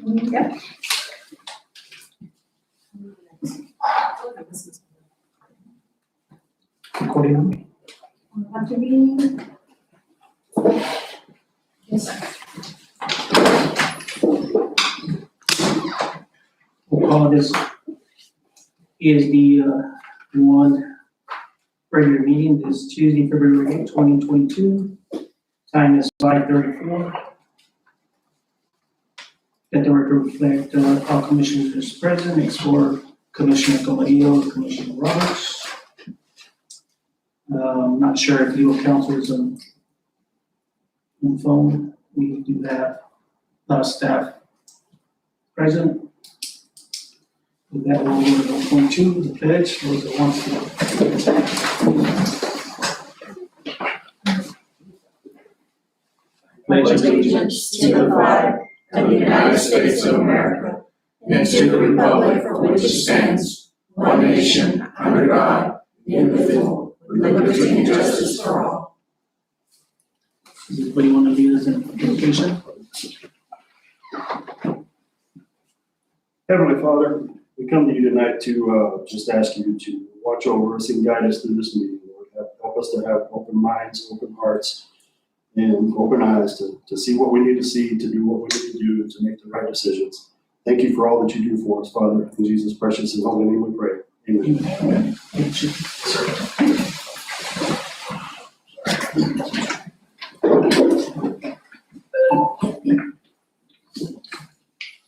Yep. Recording on. Want to be? Yes. We'll call this ESD 1 regular meeting this Tuesday, February 8, 2022. Time is 5:34. Let the record reflect all commissioners present, except for Commissioner Camarillo, Commissioner Roberts. Not sure if legal counsel is on the phone. We do have staff present. With that, we'll go to 1.2, the pledge. Those that want to. Pledge allegiance to the flag of the United States of America and to the republic for which it stands, one nation, under God, indivisible, with liberty and justice for all. Does anybody want to lead us in invocation? Heavenly Father, we come to you tonight to just ask you to watch over us and guide us through this meeting, Lord. Help us to have open minds, open hearts, and open eyes to see what we need to see, to do what we need to do, and to make the right decisions. Thank you for all that you do for us, Father. In Jesus' precious and holy name we pray. Amen. Amen.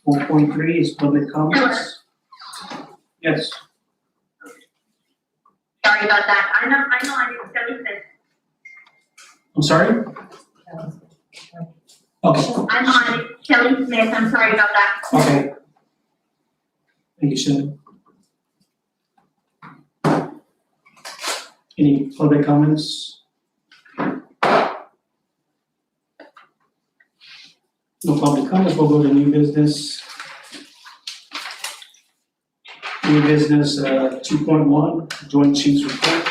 4.3 is public comments. Yes. Sorry about that. I know, I didn't tell you this. I'm sorry? Okay. I'm on it. Kelly Smith, I'm sorry about that. Okay. Thank you, Shelley. Any public comments? No public comments, we'll go to new business. New business 2.1, Joint Chiefs Report.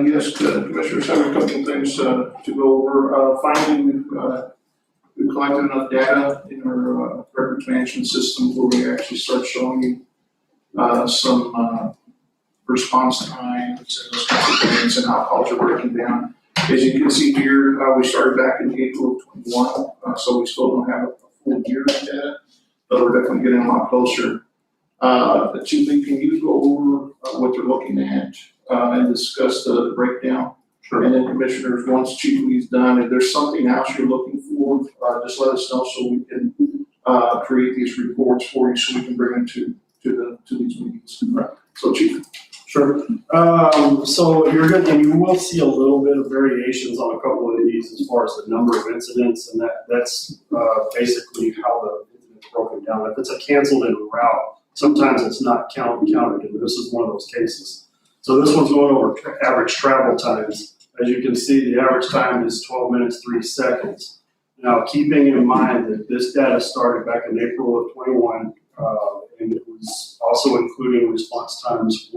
Yes, Commissioners, have a couple of things to go over. Finally, we've collected enough data in our records management system where we actually start showing you some response times and those kinds of things and how calls are breaking down. As you can see here, we started back in April of 21, so we still don't have a full year of data, but we're definitely getting a lot closer. Chief Lee, can you go over what they're looking at and discuss the breakdown? Sure. And then Commissioners, once Chief Lee's done, if there's something else you're looking for, just let us know so we can create these reports for you so we can bring them to these meetings. Right. So Chief. Sure. So you're good, and you will see a little bit of variations on a couple of these as far as the number of incidents, and that's basically how the incident's broken down. If it's a canceled en route, sometimes it's not counted, and this is one of those cases. So this one's going over average travel times. As you can see, the average time is 12 minutes, 3 seconds. Now, keeping in mind that this data started back in April of 21, and it was also including response times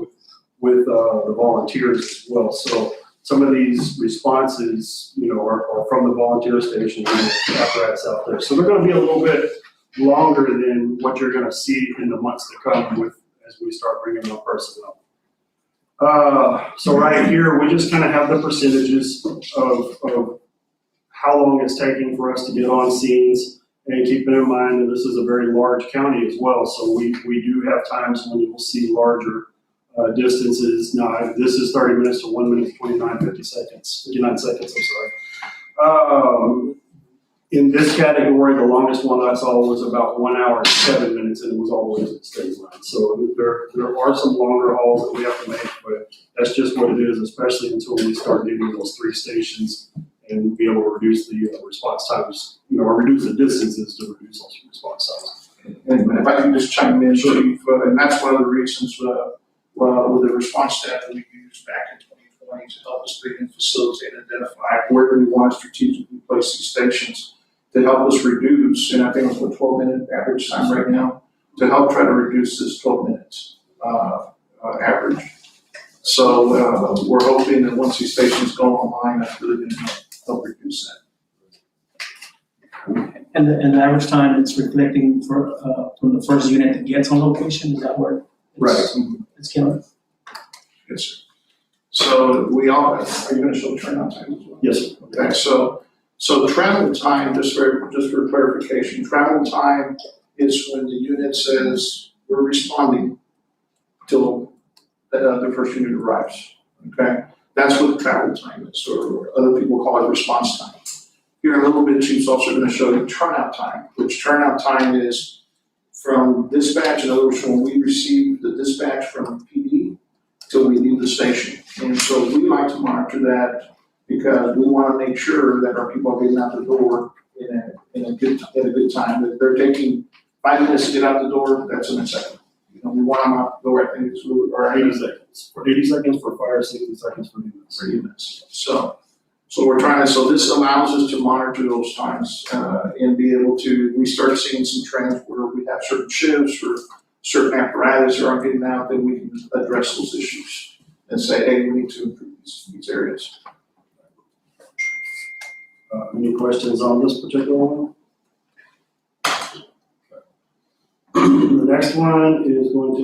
with the volunteers as well. So some of these responses, are from the volunteer station and the apparatus out there. So they're going to be a little bit longer than what you're going to see in the months to come as we start bringing more personnel. So right here, we just kind of have the percentages of how long it's taking for us to get on scenes, and keeping in mind that this is a very large county as well. So we do have times when you will see larger distances. Now, this is 30 minutes to 1 minute, 59 seconds, I'm sorry. In this category, the longest one I saw was about 1 hour and 7 minutes, and it was all the way to the state line. So there are some longer hauls that we have to make, but that's just what it is, especially until we start getting those 3 stations and be able to reduce the response times, or reduce the distances to reduce those response times. And if I can just chime in, Chief, and that's one of the reasons with the response data we used back in 2020 to help us begin facilitate and identify where we want to strategically place these stations to help us reduce, and I think it's 12-minute average time right now, to help try to reduce this 12 minutes average. So we're hoping that once these stations go online, that's really going to help reduce And the average time it's reflecting for, from the first unit that gets on location, is that where? It's killing? Yes, sir. So we all, are you gonna show turnout time as well? Yes, sir. Okay, so travel time, just for clarification, travel time is when the unit says we're responding till the first unit arrives, okay? That's what travel time is, or other people call it response time. Here in a little bit, Chief's also gonna show you turnout time, which turnout time is from dispatch, in other words, when we receive the dispatch from PD till we leave the station. And so we like to monitor that because we wanna make sure that our people are getting out the door in a good time. If they're taking 5 minutes to get out the door, that's in a second. You know, we want them out the door, I think it's, or 80 seconds. 80 seconds for fire, 60 seconds for units. 30 minutes. So we're trying to, so this allows us to monitor those times, and be able to, we start seeing some trends where we have certain shifts or certain apparatus aren't getting out, then we can address those issues and say, hey, we need to improve these areas. Any questions on this particular one? The next one is going to,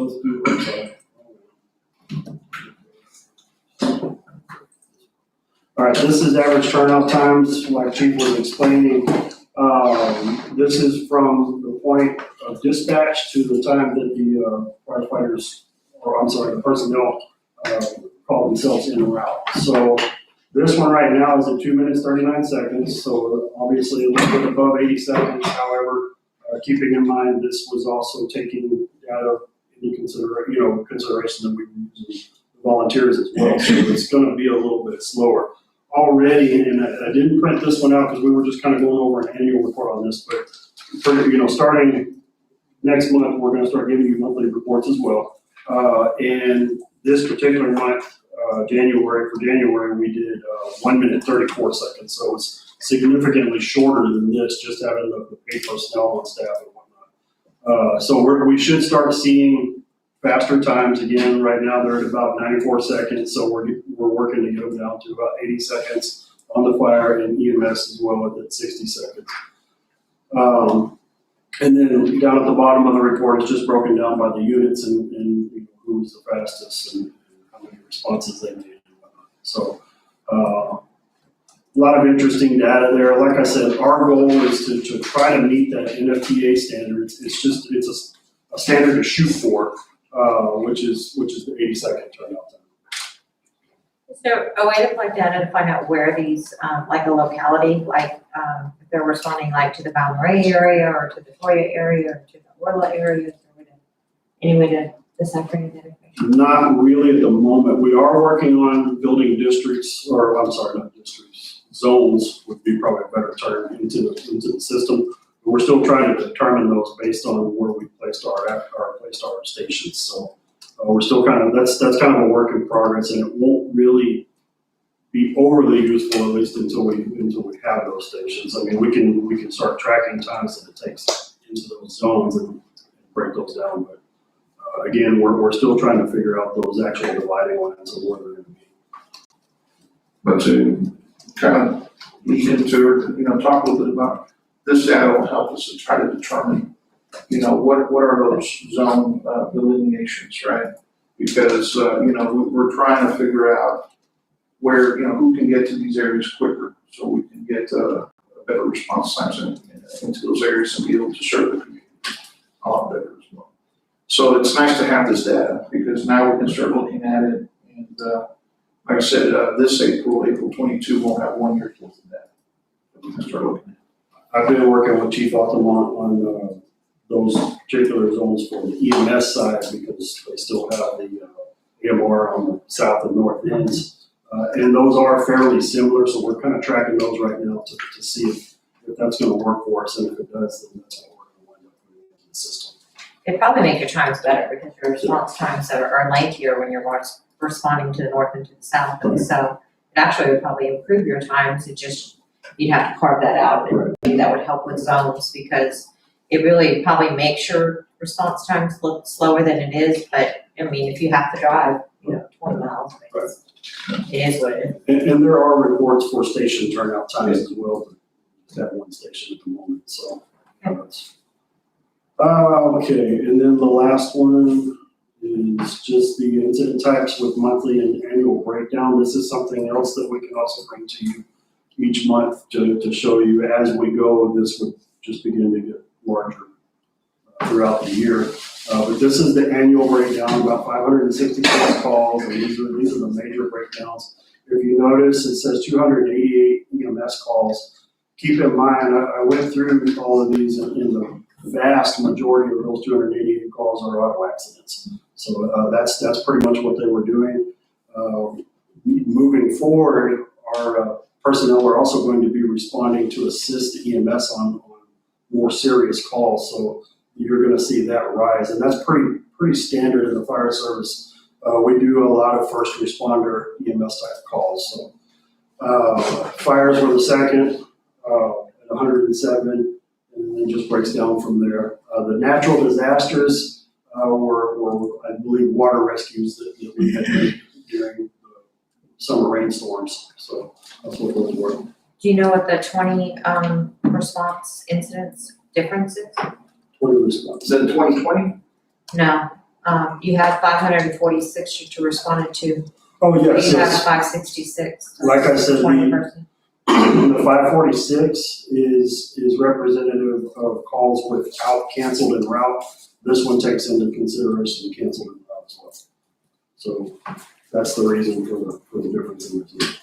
all right, this is average turnout times, like Chief was explaining. This is from the point of dispatch to the time that the firefighters, or I'm sorry, the personnel call themselves in or out. So this one right now is at 2 minutes, 39 seconds. So obviously a little bit above 80 seconds. However, keeping in mind, this was also taking data into consideration that we were using volunteers as well. So it's going to be a little bit slower. Already, and I didn't print this one out because we were just kind of going over an annual report on this, but starting next month, we're going to start giving you monthly reports as well. And this particular month, January, we did 1 minute 34 seconds. So it's significantly shorter than this, just having the paid personnel on staff and whatnot. So we should start seeing faster times again. Right now they're at about 94 seconds, so we're working to get them down to about 80 seconds on the fire, and EMS as well at 60 seconds. And then down at the bottom of the report, it's just broken down by the units and who's the fastest and how many responses they made and whatnot. So a lot of interesting data there. Like I said, our goal is to try to meet that NFPA standard. It's a standard to shoot for. Which is the 80-second turnout time. Is there a way to collect data to find out where these, like a locality, like if they're responding like to the Balmorhea area or to the Toya area or to the Orla area? Is there any way to decipher that information? Not really at the moment. We are working on building districts, or I'm sorry, not districts, zones would be probably a better term into the system. We're still trying to determine those based on where we placed our stations. So we're still that's kind of a work in progress, and it won't really be overly useful, at least until we have those stations. I mean, we can start tracking times that it takes into those zones and break those down. But again, we're still trying to figure out those actual dividing lines of where they're going to be. But to kind of lead into, talk a little bit about this data will help us to try to determine, what are those zone delineations, right? Because, we're trying to figure out where, who can get to these areas quicker so we can get better response times into those areas and be able to serve the community a lot better as well. So it's nice to have this data because now we can start looking at it. And like I said, this April 22, we'll have 1 year worth of data that we can start looking at. I've been working with Chief Altamont on those particular zones for the EMS side because they still have the AMR on the south and north ends. And those are fairly similar, so we're kind of tracking those right now to see if that's going to work for us. And if it does, then that's what we're going to wind up putting into the system. It'd probably make your times better because your response times are lengthier when you're responding to the north and to the south. And so it actually would probably improve your times. You'd have to carve that out, and maybe that would help with zones because it really probably makes your response times look slower than it is. But I mean, if you have to drive, 20 miles, it is what it is. And there are reports for station turnout times as well. just have one station at the moment, so. Okay, and then the last one is just the incident types with monthly and annual breakdown. This is something else that we can also bring to you each month to show you as we go. This would just begin to get larger throughout the year. But this is the annual breakdown, about 566 calls, and these are the major breakdowns. If you notice, it says 288 EMS calls. Keep in mind, I went through all of these, and in the vast majority of those 288 calls are auto accidents. So that's pretty much what they were doing. Moving forward, our personnel are also going to be responding to assist EMS on more serious calls. So you're going to see that rise, and that's pretty standard in the fire service. We do a lot of first responder EMS type calls. So fires were the second at 107, and then just breaks down from there. The natural disasters were, I believe, water rescues that we had during the summer rainstorms. So that's what those were. Do you know what the 20 response incidents difference is? 20 responses. Is that 2020? No, you had 546 that you responded to. Oh, yes, You have yes. 566. Like I said, 20 person. The 546 is representative of calls without canceled en route. This one takes into consideration canceled en route as well. So that's the reason for the difference in the two.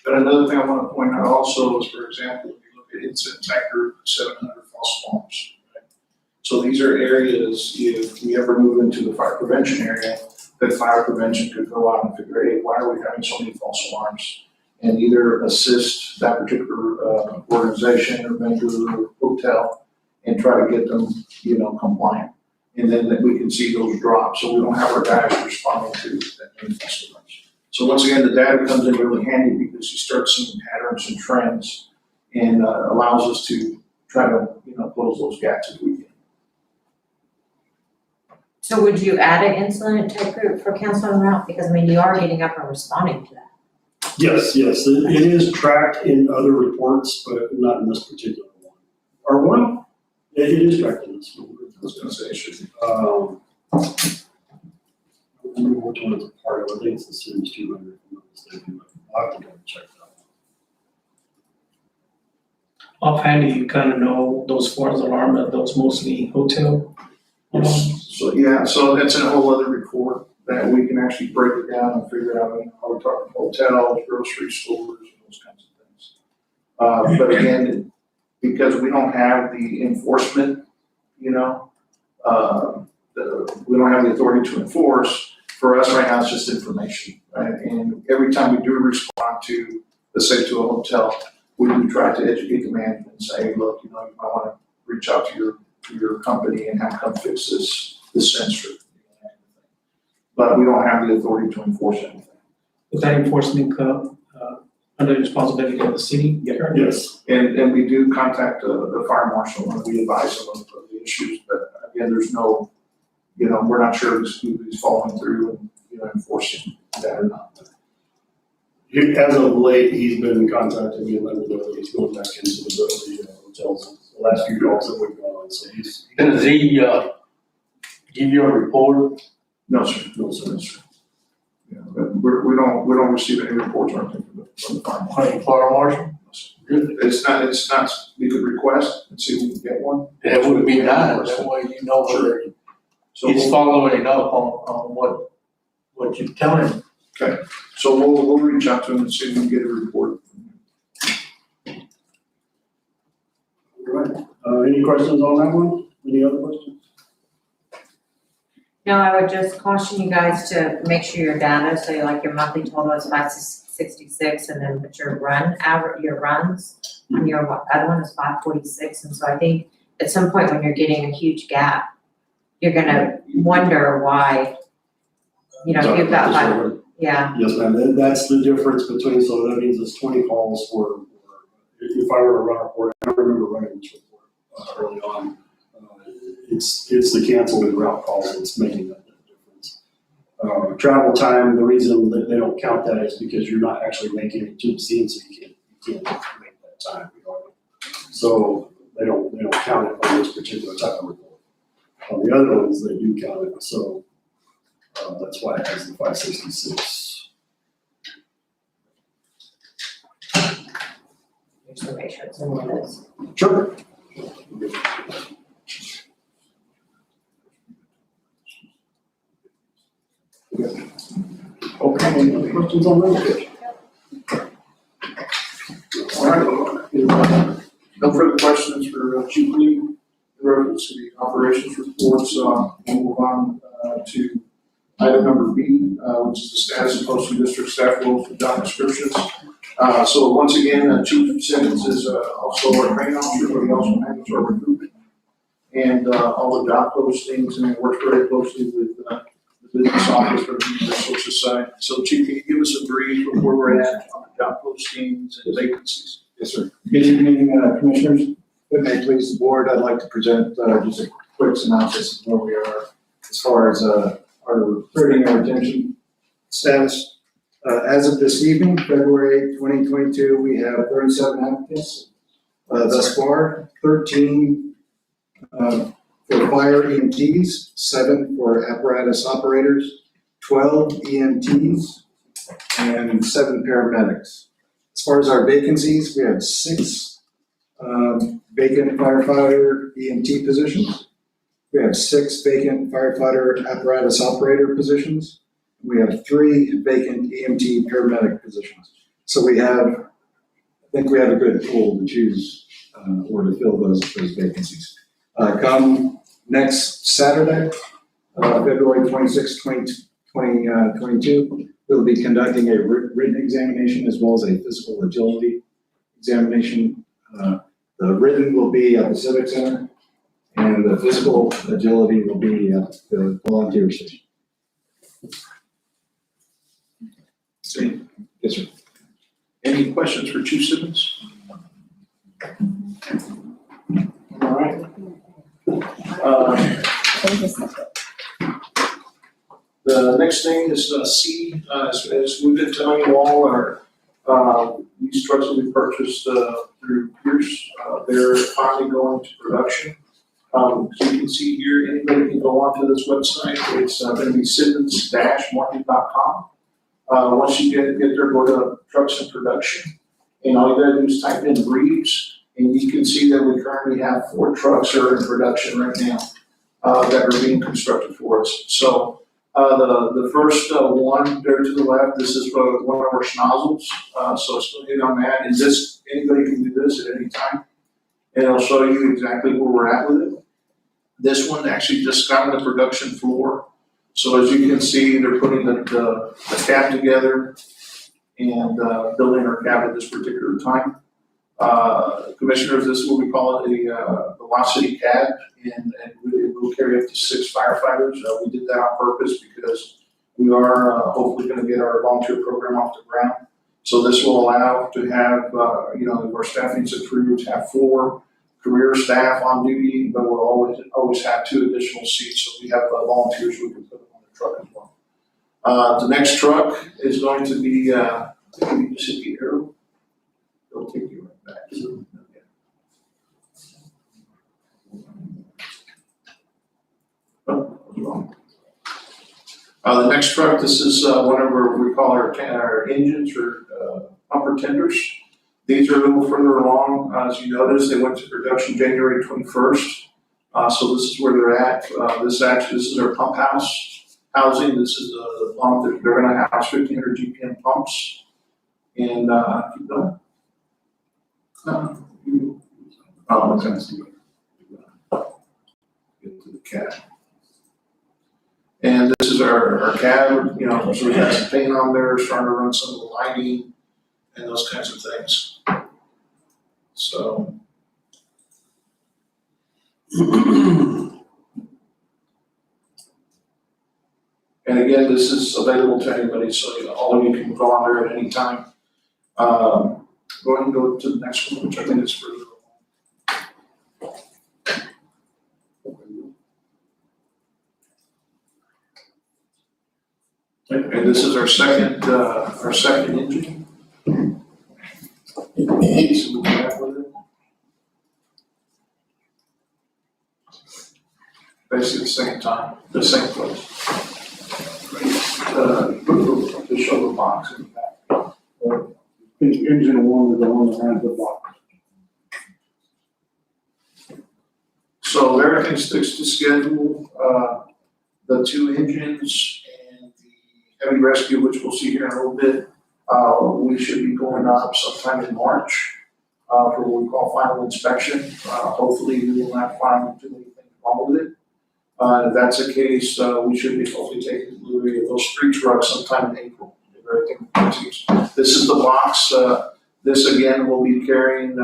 But another thing I want to point out also is, for example, if you look at incident type group, 700 false alarms. Right? So these are areas, if we ever move into the fire prevention area, that fire prevention could go out and figure, hey, why are we having so many false alarms? And either assist that particular organization or vendor or hotel and try to get them, compliant. And then that we can see those drop, so we don't have our guys responding to that many false alarms. So once again, the data comes in really handy because you start seeing patterns and trends and allows us to try to, close those gaps if we can. So would you add an incident type group for council en route? Because you are getting up and responding to that. Yes, it is tracked in other reports, but not in this particular one. Or one? It is tracked in this one. I was gonna say it should be. I don't remember which one it's a part of. I think it's the Series 200, if I'm not mistaken, but I'll have to go check that one. Offhand, you kind of know those false alarm, that those mostly hotel. So that's a whole other report that we can actually break it down and figure out, how we're talking hotels, grocery stores, and those kinds of things. But again, because we don't have the enforcement, we don't have the authority to enforce, for us right now, it's just information, right? And every time we do respond to, let's say to a hotel, we do try to educate the management and say, hey, look, you might want to reach out to your company and have come fix this sensor. But we don't have the authority to enforce anything. Does that enforcement come under the responsibility of the city? Yes. And we do contact the fire marshal and we advise them of the issues, but again, there's no, we're not sure who's following through and, enforcing that or not. As of late, he's been contacting me and letting me know that he's going back into the hotels the last few calls that we've gone on. So he's. Does he, give you a report? No, sir. No, sir. Yeah, but we don't receive any reports or anything from the fire marshal. Fire marshal? Good. It's not, we could request and see if we can get one. That would be nice, that way you know whether So he's we'll, following up on what you're telling him. so we'll reach out to him and see if we can get a report. All right. Any questions on that one? Any other questions? No, I would just caution you guys to make sure your data, so your monthly total is 566, and then put your runs, and your other one is 546, and so I think at some point when you're getting a huge gap, you're gonna wonder why, you've got five, yeah. Yes, ma'am. That's the difference between, so that means it's 20 calls for, if I were to run a report, I don't remember running this report early on. It's the canceled en route calls that's making that difference. Travel time, the reason that they don't count that is because you're not actually making it to the scene, so you can't make that time. So they don't count it on this particular type of report. On the other ones, they do count it, so that's why it has the 566. Just to make sure it's in one of those. Sure. Okay, any other questions on that? All right, no further questions for Chief Lee in reference to the operations reports. We'll move on to item number B, which is the status of posting district staff roles and job descriptions. So once again, Chief Simmons is also our training officer, but he also handles our recruitment and all the job postings, and works very closely with the business office for the human resources side. So Chief, can you give us a brief of where we're at on the job postings and vacancies? Yes, sir. Good evening, Commissioners. If it may please the board, I'd like to present just a quick synopsis of where we are as far as our recruiting and retention status. As of this evening, February 8, 2022, we have 37 applicants thus far, 13 for fire EMTs, 7 for apparatus operators, 12 EMTs, and 7 paramedics. As far as our vacancies, we have 6 vacant firefighter EMT positions. We have 6 vacant firefighter apparatus operator positions. We have 3 vacant EMT paramedic positions. So I think we have a good pool to choose or to fill those vacancies. Come next Saturday, February 26, 2022, we'll be conducting a written examination as well as a physical agility examination. The written will be at the Civic Center, and the physical agility will be at the volunteer station. See, Yes, sir. any questions for Chief Simmons? All right. The next thing is C, as we've been telling you all, these trucks that we purchased through Pierce, they're finally going to production. As you can see here, anybody can go onto this website. It's going to be simmons-market.com. Once you get there, go to trucks in production, and all you gotta do is type in Reeves, and you can see that we currently have 4 trucks that are in production right now that are being constructed for us. So the first one there to the left, this is one of our schnozzles. So it's going to hit on that, and this anybody can do this at any time, and it'll show you exactly where we're at with it. This one actually just got on the production floor. So as you can see, they're putting the cab together and building our cab at this particular time. Commissioners, this is what we call it, a velocity cab, and it will carry up to 6 firefighters. We did that on purpose because we are hopefully going to get our volunteer program off the ground. So this will allow to have, if our staffing's approved, have 4 career staff on duty, but we'll always have 2 additional seats, so we have volunteers we can put on the truck as well. The next truck is going to be, you just hit the arrow, it'll take you right back. Oh, what's wrong? The next truck, this is one of our, we call our engines or upper tenders. These are a little further along. As you notice, they went to production January 21st. So this is where they're at. This is our pump house housing. This is the pump that they're going to house 1,500 GPM pumps. And keep going. Okay. Get to the cab. And this is our cab. So we got some paint on there, starting to run some of the lighting and those kinds of things. So. And again, this is available to anybody, so all of you can go on there at any time. Go ahead and go to the next one, which I think is further along. And this is our second engine. So we'll go back with it. Basically the same time, the same place. To show the box in the back. Engine one is the one that has the box. So everything sticks to schedule, the two engines and the heavy rescue, which we'll see here in a little bit, we should be going up sometime in March, for what we call final inspection. Hopefully we will not find too many things wrong with it. If that's the case, we should be hopefully taking delivery of those three trucks sometime in April. If everything continues. This is the box, this again will be carrying,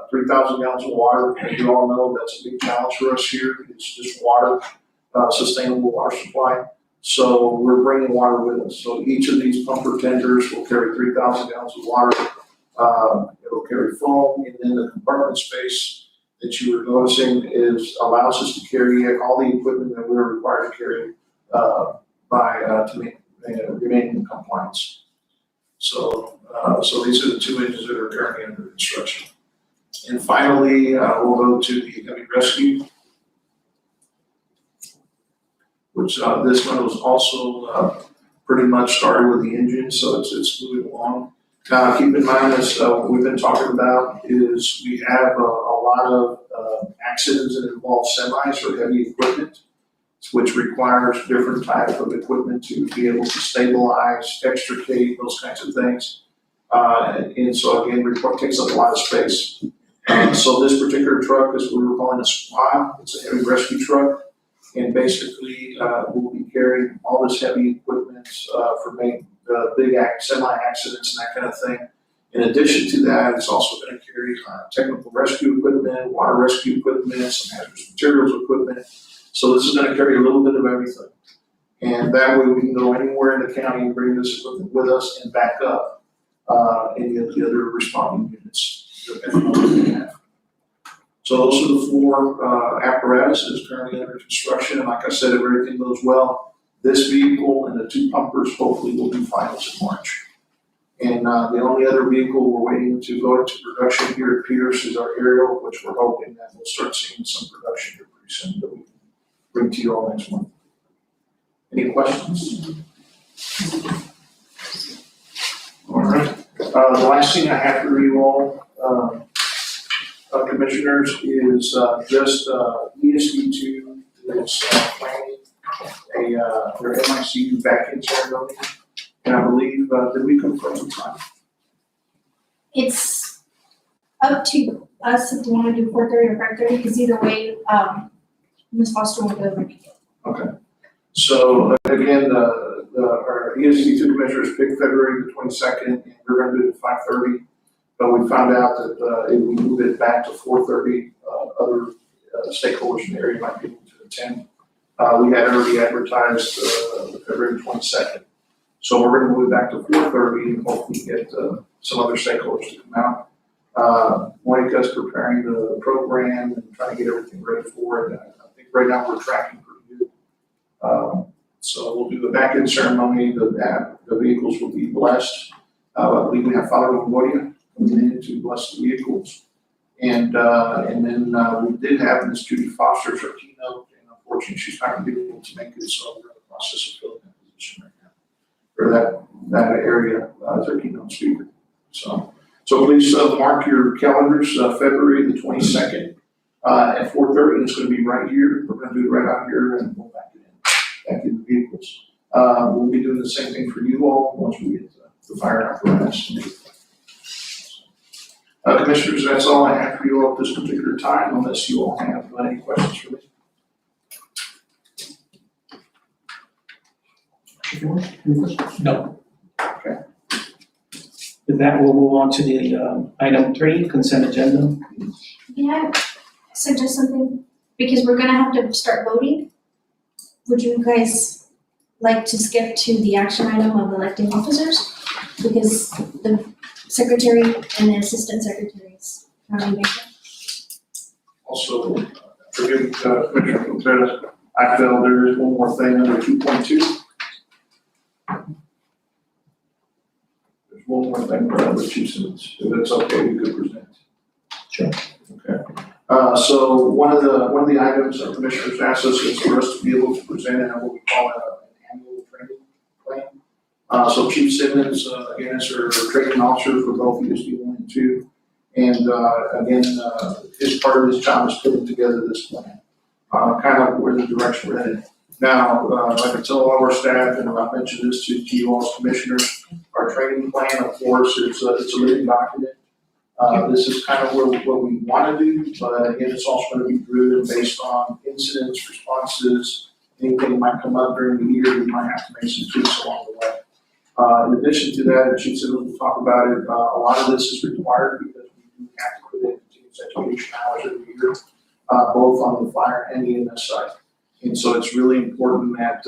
3,000 gallons of water. As you all know, that's a big challenge for us here. It's just water, sustainable water supply. So we're bringing water with us. So each of these pumper tenders will carry 3,000 gallons of water. It'll carry foam, and then the compartment space that you were noticing allows us to carry all the equipment that we're required to carry, to remain in compliance. So these are the two engines that are currently under construction. And finally, we'll go to the heavy rescue, which this one was also pretty much started with the engine, so it's moving along. Keep in mind, as what we've been talking about, is we have a lot of accidents that involve semis or heavy equipment, which requires different types of equipment to be able to stabilize, extricate, those kinds of things. And so again, takes up a lot of space. So this particular truck is what we're calling a squad. It's a heavy rescue truck. And basically, we'll be carrying all this heavy equipment for making big semi-accidents and that kind of thing. In addition to that, it's also going to carry technical rescue equipment, water rescue equipment, some hazardous materials equipment. So this is going to carry a little bit of everything. And that way we can go anywhere in the county and bring this equipment with us and back up any of the other responding units, depending on what we have. So those are the four apparatuses currently under construction. And like I said, if everything goes well, this vehicle and the two pumpers hopefully will be finals in March. And the only other vehicle we're waiting to go into production here at Pierce is our aerial, which we're hoping that we'll start seeing some production here pretty soon that we can bring to you all next month. Any questions? All right. The last thing I have for you all, commissioners, is just ESD2 is planning their MIC back-in ceremony. And I believe, did we confirm the time? It's up to us if we want to do 4:30 or 5:30, because either way, Ms. Foster will be able to make it. Okay. So again, our ESD2 commissioners picked February the 22nd, and we're going to do it at 5:30. But we found out that if we move it back to 4:30, other stakeholders in the area might be able to attend. We had already advertised February 22nd. So we're going to move it back to 4:30 and hopefully get some other stakeholders to come out. Monica's preparing the program and trying to get everything ready for it. I think right now we're tracking pretty good. So we'll do the back-end ceremony. The vehicles will be blessed. I believe we have Father Longoria coming in to bless the vehicles. And then we did have Ms. Judy Foster as our keynote, and unfortunately she's not going to be able to make it, so we're in the process of filling that position right now. For that area as our keynote speaker. So please mark your calendars, February the 22nd at 4:30. It's going to be right here. We're going to do it right out here, and we'll back in the vehicles. We'll be doing the same thing for you all once we get the fire apparatus. Commissioners, that's all I have for you all at this particular time, unless you all have any questions for me. No. Okay. With that, we'll move on to the item 3, consent agenda. May I suggest something? Because we're gonna have to start voting. Would you guys like to skip to the action item of electing officers? Because the secretary and the assistant secretaries are on vacation. Also, forgive Commissioner Contreras, I feel there is one more thing under 2.2. There's one more thing for other 2 cents, if it's okay, you could present. Sure. Okay. So one of the items our commissioners asked us is for us to be able to present what we call an annual training plan. So Chief Simmons, again, is our training officer for both ESD 1 and 2. And again, his part of his job is putting together this plan, kind of where the direction we're headed. Now, like I tell all of our staff, and I mentioned this to you all as commissioners, our training plan, of course, it's a living document. This is kind of what we want to do, but again, it's also going to be driven based on incidents, responses, anything that might come up during the year, we might have to make some tweaks along the way. In addition to that, and Chief Simmons will talk about it, a lot of this is required because we do have to put in continuous education hours every year, both on the fire and the EMS side. And so it's really important that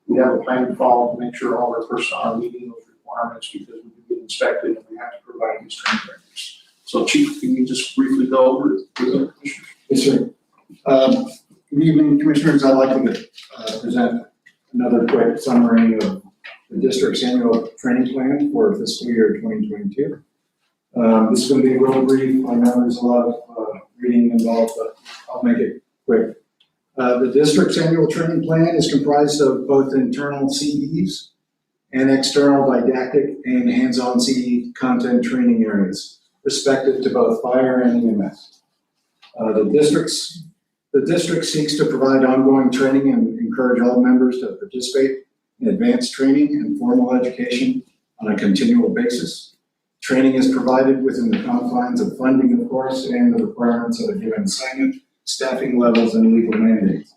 we have a plan to follow to make sure all our personnel are meeting those requirements because we do get inspected and we have to provide these training records. So Chief, can you just briefly go over it with the commissioners? Yes, sir. Good evening, Commissioners. I'd like to present another quick summary of the district's annual training plan for fiscal year 2022. This is going to be real brief. I know there's a lot of reading involved, but I'll make it quick. The district's annual training plan is comprised of both internal CEs and external didactic and hands-on CE content training areas, respective to both fire and EMS. The district seeks to provide ongoing training and encourage all members to participate in advanced training and formal education on a continual basis. Training is provided within the confines of funding, of course, and the requirements of a given assignment, staffing levels, and legal mandates.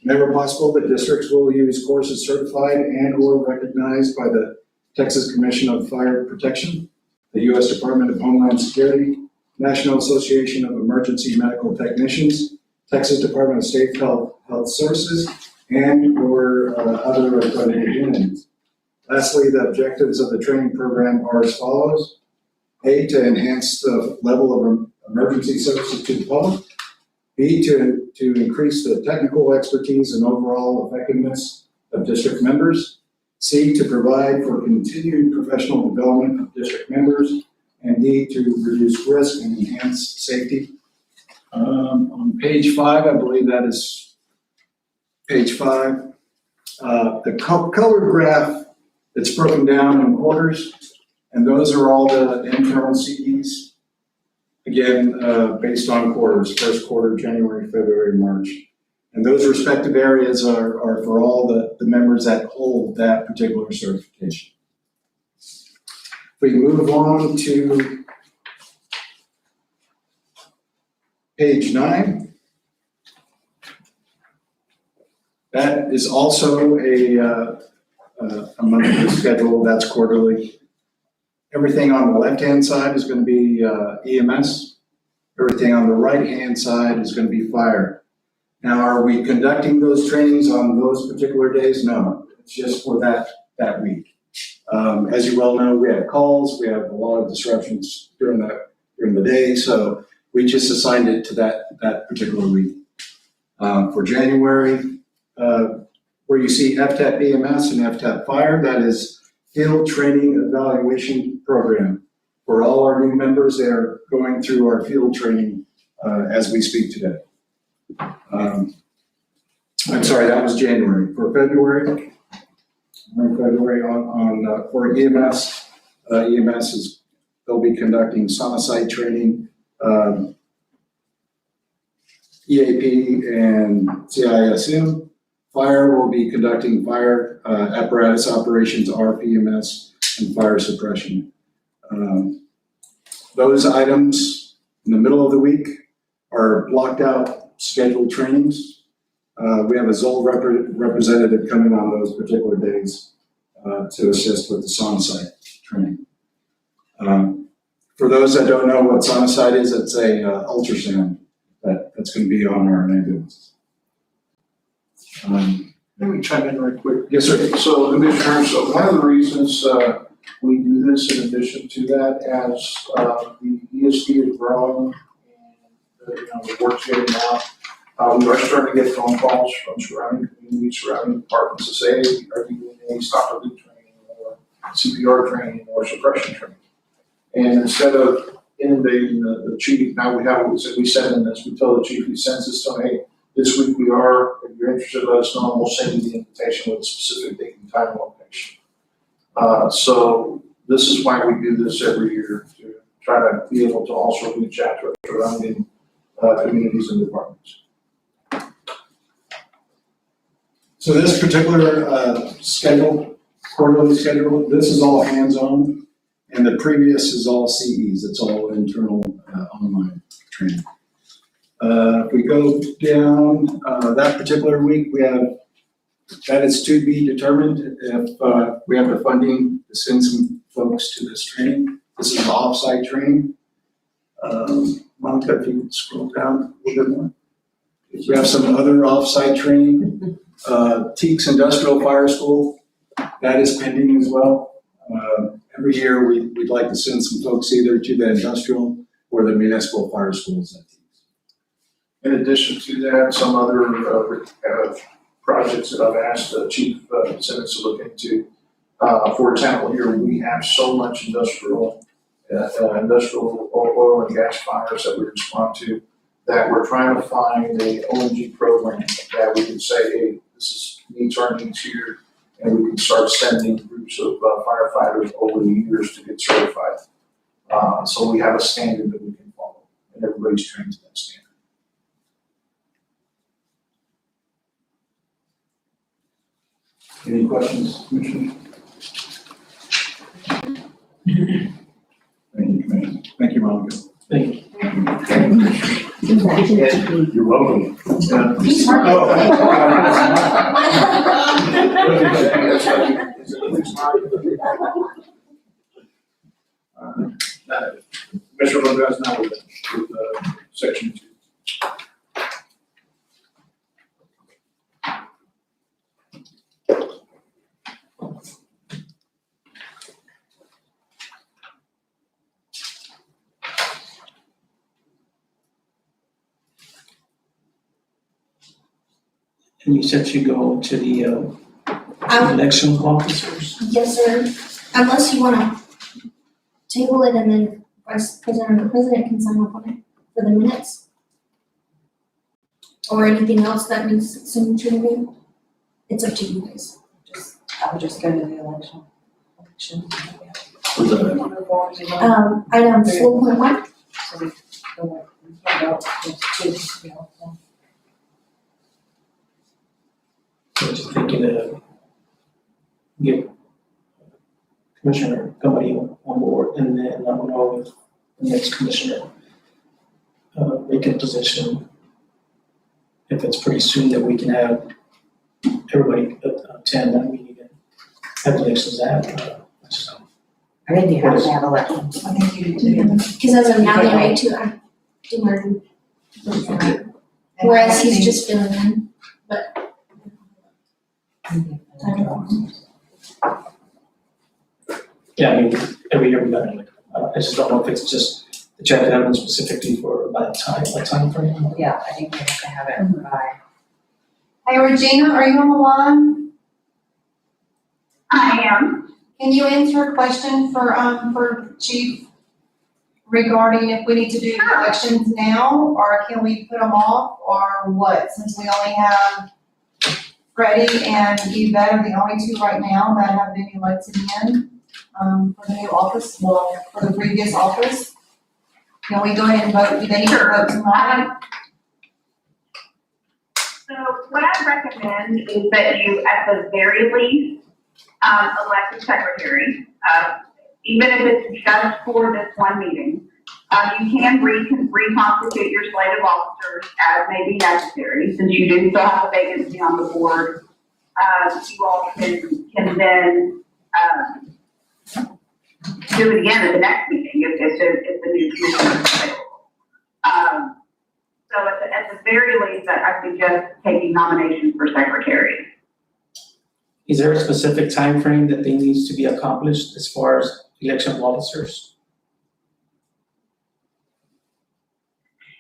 Whenever possible, the districts will use courses certified and/or recognized by the Texas Commission of Fire Protection, the U.S. Department of Homeland Security, National Association of Emergency Medical Technicians, Texas Department of State Health Services, and/or other accredited entities. Lastly, the objectives of the training program are as follows. A, to enhance the level of emergency services to the public. B, to increase the technical expertise and overall effectiveness of district members. C, to provide for continued professional development of district members. And D, to reduce risk and enhance safety. On page 5, I believe that is page 5, the color graph, it's broken down in quarters, and those are all the internal CEs. Again, based on quarters, first quarter, January, February, March. And those respective areas are for all the members that hold that particular certification. If we move on to page 9, that is also a monthly schedule that's quarterly. Everything on the left-hand side is going to be EMS. Everything on the right-hand side is going to be fire. Now, are we conducting those trainings on those particular days? No, it's just for that week. As you well know, we have calls, we have a lot of disruptions during the day, so we just assigned it to that particular week. For January, where you see FTAP EMS and FTAP Fire, that is Field Training Evaluation Program. For all our new members, they're going through our field training as we speak today. I'm sorry, that was January. For February, for EMS, they'll be conducting site training, EAP and CISM. Fire will be conducting fire apparatus operations, RPMS, and fire suppression. Those items in the middle of the week are blocked out scheduled trainings. We have a ZOL representative coming on those particular days to assist with the site training. For those that don't know what site is, it's a ultrasound that's going to be on our ambulances. Let me chime in right quick. Yes, sir. So, Commissioners, one of the reasons we do this in addition to that, as the ESD is growing and the work's getting out, we are starting to get phone calls from surrounding communities, surrounding departments to say, are you doing any stop and bleed training or CPR training or suppression training? And instead of inundating the chief. Now we have, we send in this, we tell the chief, he sends this to him, hey, this week we are, if you're interested, let us know, and we'll send you the invitation with a specific date and time and location. So this is why we do this every year, to try to be able to also reach out to surrounding communities and departments. So this particular schedule, quarterly schedule, this is all hands-on, and the previous is all CEs. It's all internal online training. If we go down, that particular week, we have, that is to be determined if we have the funding to send some folks to this training. This is off-site training. Monica, if you could scroll down a little bit more. We have some other off-site training. Teaks Industrial Fire School, that is pending as well. Every year we'd like to send some folks either to the industrial or the municipal fire schools at Teaks. In addition to that, some other projects that I've asked the chief Simmons to look into. For example, here we have so much industrial oil and gas fires that we respond to, that we're trying to find a ONG program that we can say, hey, this meets our needs here, and we can start sending groups of firefighters over the years to get certified. So we have a standard that we can follow, and everybody's trained to that standard. Any questions, Commissioner? Thank you, Commissioner. Thank you, Monica. Thank you. You're welcome. Commissioner Rodriguez now with section 2. And you said you go to the election officers? Yes, sir. Unless you wanna table it and then Vice President or the President can sign off on it for the minutes. Or anything else that needs signature review. It's up to you guys. I would just go to the election. Item 4.1. So we go like, there's two. So just thinking to get Commissioner Company on board, and then I don't know if the next commissioner vacant position, if it's pretty soon that we can have everybody attend that meeting and have elections at. I think you have to have elections. I think you do too. Because as of now, they're ready to, I didn't already. Whereas he's just filling in, but I don't know. Yeah, I mean, every year we got, I just don't know if it's just the chapter that one specifically for by time frame. Yeah, I think we have to have it by. Hey, Regina, are you on the line? I am. Can you answer a question for Chief regarding if we need to do the elections now, or can we put them off, or what? Since we only have Freddie and Yvette are the only two right now that have been elected in, for the new office, well, for the previous office. Can we go ahead and vote? Do they need to vote tonight? So what I recommend is that you, at the very least, elect a secretary, even if it's just for this one meeting. You can reconstitute your slate of officers as may be necessary, since you do still have a vacancy on the board. You all can then, do it again at the next meeting if the new commissioner is available. So at the very least, I suggest taking nominations for secretary. Is there a specific time frame that they needs to be accomplished as far as election of officers?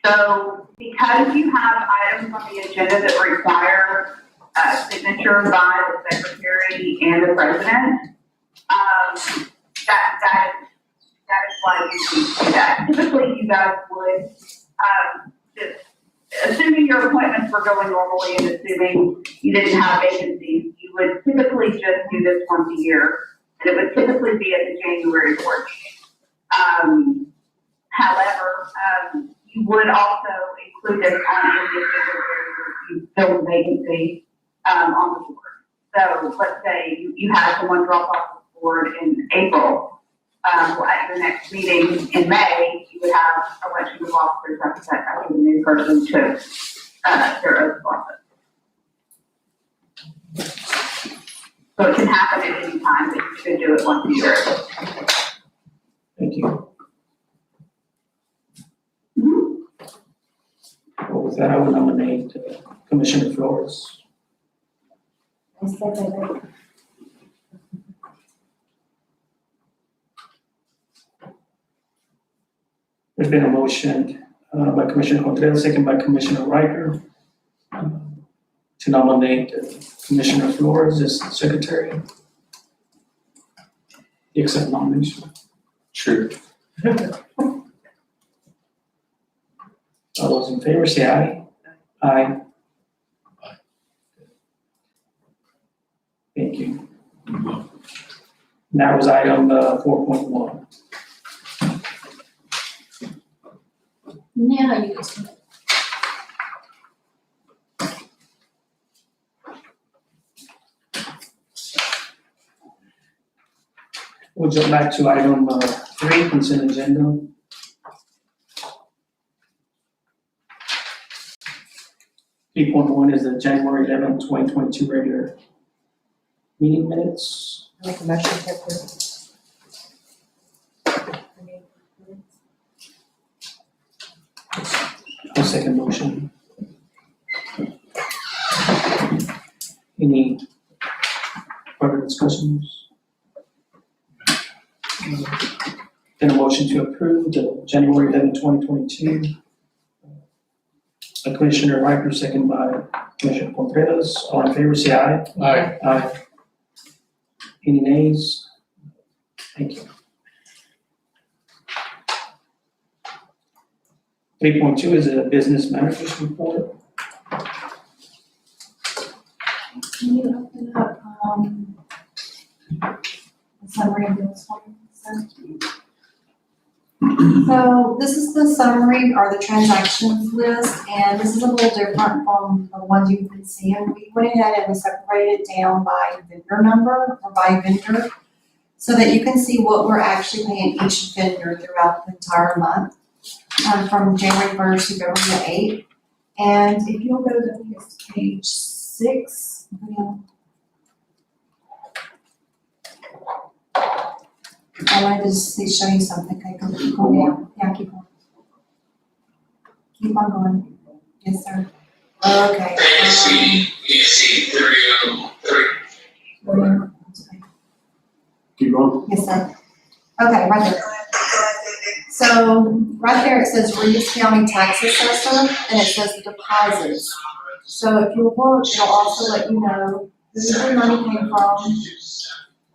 So because you have items on the agenda that require signature by the secretary and the president, that is why you do that. Typically, you guys would, just, assuming your appointments were going normally and assuming you didn't have vacancies, you would typically just do this once a year, and it would typically be at the January board meeting. However, you would also include this on the agenda where you fill the vacancy, on the board. So let's say you had someone drop off the board in April, well, at your next meeting in May, you would have election of officers after the new person took, their oath of office. So it can happen at any time, but you should do it once a year. Thank you. Well, with that, I would nominate Commissioner Flores. I said that. There's been a motion by Commissioner Contreras, second by Commissioner Riker, to nominate Commissioner Flores as secretary. You accept nomination? Sure. All those in favor say aye. Aye. Thank you. That was item 4.1. Now you can. We'll jump back to item 3, consent agenda. Three point one is the January 11th, 2022 regular meeting minutes. Make a motion to approve. I'll second motion. Any further discussions? Then a motion to approve the January 11th, 2022. By Commissioner Riker, second by Commissioner Contreras. All in favor, say aye. Aye. Aye. Any nays? Thank you. 3.2 is a business manager's report. Can you open up, the summary of this one? So this is the summary or the transactions list, and this is a little different from the ones you've been seeing. We went ahead and we separated it down by vendor number or by vendor so that you can see what we're actually paying each vendor throughout the entire month, from January 1st to February 8th. And if you'll go to, I think it's page 6, I wanted to just show you something. Okay, go down. Yeah, keep going. Keep on going. Yes, sir. Okay. ESD 303. Keep going. Yes, sir. Okay, right there. So right there it says Reeves County Tax Assessor, and it says the deposits. So if you look, it'll also let you know who the money came from,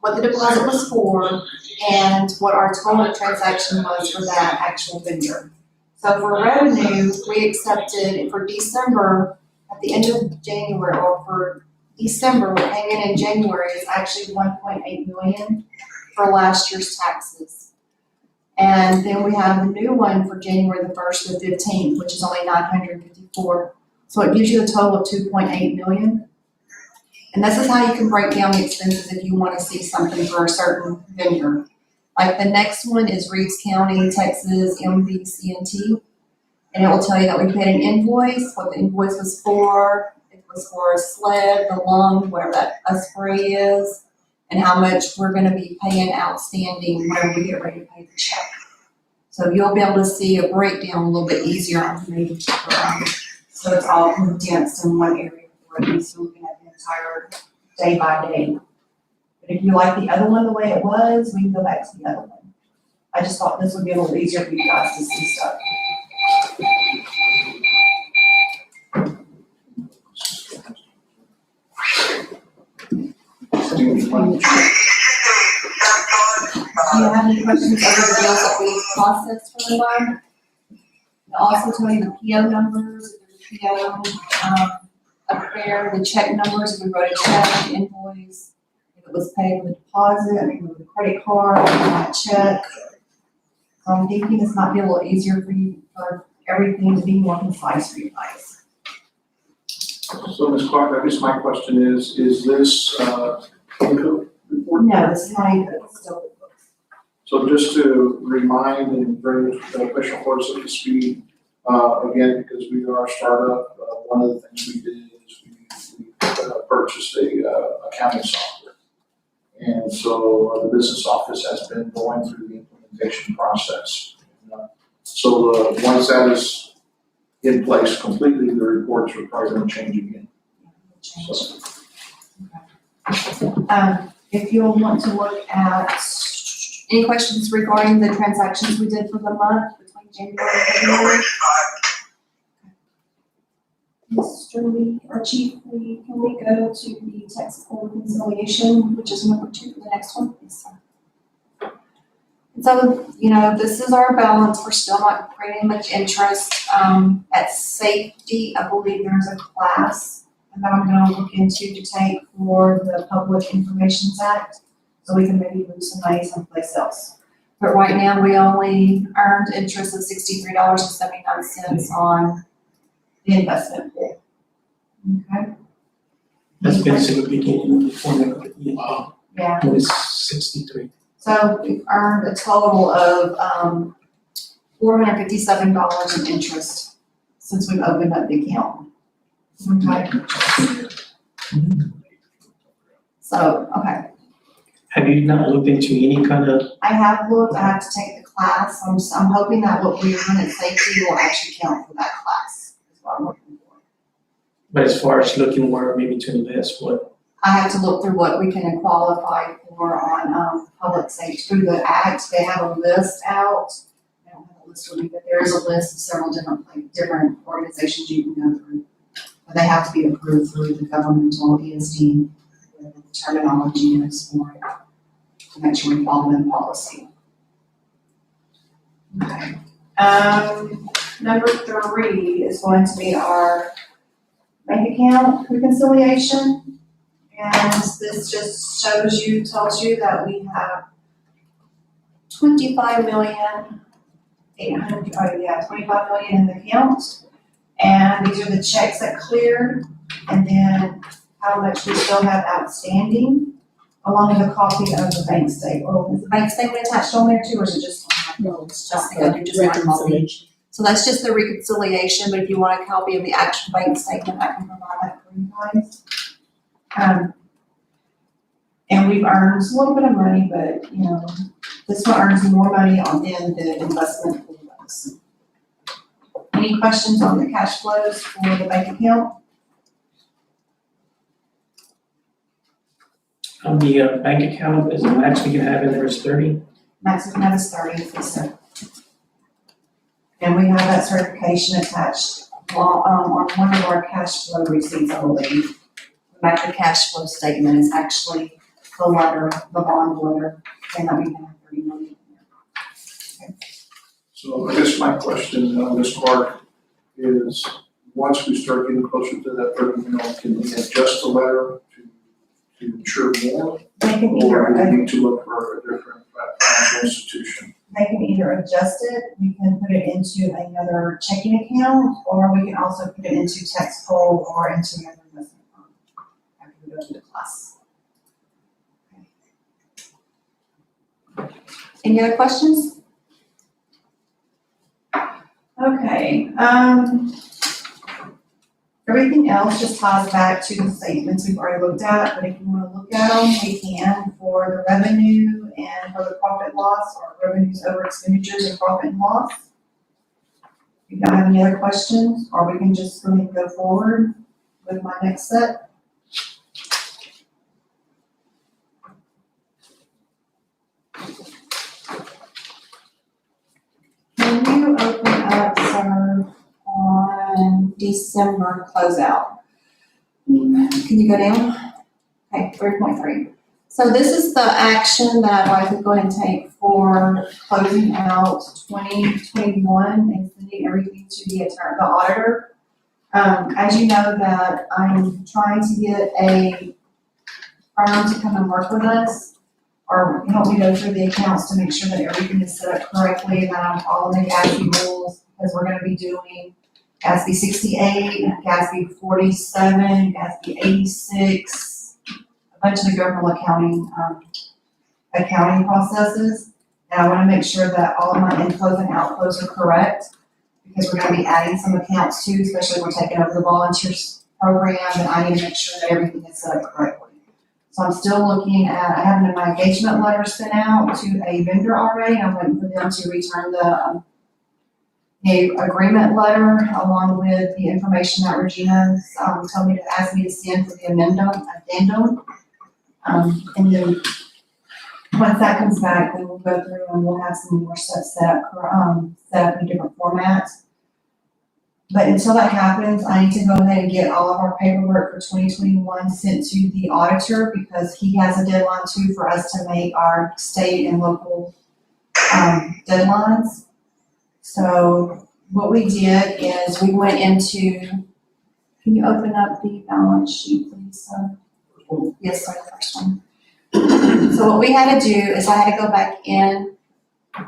what the deposit was for, and what our total transaction was for that actual vendor. So for revenue, we accepted for December, at the end of January, or for December, what came in January is actually 1.8 million for last year's taxes. And then we have the new one for January the 1st to the 15th, which is only 954. So it gives you a total of 2.8 million. And this is how you can break down the expenses if you want to see something for a certain vendor. Like the next one is Reeves County, Texas, MVCNT. And it will tell you that we paid an invoice, what the invoice was for. It was for a sled, the lung, whatever that spray is, and how much we're going to be paying outstanding whenever we get ready to pay the check. So you'll be able to see a breakdown a little bit easier on the so it's all condensed in one area for you, so looking at the entire day by day. But if you like the other one the way it was, we can go back to the other one. I just thought this would be a little easier for you guys to see stuff. Do you have any questions over the bills that we processed for the month? I'll also tell you the PO numbers, if there's a PO, up there, the check numbers, if we wrote a check, invoice, if it was paid with a deposit, if it was a credit card, a check. So I'm thinking this might be a little easier for you, for everything to be more concise for you guys. So Ms. Clark, I guess my question is this, income report? No, this is not even, it's still the books. So just to remind and bring the Commissioner Force up to speed, again, because we are a startup, one of the things we did is we purchased a accounting software. And so the business office has been going through the implementation process. So once that is in place completely, the reports are probably going to change again. So, If you'll want to look at any questions regarding the transactions we did for the month between January and February? Mr. Lee, or Chief Lee, can we go to the tax poll reconciliation, which is number 2 for the next one? Yes, sir. And so, this is our balance. We're still not creating much interest. At safety, I believe there's a class that I'm gonna look into to take for the Public Information Act, so we can maybe move some money someplace else. But right now, we only earned interest of $63.79 on the investment pool. Okay? That's basically the beginning of the formula of the ESD. Yeah, It was 63. so we've earned a total of $457 in interest since we've opened up the account. Okay? So, okay, Have you not looked into any kind of, I have looked, I have to take the class, I'm hoping that what we run at safety will actually count for that class, is what I'm looking for. but as far as looking where maybe to invest, what? I have to look through what we can qualify for on, public safety, through the act, they have a list out. I don't have a list with me, but there is a list of several different organizations you can go through. But they have to be approved through the governmental ESD, the terminology is for it, to make sure we follow the policy. Okay. Number 3 is going to be our bank account reconciliation. And this just tells you that we have 25 million in the account. And these are the checks that cleared, and then how much we still have outstanding, along with a copy of the bank statement. Oh, is the bank statement attached on there too, or is it just on that? No, it's Just just the the reconciliation. So that's just the reconciliation, but if you want a copy of the actual bank statement, I can provide that for you guys. And we've earned a little bit of money, but, this one earns more money than the investment pool does. Any questions on the cash flows for the bank account? On the bank account, is the max we can have in there is 30? Max we have is 30, yes, sir. And we have that certification attached on one of our cash flow receipts, I believe. The back of the cash flow statement is actually the letter, the bond letter, saying that we have 30 million. So I guess my question, Ms. Clark, is once we start getting closer to that 30 million, can we adjust the letter to ensure more? They can Or do either, we need to look for a different financial institution? adjust it, we can put it into another checking account, or we can also put it into tax poll or into another investment fund after we go to the class. Any other questions? Okay, everything else just ties back to the statements we've already looked at, but if you want to look at them, we can for the revenue and for the profit loss, or revenues over expenditures and profit and loss. If you don't have any other questions, or we can just go ahead and go forward with my next set. Can you open up, sir, on December closeout? Can you go down? Okay, 3.3. So this is the action that I'd like to go ahead and take for closing out 2021 and sending everything to the auditor. As you know that I'm trying to get a firm to come and work with us or help me go through the accounts to make sure that everything is set up correctly and that I'm following the GASB rules, because we're gonna be doing GASB 68, GASB 47, GASB 86, a bunch of the government accounting processes. And I wanna make sure that all of my inflows and outflows are correct, because we're gonna be adding some accounts too, especially if we're taking over the volunteers program, and I need to make sure that everything is set up correctly. So I'm still looking at, I have my engagement letter sent out to a vendor already. I'm waiting for them to return the agreement letter along with the information that Regina told me to ask me to send for the addendum. And then once that comes back, then we'll go through and we'll have some more stuff set up in different formats. But until that happens, I need to go ahead and get all of our paperwork for 2021 sent to the auditor, because he has a deadline too for us to make our state and local deadlines. So what we did is we went into, can you open up the balance sheet, please, sir? Yes, sir, the first one. So what we had to do is I had to go back in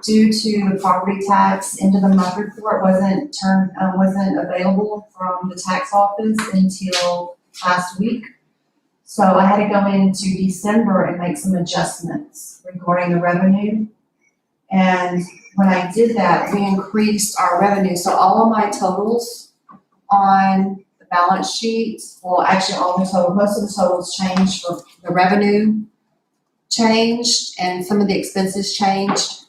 due to the property tax into the month report wasn't available from the tax office until last week. So I had to go into December and make some adjustments regarding the revenue. And when I did that, we increased our revenue. So all of my totals on the balance sheet, well, actually most of the totals changed. For the revenue changed and some of the expenses changed.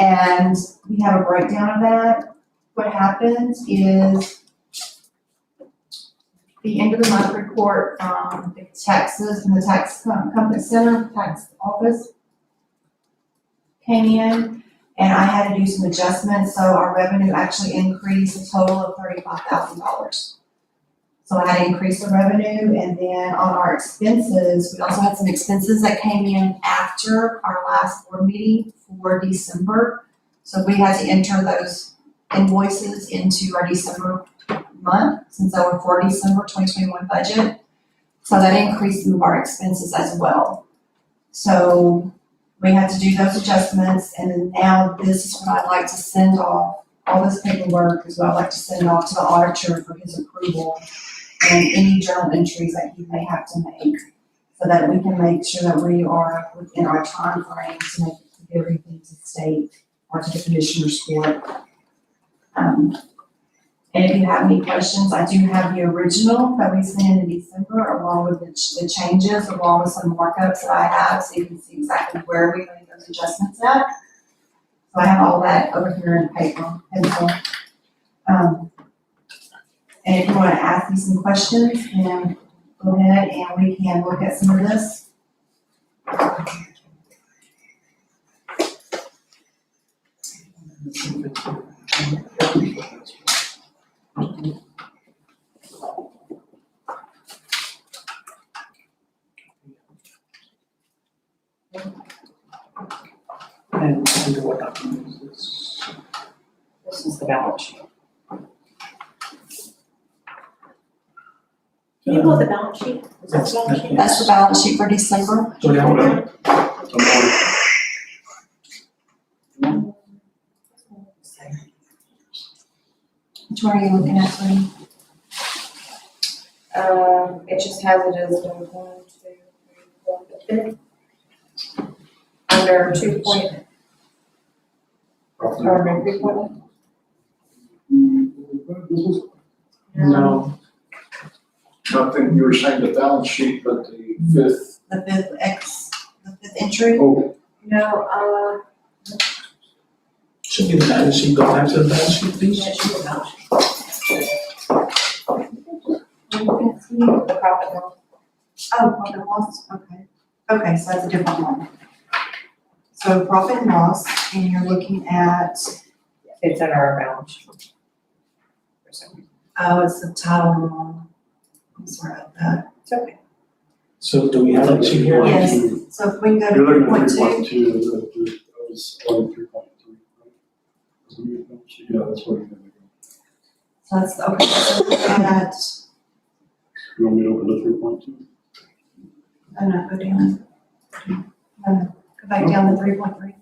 And we have a breakdown of that. What happens is the end of the month report from the taxes and the tax company center, tax office came in, and I had to do some adjustments. So our revenue actually increased a total of $35,000. So I had to increase the revenue, and then on our expenses, we also had some expenses that came in after our last board meeting for December. So we had to enter those invoices into our December month, since they were for December 2021 budget. So that increased some of our expenses as well. So we had to do those adjustments, and then now this is what I'd like to send off. All this paperwork is what I'd like to send off to the auditor for his approval, and any journal entries that he may have to make, so that we can make sure that we are within our time frame to make everything to state or to the commissioner's court. And if you have any questions, I do have the original that we sent in December, along with the changes, along with some markups that I have, so you can see exactly where we made those adjustments at. So I have all that over here in paper, pencil. And if you want to ask me some questions, then go ahead and we can look at some of this. And under what document is this? This is the balance sheet. Can you pull the balance sheet? Is that the balance sheet? That's the balance sheet for December. Go down. Which one are you looking at, Tony? It just has it as 1, 2, 3, 4, 5. Under 2 point, or no, 3 point. No. Nothing, you were saying the balance sheet, but the fifth. The fifth entry? Oh, No, Should be the balance sheet, go back to the balance sheet, please. yeah, it should be the balance sheet. The profit and loss. Oh, profit and loss, okay. Okay, so that's a different one. So profit and loss, and you're looking at, It's in our balance sheet. For some reason. oh, it's the title wrong. I'm sorry about that. It's okay. So do we have that sheet here? Yes. So if we can go to You're three looking point at two, 3.2, that was on 3.3, right? Yeah, that's what you're gonna do. so that's, okay, so look at, You want me to open the 3.2? oh no, go down. No, go back down to 3.3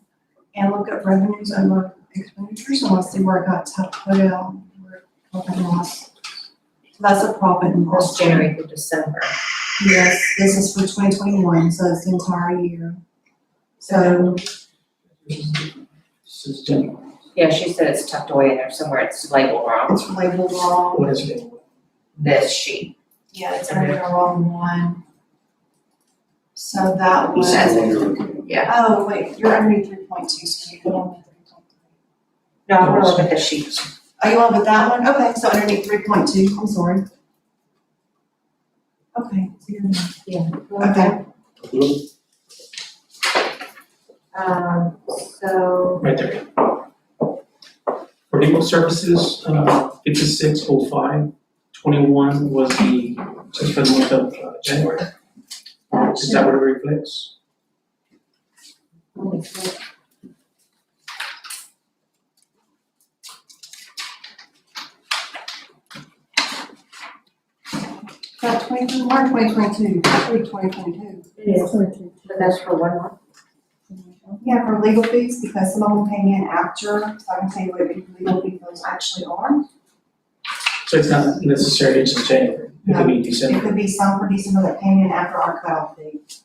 and look at revenues over expenditures and let's see where it got put out. Where it profit and loss. So that's a profit and loss. That's January through December. Yes, this is for 2021, so it's the entire year. So, This is general. Yeah, she said it's tucked away in there somewhere, it's labeled wrong, it's labeled wrong. What is it? this sheet. Yeah, it's under the wrong one. So that This was, is the one you're looking at. oh, wait, you're underneath 3.2, so you go down to 3.3. No, I'm gonna look at the sheet. Oh, you want with that one? Okay, so underneath 3.2, I'm sorry. Okay, so you're done. Yeah. Okay, So, Right there. For legal services, 5605, 21 was the, just for the month of January. Is that what it reflects? got 2021, 2022, actually 2022. it is, but that's for 1 month. Yeah, for legal fees, because some of them came in after, so I can tell you what legal fees those actually are. So it's not necessarily it's in January, it could be It December. could be some for December that came in after our cutoff date.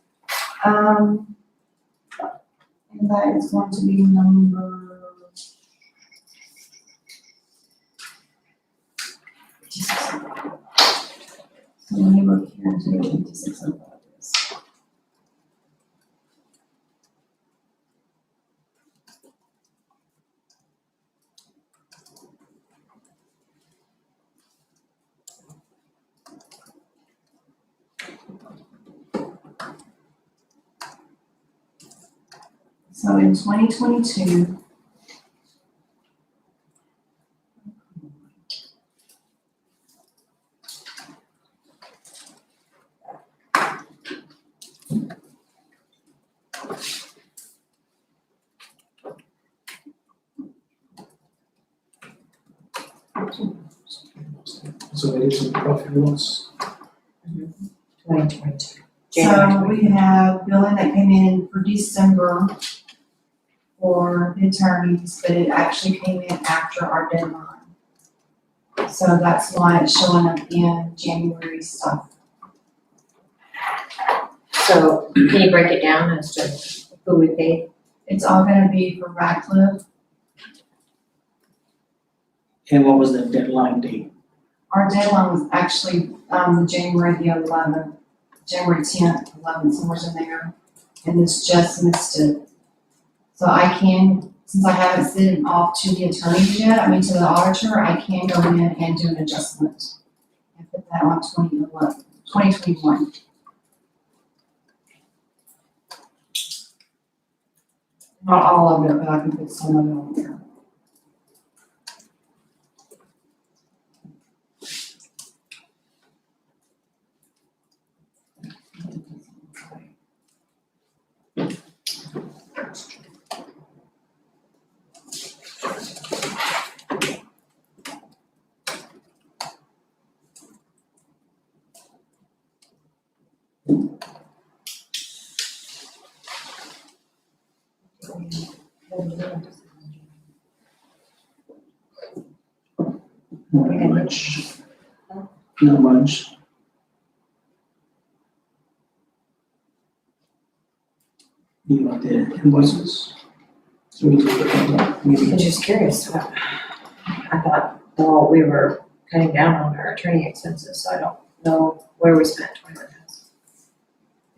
And that is going to be number. So let me look here and see what 5605 is. So in 2022. So it is a profit and loss. 2022. So we have billing that came in for December for the attorneys, but it actually came in after our deadline. So that's why it's showing up in January stuff. So, can you break it down as to who we paid? It's all gonna be for Radcliffe. And what was the deadline date? Our deadline was actually, January the 11th, January 10th, 11th, somewhere in there. And this just missed it. So I can, since I haven't sent it off to the attorneys yet, to the auditor, I can go in and do an adjustment. And put that on 2021. Not all of it, but I can put some of it on there. Not much. Not much. You want the invoices? So we just put that up, maybe. I'm just curious, I thought, well, we were cutting down on our attorney expenses, so I don't know where we spent 21,000.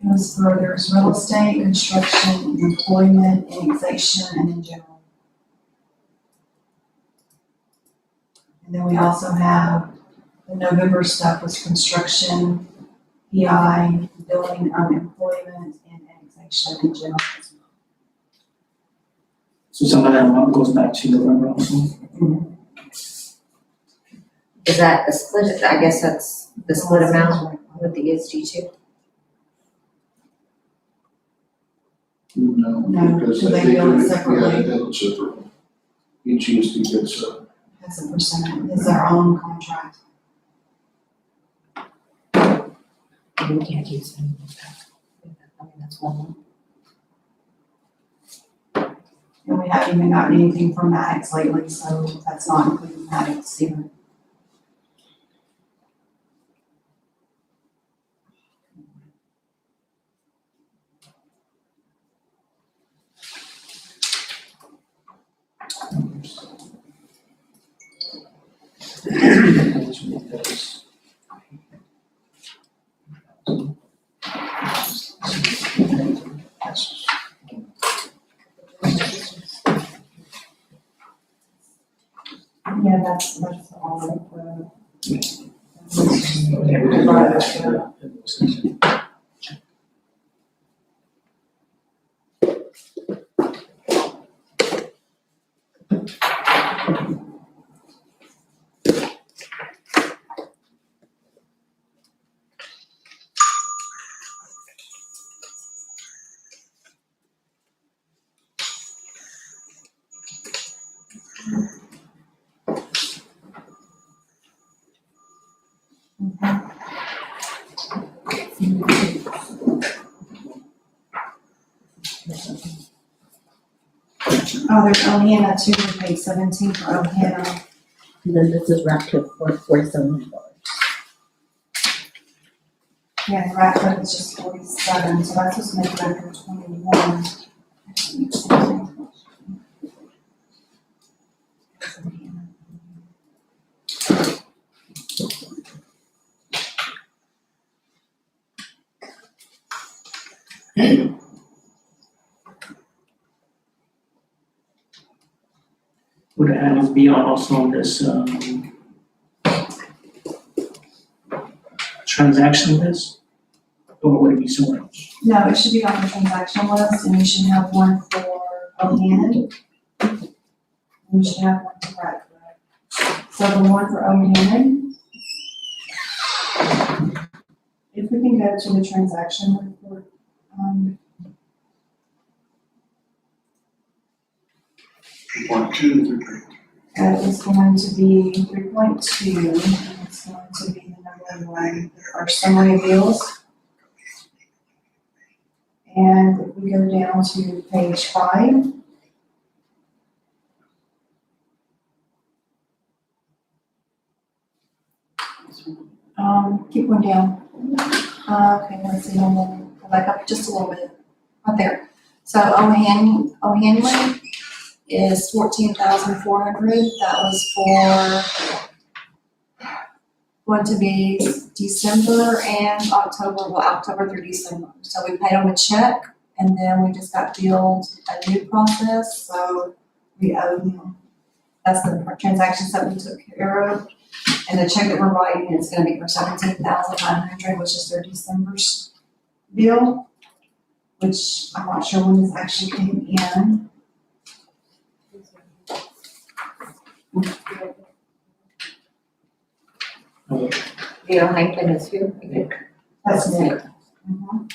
It was for, there's real estate, construction, employment, annexation, and in general. And then we also have, the November stuff was construction, PI, building, employment, and annexation in general. So some of that amount goes back to November also. Is that a split, I guess that's the split amount with the ESD too? No, No, because do they they bill it do it, separately? yeah, they bill it separately. Each ESD gets, That's a percent, it's our own contract. We can't keep spending that. I mean, that's one. And we haven't even gotten anything from Maddox lately, so that's not including Maddox either. Yeah, that's all of Oh, there's Oneana too, we paid 17 for Oneana. And then this is wrapped up for $47. Yeah, the rat clip is just 47, so that's just making it for 21. Would it have to be also on this, transaction list? Or would it be somewhere else? No, it should be on the transaction list, and you should have one for Oneana. And you should have one for rat clip. So the one for Oneana. If we can go to the transaction report, 2.2, that is going to be 3.2, and it's going to be the number one, our summary of bills. And if we go down to page 5. Keep going down. Okay, let's see, and then go back up just a little bit, right there. So O'Hanley is 14,400, that was for, going to be December and October, well, October through December. So we paid them a check, and then we just got billed a new process, so we owe them. That's the transactions that we took care of. And the check that we're writing is gonna be for 17,900, which is their December's bill, which I'm not sure when this actually came in. The Huntington is here. That's it. Mhm.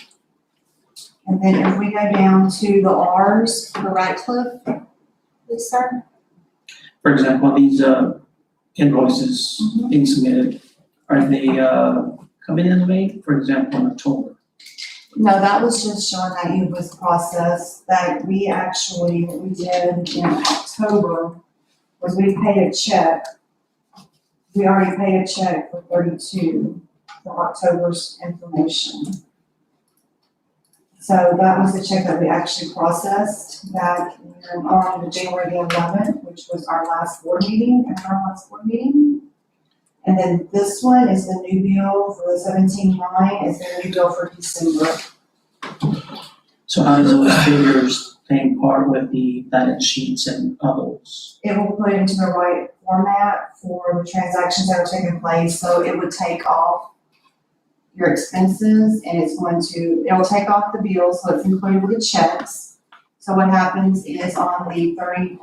And then if we go down to the R's for Ratcliffe, please, sir. For example, these, invoices being submitted, are they, coming in May, for example, in October? No, that was just showing that it was processed, that we actually, what we did in October was we paid a check. We already paid a check for 32 for October's information. So that was the check that we actually processed back on the January the 11th, which was our last board meeting, And then this one is the new bill for the 17/9, is the new bill for December. So how does those figures play part with the balance sheets and others? It will put it into the right format for the transactions that are taking place, so it would take off your expenses, and it'll take off the bills, so it's included with the checks. So what happens is on the 30,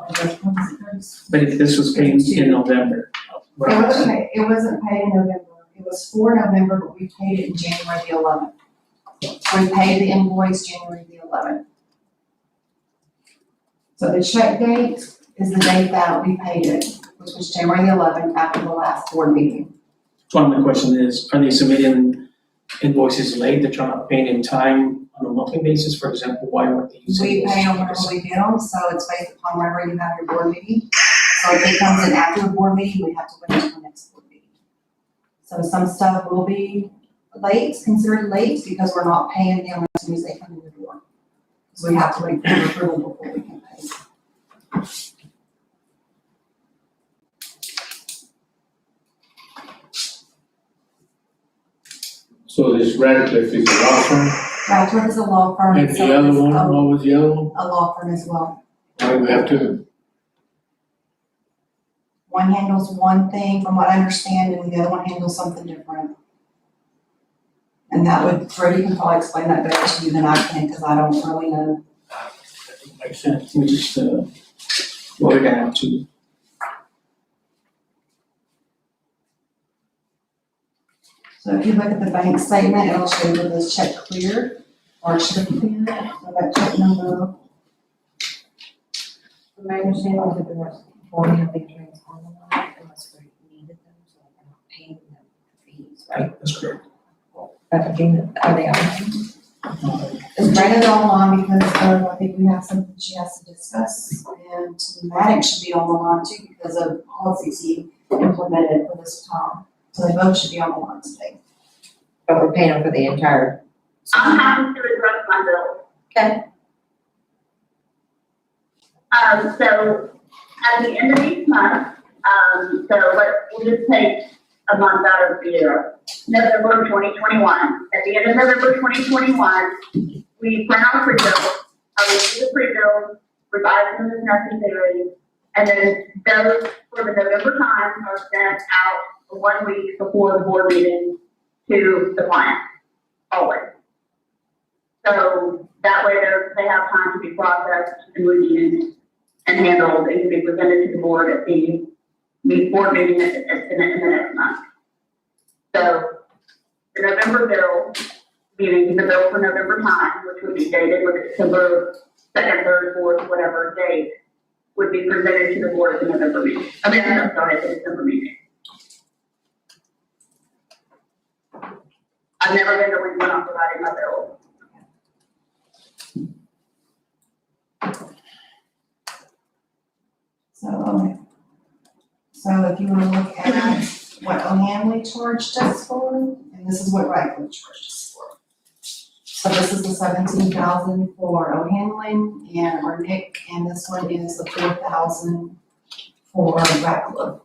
But if this was paid in November, it wasn't paid in November, it was for November, but we paid it in January the 11th. So we paid the invoice January the 11th. So the check date is the date that we paid it, which was January the 11th after the last board meeting. One of my questions is, are they submitting invoices late that you're not paying in time on a monthly basis? For example, why weren't they using? We pay them whenever we get them, so it's based upon whenever you have your board meeting. So if it comes in after the board meeting, we have to wait until the next board meeting. So some stuff will be late, considered late, because we're not paying them as soon as they come in the door. So we have to wait for their approval before we can pay. So this Radcliffe is a law firm, Radcliffe is a law firm. and so the other is one, what was the other one? a law firm as well. Why do we have two? One handles one thing, from what I understand, and the other one handles something different. And that would, Freddie can probably explain that better to you than I can, because I don't really know. Makes sense, we just, well, we're gonna have to. So if you look at the bank statement, it'll show you this check cleared, or should have cleared, so that check number. My understanding was that there was forming of the insurance on the line unless we needed them, so we're not paying them fees, right? That's correct. Are they on? It's right online because I think we have something she has to discuss, and Matic should be on the line too because of policies he implemented for this time. So they both should be on the line today. But we're paying them for the entire. I'm happy to address my bill. Okay. So at the end of each month, we'll just take a month out of the year, November 2021. At the end of November 2021, we print our pre-bill, review the pre-bill, revise them as necessary, and then those for the November time are sent out 1 week before the board meeting to the client, always. So that way they have time to be processed and reviewed and handled and can be presented to the board at the board meeting in the next month. So the November bill, meaning the bill for November time, which would be dated with December 2nd, 3rd, 4th, whatever date, would be presented to the board at the November meeting. I mean, I'm sorry, at the December meeting. I've never been the one not providing my bill. So if you want to look at what O'Hanley charged us for, and this is what Radcliffe charged us for. So this is the 17,000 for O'Hanley and or Nick, and this one is the 4,000 for Radcliffe.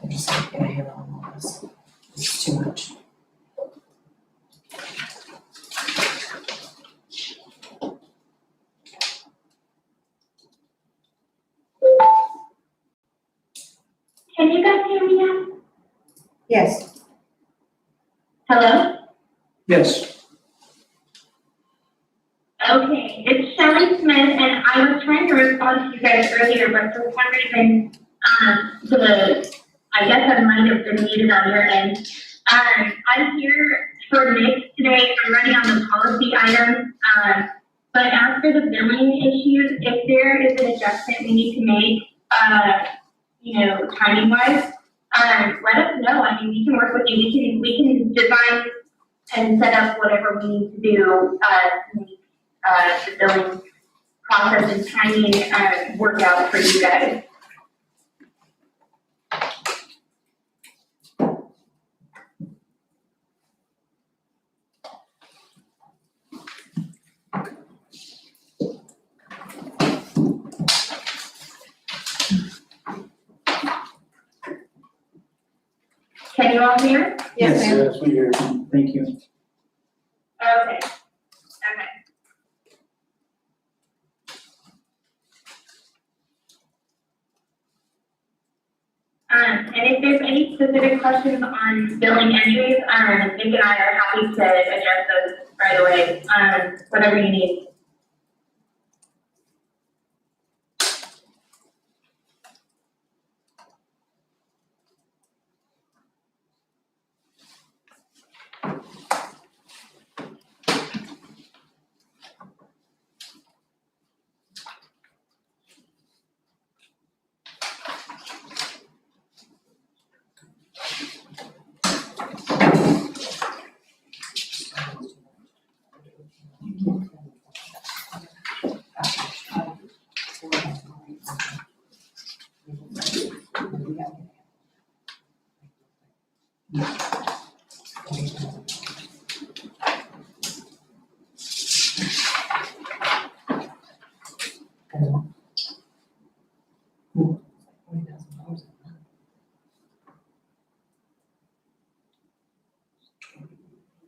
I'm just like, get a handle on all this. It's too much. Can you guys hear me now? Yes. Hello? Yes, Okay, it's Shelley Smith, and I was trying to respond to you guys earlier, but for some reason, I guess I might have been muted on your end. I'm here for Nick today. I'm running on the policy item. But as for the billing issues, if there is an adjustment we need to make, timing wise, let us know. I mean, we can work with you. We can design and set up whatever we need to do, to make the billing process and timing work out for you guys. Can you all hear? Yes, ma'am. Yes, we hear you. Thank you. Okay, okay. And if there's any specific questions on billing entries, Nick and I are happy to address those right away, whatever you need.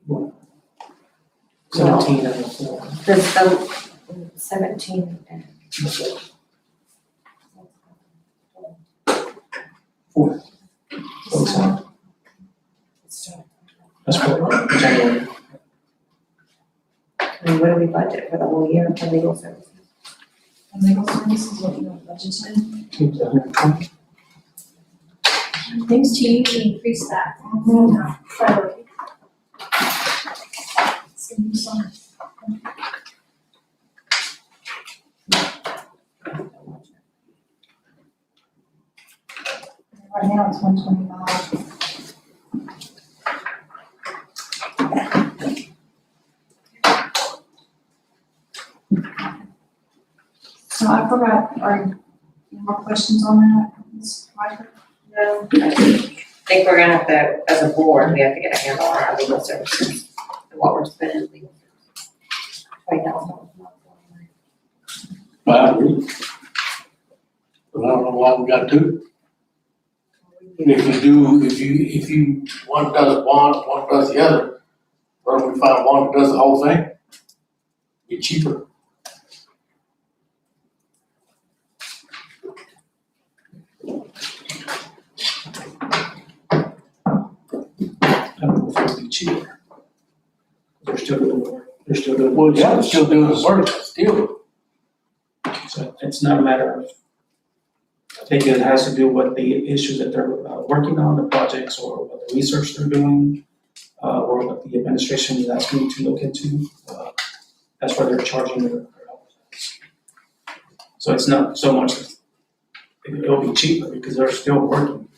Well, 17 of the 4. There's the 17 and. 4. That's for January. I mean, what do we budget for the whole year for legal services? And legal services, what you have budgeted. Keep the 120. Things to usually increase that. Priority. It's gonna be so much. Right now, it's 125. So I forgot, are any more questions on that, Ms. Piper? No. I think we're gonna have to, as a board, we have to get a handle on our legal services and what we're spending in legal services. Right now. I agree. But I don't know why we got two. If you, one does one does the other, why don't we find one that does the whole thing? Be cheaper. I don't know if it'll be cheaper. They're still doing the work. They're still doing. Well, yeah, they're still doing the work, still. So it's not a matter of, I think it has to do with the issues that they're working on, the projects, or what the research they're doing, or what the administration is asking to look into. That's why they're charging their help. So it's not so much, it'll be cheaper because they're still working,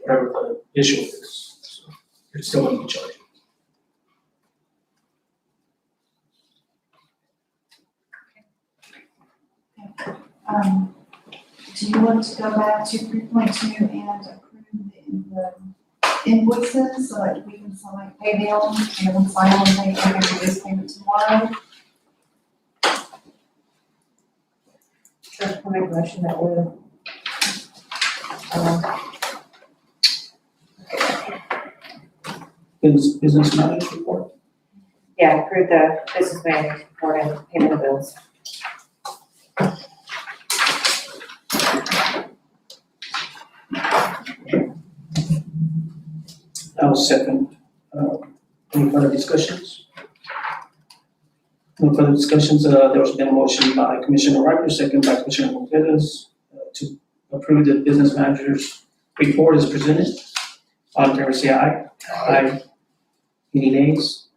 whatever the issue is. So they're still going to be charged. Do you want to go back to 3.2 and approve the invoices so that we can sign, pay them, and then sign on and pay, and do this payment tomorrow? Sure, I'll make a motion that we're. Business management report. Yeah, approve the business manager's report and payment of bills. I'll second. Any further discussions? No further discussions. There was been a motion by Commissioner Riker, second by Commissioner Montedas, to approve the business manager's report as presented. All in favor, say aye. Aye. Any nays?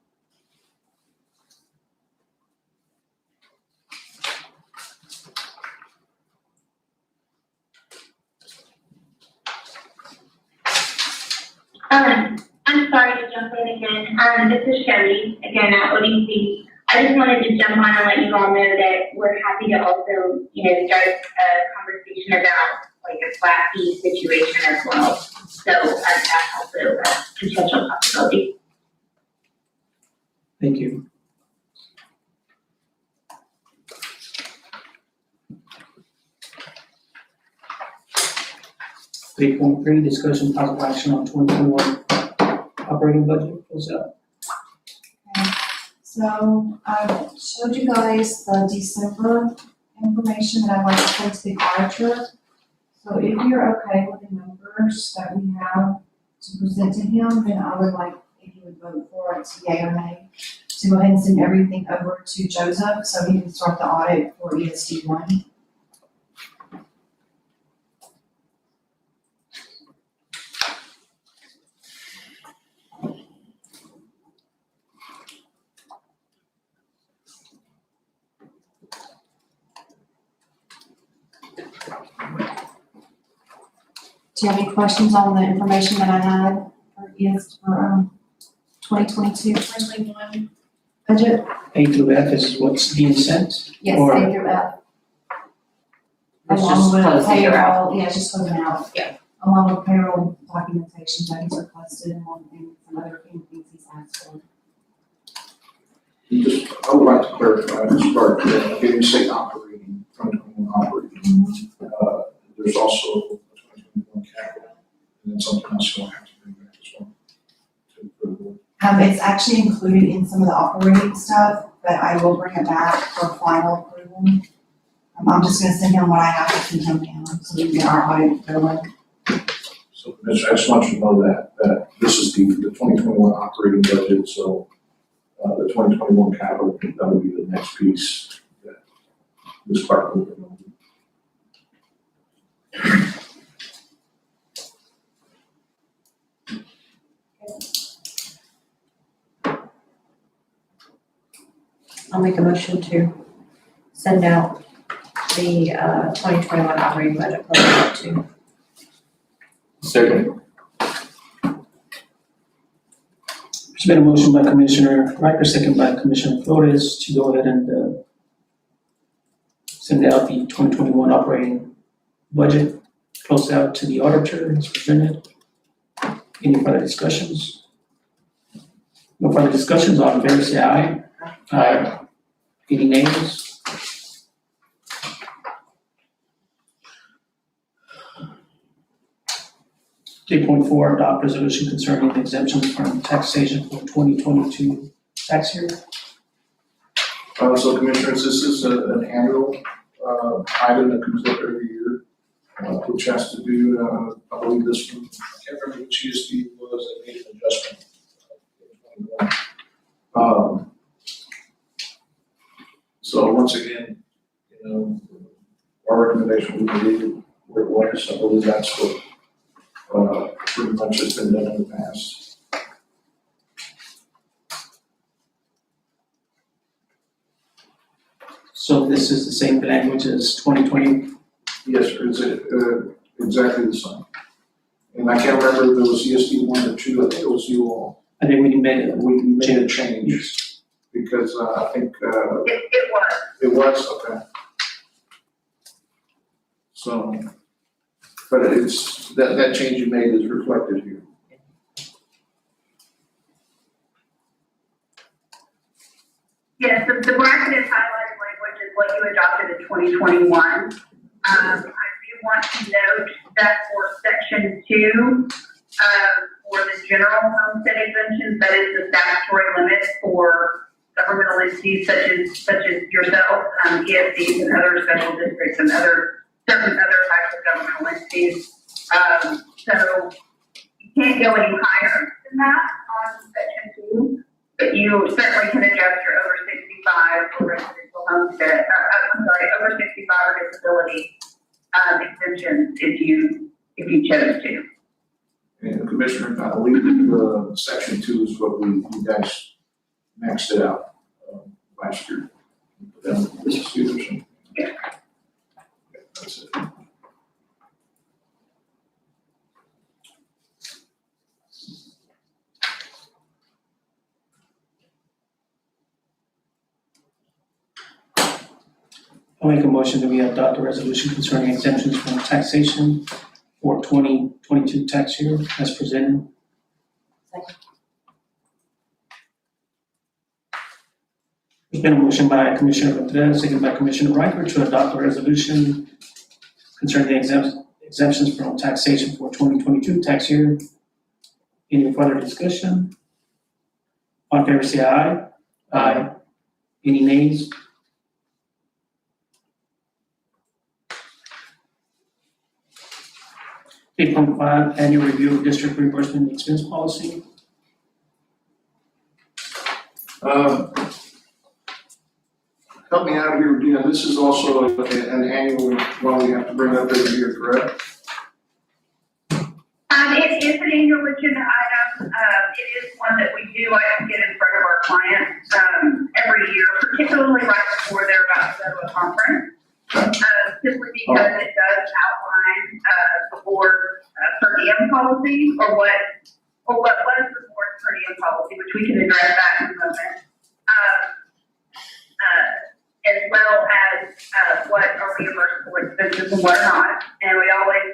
I'm sorry to jump in again. This is Shelly, again at ODC. I just wanted to jump on and let you all know that we're happy to also, start a conversation about like a flat fee situation as well. So that's also a potential possibility. Thank you. 3.3, discussion possible action on 2021 operating budget, close out. So I showed you guys the December information that I'd like to send to the auditor. So if you're okay with the numbers that we have to present to him, then I would like, if you would vote for it, yea or nay, to go ahead and send everything over to Joseph so he can start the audit for ESD 1. Do you have any questions on the information that I had for 2022, 2021 budget? A through F is what's being sent? Yes, Or- A through F. Let's Along just with close the year out. payroll, yeah, just close them out. Yeah. Along with payroll documentation that he's requested and some other things he's asked for. Just, I would like to clarify, to start, when you say operating, 2021 operating, there's also 2021 capital, and then something else you'll have to bring back as well. For the board. It's actually included in some of the operating stuff, but I will bring it back for final approval. I'm just gonna send him what I have to send him now, so we can get our audit going. So, Commissioner, I just want you to know that this is the 2021 operating budget, so, the 2021 capital, that would be the next piece that this part will be. I'll make a motion to send out the 2021 operating budget proposal to. Second. There's been a motion by Commissioner Riker, second by Commissioner Flores to go ahead and send out the 2021 operating budget, close out to the auditor as presented. Any further discussions? No further discussions, all in favor say aye. Aye. Any nays? Three point four, adopt resolution concerning the exemptions from taxation for 2022 tax year. So Commissioners, this is an annual, item that comes up every year, which has to do, I believe this one, I can't remember which ESD was, that made an adjustment. So once again, you know, our recommendation would be where it was, I believe that's what, pretty much has been done in the past. So this is the same language as 2020. Yes, sir, it's, exactly the same. And I can't remember if it was ESD 1 or 2, I think it was you all. I think we made it. We made a change, because, I think, It was. it was, okay. So, but it's, that change you made is reflected here. Yes, the bracketed highlighted language is what you adopted in 2021. I do want to note that for section 2, for the general homestead exemptions, that is the statutory limit for governmental entities such as yourself, ESDs and other special districts and certain other types of governmental entities. So you can't go any higher than that on section 2, but you certainly can adjust your over 65 for residential homestead, over 65 or disability exemptions if you chose to. And Commissioner, I believe section 2 is what you guys maxed it out, last year. This is Peterson. Yeah. That's it. I'll make a motion that we adopt a resolution concerning exemptions from taxation for 2022 tax year as presented. There's been a motion by Commissioner Contreras, second by Commissioner Riker to adopt a resolution concerning the exemptions from taxation for 2022 tax year. Any further discussion? All in favor, say aye. Aye. Any nays? Eight point five, annual review of district reimbursement and expense policy. Help me out here, Regina, this is also an annual one we have to bring up every year, correct? It is an annual agenda item. It is one that we do like to get in front of our clients, every year, particularly right before they're about to go to a conference. Simply because it does outline, the board's, per diem policy, or what was the board's per diem policy, which we can address that in a moment. As well as, what are reimbursable expenses and what are not. And we always,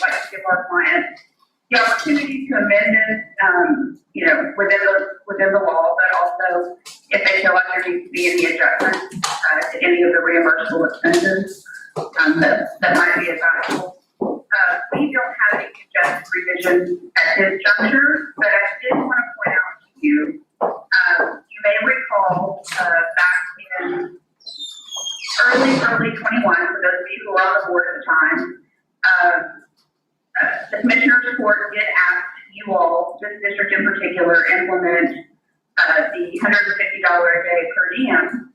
like to give our clients the opportunity to amend it, within the law, but also if they feel like there needs to be any adjustments, to any of the reimbursable expenses, that might be advisable. We don't have any suggested revisions at this juncture, but I did want to point out to you, you may recall, back in early 21, for those of you who were on the board at the time, the commissioner's report did ask you all, this district in particular, implement the $150 a day per diem,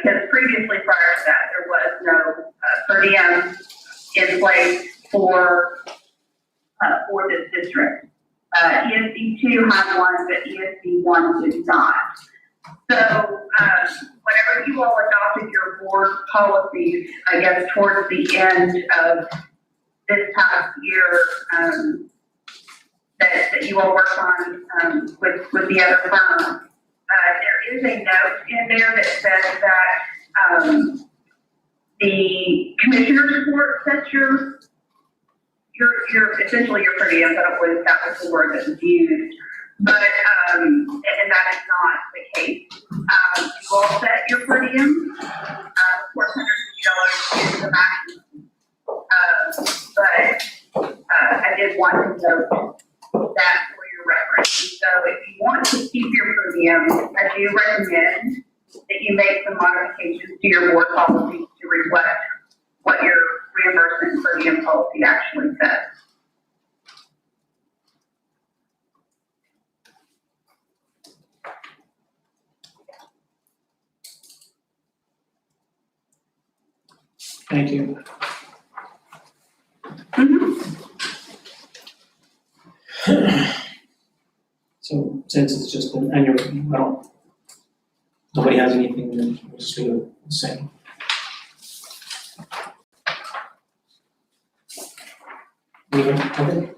because previously prior to that, there was no per diem in place for this district. ESD 2 had one, but ESD 1 did not. So, whenever you all adopted your board policies, I guess towards the end of this past year, that you all worked on, with the other firm, there is a note in there that says that, the commissioner's report sets your essentially your per diem. I don't believe that was the word that was used, but, and that is not the case. You all set your per diem, $450 is the maximum. But I did want to note that for your reference. So if you want to keep your per diem, I do recommend that you make some modifications to your board policy to reflect what your reimbursement per diem policy actually says. Thank you. So since it's just an annual review, nobody has anything, then we'll just leave it the same. Leave it, okay?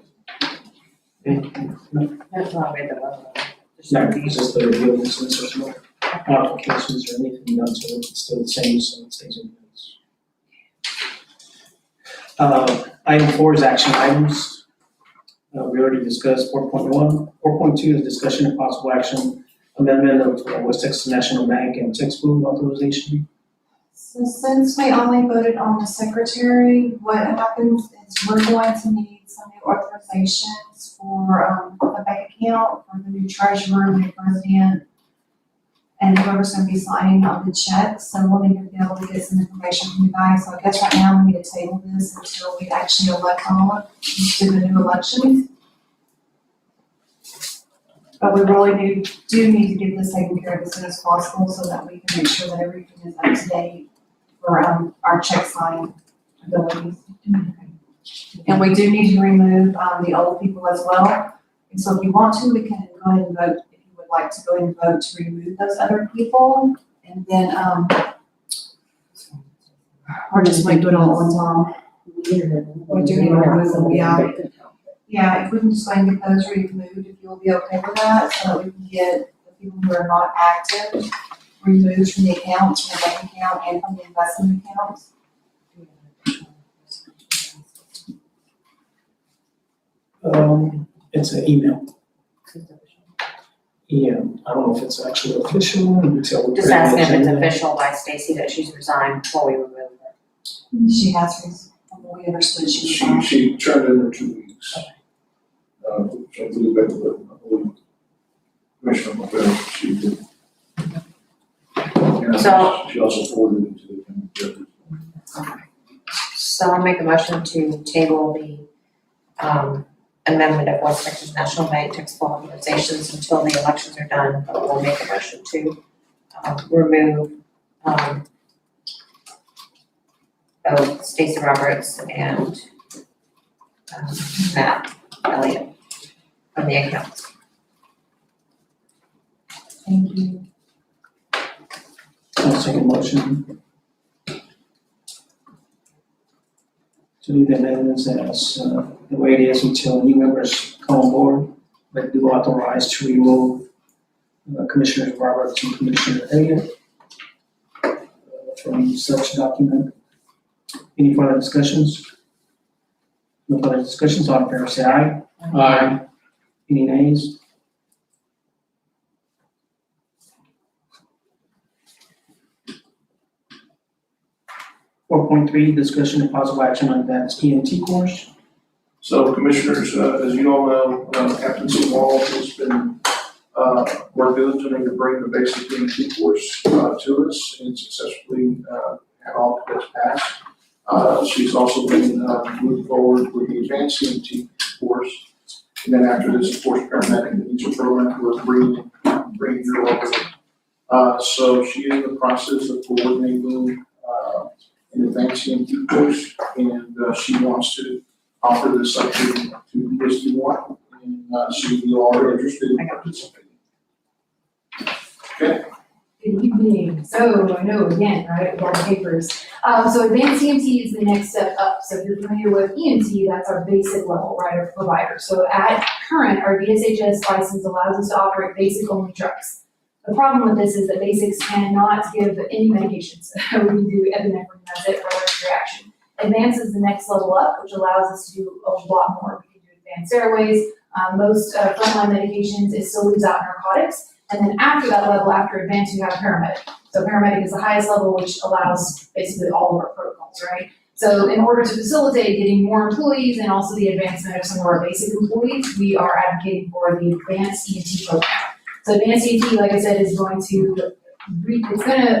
No, That's not read the level. it's just the review, and since there's no modifications or anything done, so it's still the same, so it stays in place. Item 4 is action items. We already discussed 4.1. 4.2 is discussion and possible action amendment of West Texas National Bank and textbook authorization. So since we only voted on the secretary, what happens is we're going to need some new authorizations for, a bank account for the new treasurer, the new president, and whoever's gonna be signing on the checks. So we'll need to be able to get some information from you guys. So I guess right now we need to table this until we actually elect on do the new elections. But we really do need to get this taken care of as soon as possible so that we can make sure that everything is up to date for, our check signing abilities. And we do need to remove, the old people as well. And so if you want to, we can go ahead and vote, if you would like to go ahead and vote to remove those other people. And then, or just like do it all at one time. We do need to remove them, yeah. Yeah, if we can just go ahead and get those removed, if you'll be okay with that, so that we can get the people who are not active removed from the accounts, from the bank account and from the investment accounts. It's an email. Yeah, I don't know if it's actually official until. Just asking if it's official by Stacy that she's resigned before we remove her. She has from what we understood she was on. She turned in her 2 weeks. Which I believe that the Commissioner McPhail, she did. And So- she also forwarded it to the county judge. So I'll make a motion to table the amendment of West Texas National Bank taxable organizations until the elections are done, but we'll make a motion to remove both Stacey Roberts and Matt Elliott from the accounts. Thank you. I'll second motion. To leave the amendments as the way it is until new members come on board, but do authorize to remove Commissioner Roberts and Commissioner Elliott from such document. Any further discussions? No further discussions, all in favor say aye. Aye. Any nays? Four point three, discussion and possible action on advanced EMT course. So Commissioners, as you all know, Captain Small has been worked diligently to bring the basic EMT course to us and successfully had all the tests passed. She's also been moving forward with the advanced EMT course. And then after this, of course, paramedic and teacher program, we're bringing her over. So she is in the process of coordinating an advanced EMT course, and she wants to offer this up to ESD one, and see if you all are interested in participating. Okay. Good evening. So I know again, right, with all the papers. So advanced EMT is the next step up. So if you're familiar with EMT, that's our basic level, right, of provider. So at current, our VSHS license allows us to operate basic only trucks. The problem with this is that basics cannot give any medications. We can do epinephrine, that's it, for allergic reaction. Advanced is the next level up, which allows us to do a lot more. We can do advanced airways. Most frontline medications, it still leaves out narcotics. And then after that level, after advanced, you have paramedic. So paramedic is the highest level, which allows basically all of our protocols, right? So in order to facilitate getting more employees and also the advancement of some of our basic employees, we are advocating for the advanced EMT program. So advanced EMT, like I said, is going to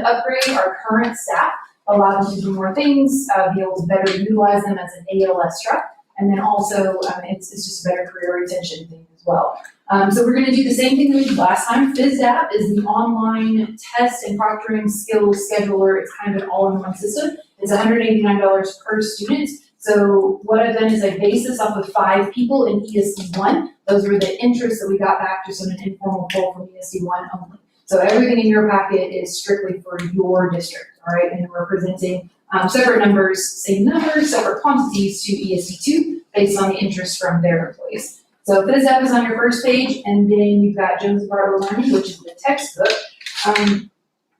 upgrade our current staff, allow them to do more things, be able to better utilize them as an ALS truck, and then also it's just a better career retention thing as well. So we're going to do the same thing that we did last time. FISDAP is the online test and proctoring skills scheduler. It's kind of an all-in-one system. It's $189 per student. So what I've done is I based this off of 5 people in ESD1. Those were the interests that we got back just on an informal poll from ESD1 only. So everything in your packet is strictly for your district, all right? And we're presenting separate numbers, same numbers, separate quantities to ESD2 based on the interest from their employees. So FISDAP is on your first page, and then you've got Jones Barlow Learning, which is the textbook.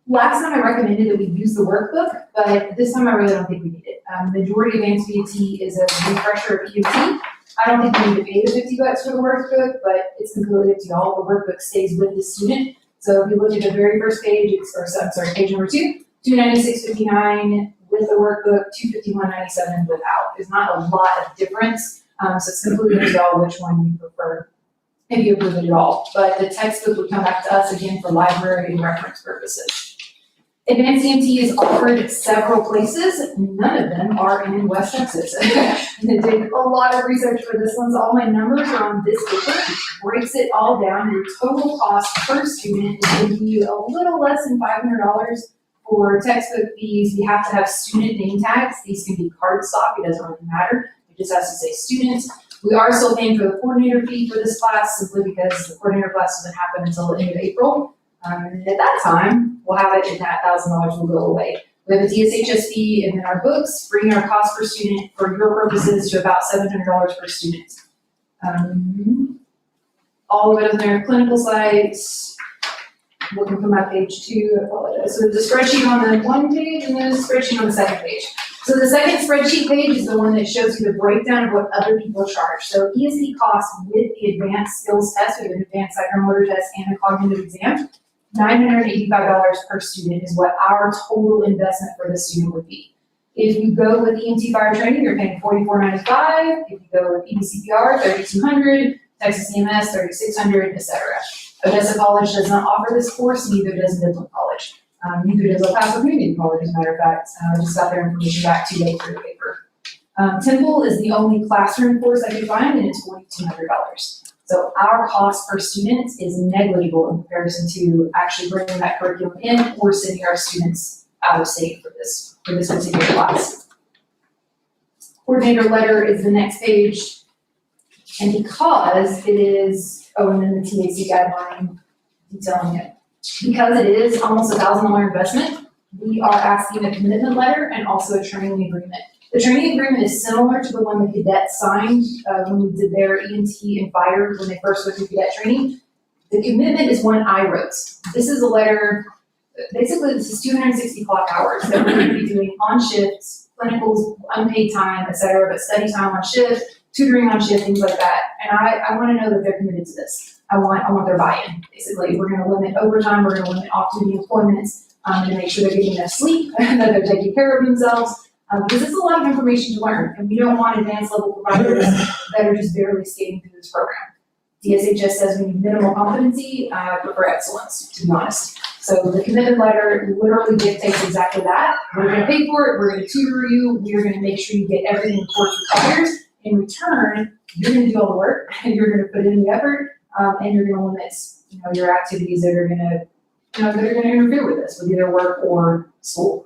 Last time I recommended that we use the workbook, but this time I really don't think we need it. Majority of advanced EMT is a refresher of EMT. I don't think we need to pay the $50 for the workbook, but it's completely up to y'all. The workbook stays with the student. So if you look at the very first page, page number 2, $296.59 with the workbook, $251.97 without. There's not a lot of difference. So it's completely up to y'all which one you prefer, if you approve it at all. But the textbook would come back to us again for library and reference purposes. Advanced EMT is offered several places. None of them are in West Texas. I did a lot of research for this one, so all my numbers are on this paper. Breaks it all down. Your total cost per student is going to be a little less than $500 for textbook fees. We have to have student name tags. These can be cardstock. It doesn't really matter. It just has to say students. We are still paying for the coordinator fee for this class simply because the coordinator class doesn't happen until the end of April. And at that time, we'll have it and that $1,000 will go away. We have a DSHS fee and then our books, bringing our cost per student for your purposes to about $700 per student. All of it on their clinical sites. Looking for my page 2, I apologize. So there's a spreadsheet on the one page and there's a spreadsheet on the second page. So the second spreadsheet page is the one that shows you the breakdown of what other people charge. So ESD costs with the advanced skills test, we have an advanced psychomotor test and a cognitive exam, $985 per student is what our total investment for the student would be. If you go with EMT fire training, you're paying $44.95. If you go with EDCPR, $3,200, Texas EMS, $3,600, etc. Odessa College does not offer this course, neither does Midland College. Neither does El Paso Community College, as a matter of fact. I just got their information back 2 days for the paper. Temple is the only classroom course I could find, and it's $4,200. So our cost per student is negligible in comparison to actually bringing that curriculum in or sending our students out of state for this particular class. Coordinator letter is the next page. And because it is, and then the TAC guideline detailing it. Because it is almost $1,000 investment, we are asking a commitment letter and also a training agreement. The training agreement is similar to the one the cadets signed when we did their EMT and fire when they first went through cadet training. The commitment is one I wrote. This is a letter, basically this is 260 clock hours that we're going to be doing on shift, clinicals, unpaid time, et cetera, but study time on shift, tutoring on shift, things like that. And I want to know that they're committed to this. I want their buy-in. Basically, we're going to limit overtime, we're going to limit off-duty employments to make sure they're getting enough sleep, that they're taking care of themselves. Because it's a lot of information to learn, and we don't want advanced level providers that are just barely skating through this program. DSHS says we need minimal competency, I prefer excellence, to be honest. So the commitment letter literally dictates exactly that. We're gonna pay for it, we're gonna tutor you, we're gonna make sure you get everything the course requires. In return, you're gonna do all the work, and you're gonna put in the effort, and you're gonna limit, your activities that are gonna interfere with this, with either work or school.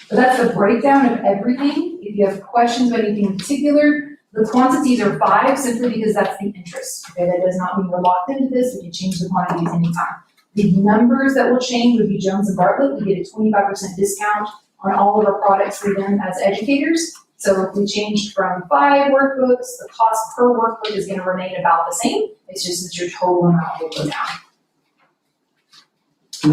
So that's the breakdown of everything. If you have questions about anything in particular, the quantities are 5 simply because that's the interest. Okay, that does not mean we're locked into this. We can change the quantities anytime. The numbers that will change would be Jones and Bartlett. We get a 25% discount on all of our products for them as educators. So if we changed from 5 workbooks, the cost per workbook is going to remain about the same. It's just that your total amount will go down. And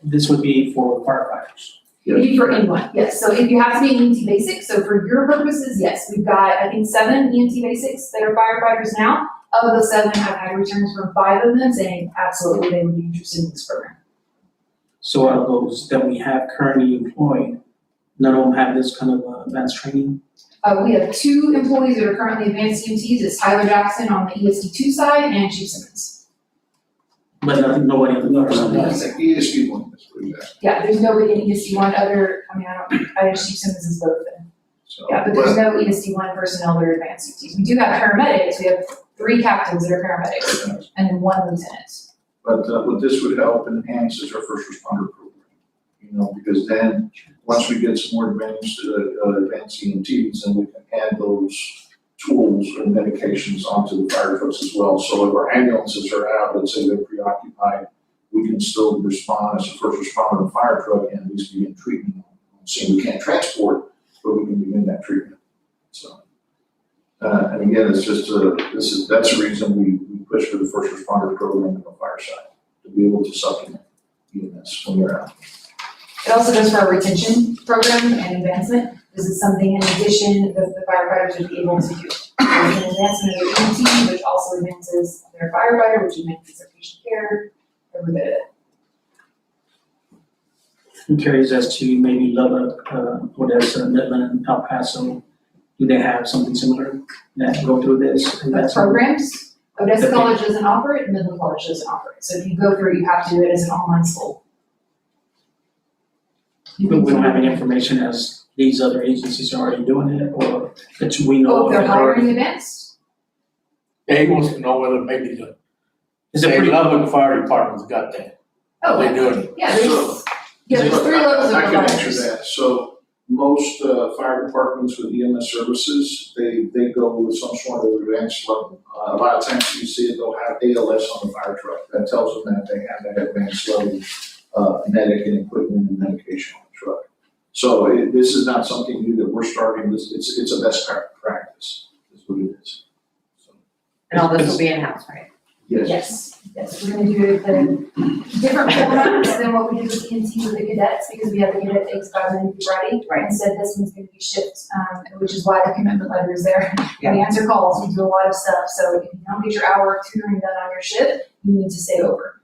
this would be for firefighters. Maybe for anyone, yes. So if you have to be an EMT basic, so for your purposes, yes, we've got, I think, 7 EMT basics that are firefighters now. Of those 7, I've had returns from 5 of them saying absolutely they would be interested in this program. So out of those that we have currently employed, none of them have this kind of advanced training? We have 2 employees that are currently advanced EMTs. It's Tyler Jackson on the ESD2 side and Chief Simmons. But nobody on the No, person does. the ESD one is what you asked. Yeah, there's nobody in ESD1 I just Chief Simmons is both then. So, Yeah, but there's no ESD1 personnel that are advanced EMTs. We do have paramedics. We have 3 captains that are paramedics and then 1 lieutenant. But what this would help enhance is our first responder program. Because then, once we get some more advanced EMTs, then we can add those tools and medications onto the fire trucks as well. So if our ambulances are out, let's say they're preoccupied, we can still respond as a first responder in a fire truck and at least begin treatment. So we can't transport, but we can begin that treatment. So, and again, it's just that's the reason we push for the first responder program on the fire side, to be able to supplement EMS when they're out. It also goes for our retention program and advancement. This is something in addition that the firefighters would be able to do. There's an advancement of their EMT, which also advances their firefighter, which advances their patient care, every bit of it. I'm curious as to maybe Lubbock, Odessa, Midland, and El Paso. Do they have something similar that go through this? But programs, Odessa College doesn't offer it, Midland College doesn't offer it. So if you go through it, you have to do it as an online school. But we don't have any information as these other agencies are already doing it, or that we know. Oh, they're hiring advanced? He wants to know whether maybe the Is it pretty? Lubbock Fire Department's got that. Oh, They do it. yeah, there's 3 levels of I can answer providers. that. So most fire departments with EMS services, they go with some sort of advanced level. A lot of times you see it, they'll have ALS on the fire truck. That tells them that they have that advanced level medic and equipment and medication on the truck. So this is not something new that we're starting. It's a best practice, is what it is. So, And all this will be in-house, right? yes. Yes, we're gonna do the different formats than what we did with EMT with the cadets, because we have the cadet takes 5 minutes to be ready. Right. Instead, this one's gonna be shipped, which is why the commitment letter is there. Yeah. We answer calls, we do a lot of stuff, so if you don't get your hour of tutoring done on your shift, you need to stay over.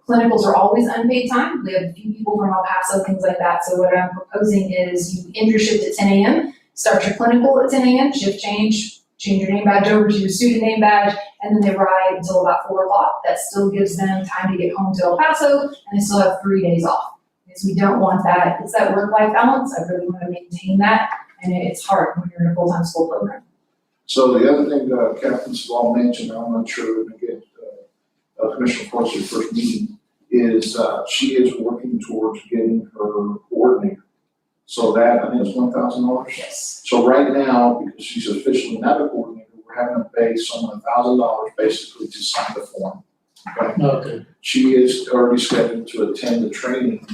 Clinicals are always unpaid time. We have a few people from El Paso, things like that. So what I'm proposing is you end your shift at 10 a.m., start your clinical at 10 a.m., shift change your name badge over to your student name badge, and then they ride until about 4 o'clock. That still gives them time to get home to El Paso, and they still have 3 days off. Because we don't want that. It's that work-life balance. I really want to maintain that, and it's hard when you're in a full-time school program. So the other thing Captain Saval mentioned, I'm not sure we're gonna get Commissioner Forster's first meeting, is she is working towards getting her coordinator. So that, I think it's $1,000. Yes. So right now, because she's officially not a coordinator, we're having to pay someone $1,000 basically to sign the form. Okay? Okay. She is already scheduled to attend the training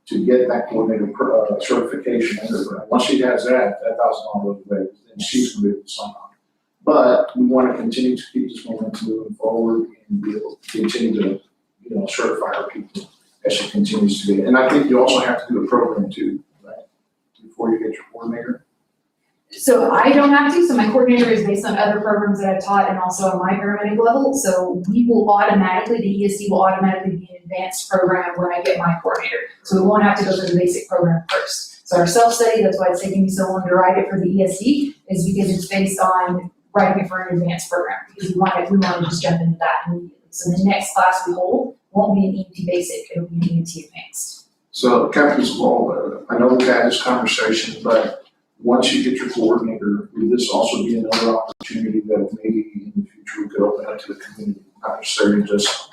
to get that coordinator certification under her. Once she has that $1,000 away, then she's gonna be able to sign on. But we want to continue to keep this momentum moving forward and be able to continue to, certify our people as she continues to get. And I think you also have to do a program too, right? Before you get your coordinator. So I don't have to, so my coordinator is based on other programs that I've taught and also on my paramedic level. So we will automatically, the ESD will automatically be an advanced program when I get my coordinator. So we won't have to go through the basic program first. So our self-study, that's why it's taking me so long to write it for the ESD, is because it's based on writing it for an advanced program, because we want to just jump into that immediately. So the next class we hold won't be an EMT basic, it'll be an EMT advanced. So Captain Saval, I know we've had this conversation, but once you get your coordinator, would this also be another opportunity that maybe in the future we could open up to the community, not necessarily just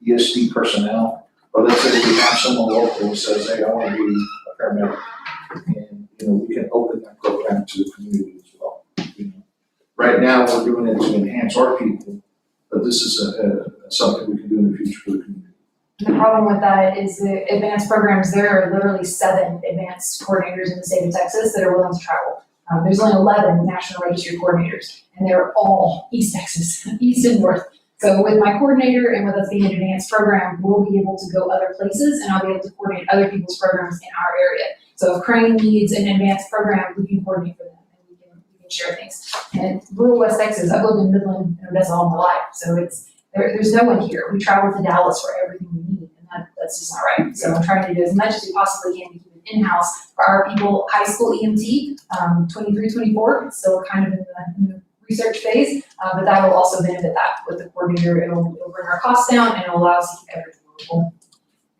ESD personnel, but let's say we have someone local who says, hey, I want to be a paramedic, and we can open that program to the community as well. Right now, we're doing it to enhance our people, but this is something we can do in the future for the community. The problem with that is the advanced programs, there are literally 7 advanced coordinators in the state of Texas that are willing to travel. There's only 11 national registry coordinators, and they're all East Texas, East and North. So with my coordinator and with us being an advanced program, we'll be able to go other places, and I'll be able to coordinate other people's programs in our area. So if Crane needs an advanced program, we can coordinate for them, and we can share things. And rural West Texas, I've lived in Midland and Odessa all my life, so there's no one here. We travel to Dallas for everything we need, and that's just not right. So I'm trying to do as much as we possibly can to keep it in-house for our people. High school EMT, 23, 24, it's still kind of in the research phase, but that will also benefit that with the coordinator. It'll bring our costs down, and it'll allow us to keep everything local.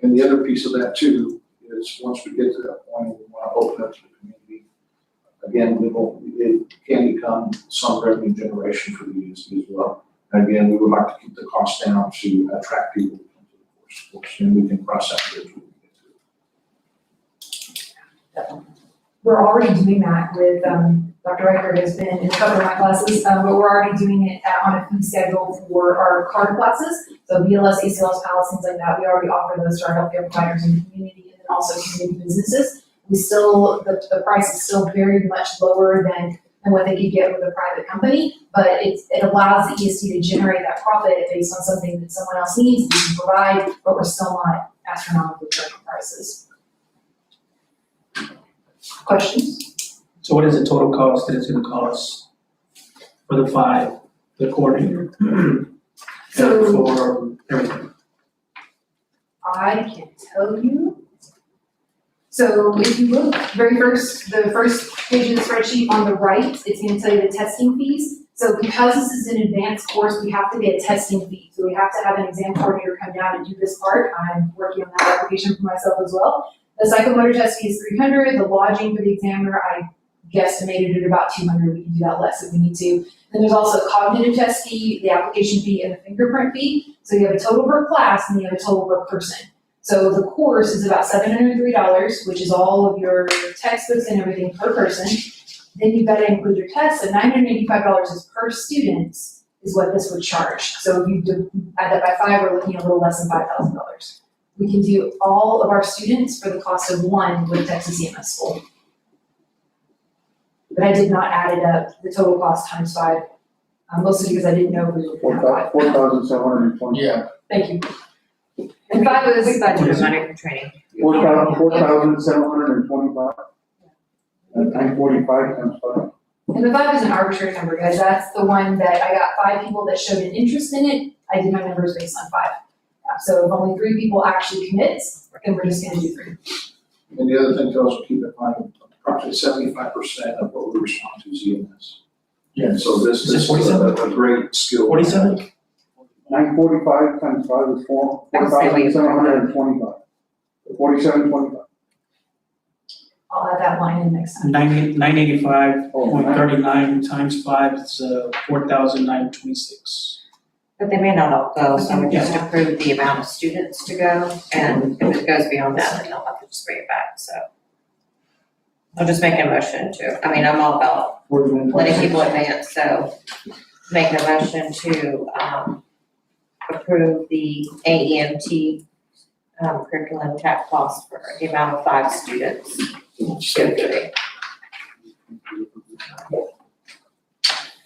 And the other piece of that too is once we get to that point, we want to open up to the community. Again, it can become some revenue generation for the ESD as well. And again, we would like to keep the cost down to attract people to come to the course, and we can cross that bridge when we get to it. We're already doing that with, Dr. Riker has been in a couple of my classes, but we're already doing it on a fee schedule for our card classes. So BLS, ACLS, PALS, things like that. We already offer those to our healthcare providers in the community and then also community businesses. The price is still very much lower than what they could get with a private company, but it allows the ESD to generate that profit based on something that someone else needs, we can provide, but we're still not astronomically charging prices. Questions? So what is the total cost that it's gonna cost for the 5, the coordinator? So- And for everything? I can tell you. So if you look the first page of the spreadsheet on the right, it's gonna tell you the testing fees. So because this is an advanced course, we have to get a testing fee. So we have to have an exam coordinator come down and do this part. I'm working on that application for myself as well. The psychomotor test fee is $300. The lodging for the examiner, I guesstimated at about $200. We can do that less if we need to. Then there's also a cognitive test fee, the application fee, and the fingerprint fee. So you have a total per class and you have a total per person. So the course is about $703, which is all of your textbooks and everything per person. Then you've got to include your tests, so $985 is per student is what this would charge. So if you add that by 5, we're looking at a little less than $5,000. We can do all of our students for the cost of one with Texas EMS School. But I did not add it up, the total cost times 5, mostly because I didn't know we were going to have 5. 4,720. Yeah. Thank you. And 5 was We budgeted money for training. 4,725. And 945 times 5. And the 5 is an arbitrary number, guys. That's the one that I got 5 people that showed an interest in it. I did my numbers based on 5. Yeah. So if only 3 people actually commit, then we're just gonna do 3. And the other thing to also keep in mind, approximately 75% of what we respond to is EMS. Yeah. So this Is it is 47? a great skill. 47? 945 times 5 is 4,725. 4725. I'll add that line in next time. 985.39 times 5 is 4,926. But they may not all go, so we just approve the amount of students to go, and if it goes beyond that, then they'll have to just bring it back, so. I'll just make a motion to, I'm all about letting people advance, so make a motion to, approve the AEMT curriculum tech cost for the amount of 5 students.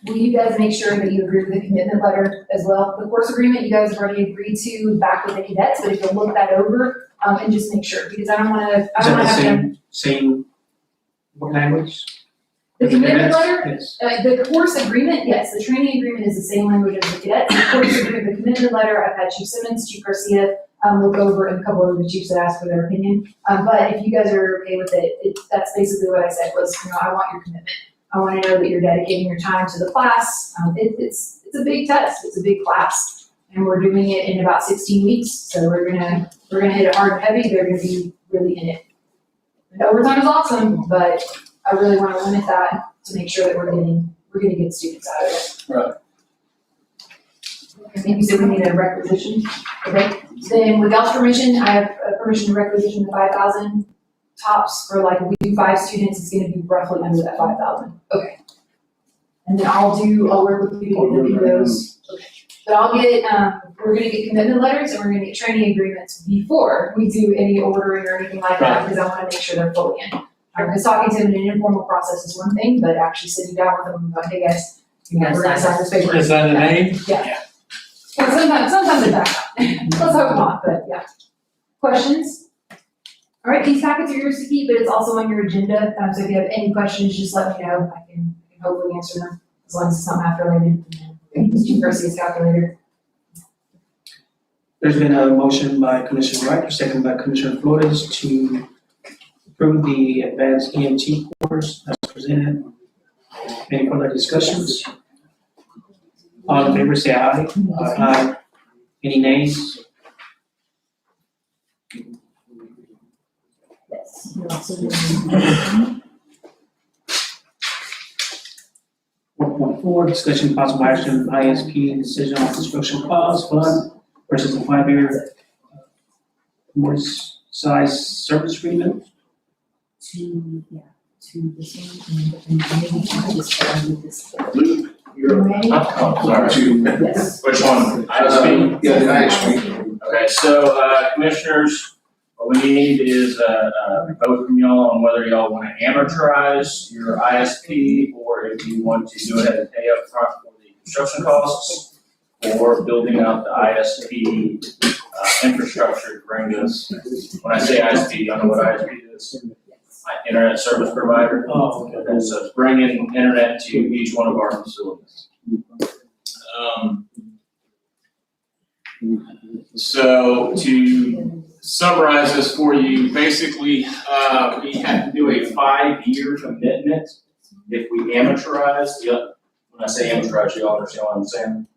Will you guys make sure that you agree with the commitment letter as well? The course agreement, you guys have already agreed to back with the cadets, but if you'll look that over, and just make sure, because I don't wanna Is that the have them. same language? The commitment letter, Yes. the course agreement, yes, the training agreement is the same language as the cadets. The course agreement, the commitment letter, I've had Chief Simmons, Chief Garcia, look over, and a couple of the chiefs that asked for their opinion. But if you guys are okay with it, that's basically what I said was, I want your commitment. I wanna know that you're dedicating your time to the class. It's a big test, it's a big class, and we're doing it in about 16 weeks. So we're gonna hit it hard and heavy, they're gonna be really in it. And overtime is awesome, but I really wanna limit that to make sure that we're gonna get students out of it. Right. I think you said we need a requisition, okay? Then with y'all's permission, I have permission to requisition the 5,000 tops for if we do 5 students, it's gonna be roughly under that 5,000, okay. And then I'll work with you to get the POs. Okay. But we're gonna get commitment letters and we're gonna get training agreements before we do any ordering or anything like that, because I wanna make sure they're fully in. Because talking to them in an informal process is one thing, but actually sitting down with them and going, hey guys, we're gonna sign this paper. Is that a name? Yeah. And sometimes it's back up. Let's hope not, but yeah. Questions? All right, these packets are yours to keep, but it's also on your agenda. So if you have any questions, just let me know. I can hopefully answer them as long as it's not math related. Chief Garcia's calculator. There's been a motion by Commissioner Wright, seconded by Commissioner Flores to approve the advanced EMT course as presented. Any further discussions? All in favor, say aye. Aye. Any nays? Yes. You're also doing. 4.4, discussion possible action, ISP decision on construction cost fund versus a 5-year more size service agreement. To this one, and maybe I just started this. Luke, you're, Ready? sorry, Yes. which one? ISP? Yeah, the ISP. Okay, so, commissioners, what we need is a vote from y'all on whether y'all want to amortize your ISP or if you want to go ahead and pay up front for the construction costs or building out the ISP infrastructure to bring us. When I say ISP, y'all know what ISP is? Internet service provider. Oh, okay. Okay, so it's bringing internet to each one of our facilities. So to summarize this for you, basically, we have to do a 5-year commitment if we amortize. When I say amortize, you all understand what I'm saying?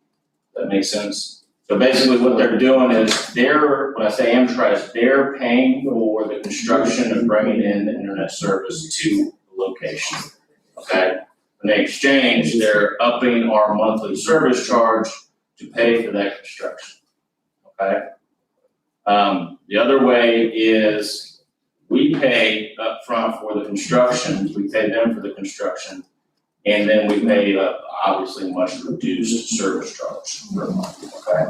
That makes sense. So basically what they're doing is when I say amortize, they're paying for the construction of bringing in the internet service to the location, okay? In exchange, they're upping our monthly service charge to pay for that construction, okay? The other way is we pay upfront for the construction, we pay them for the construction, and then we pay obviously much reduced service charge per month, okay?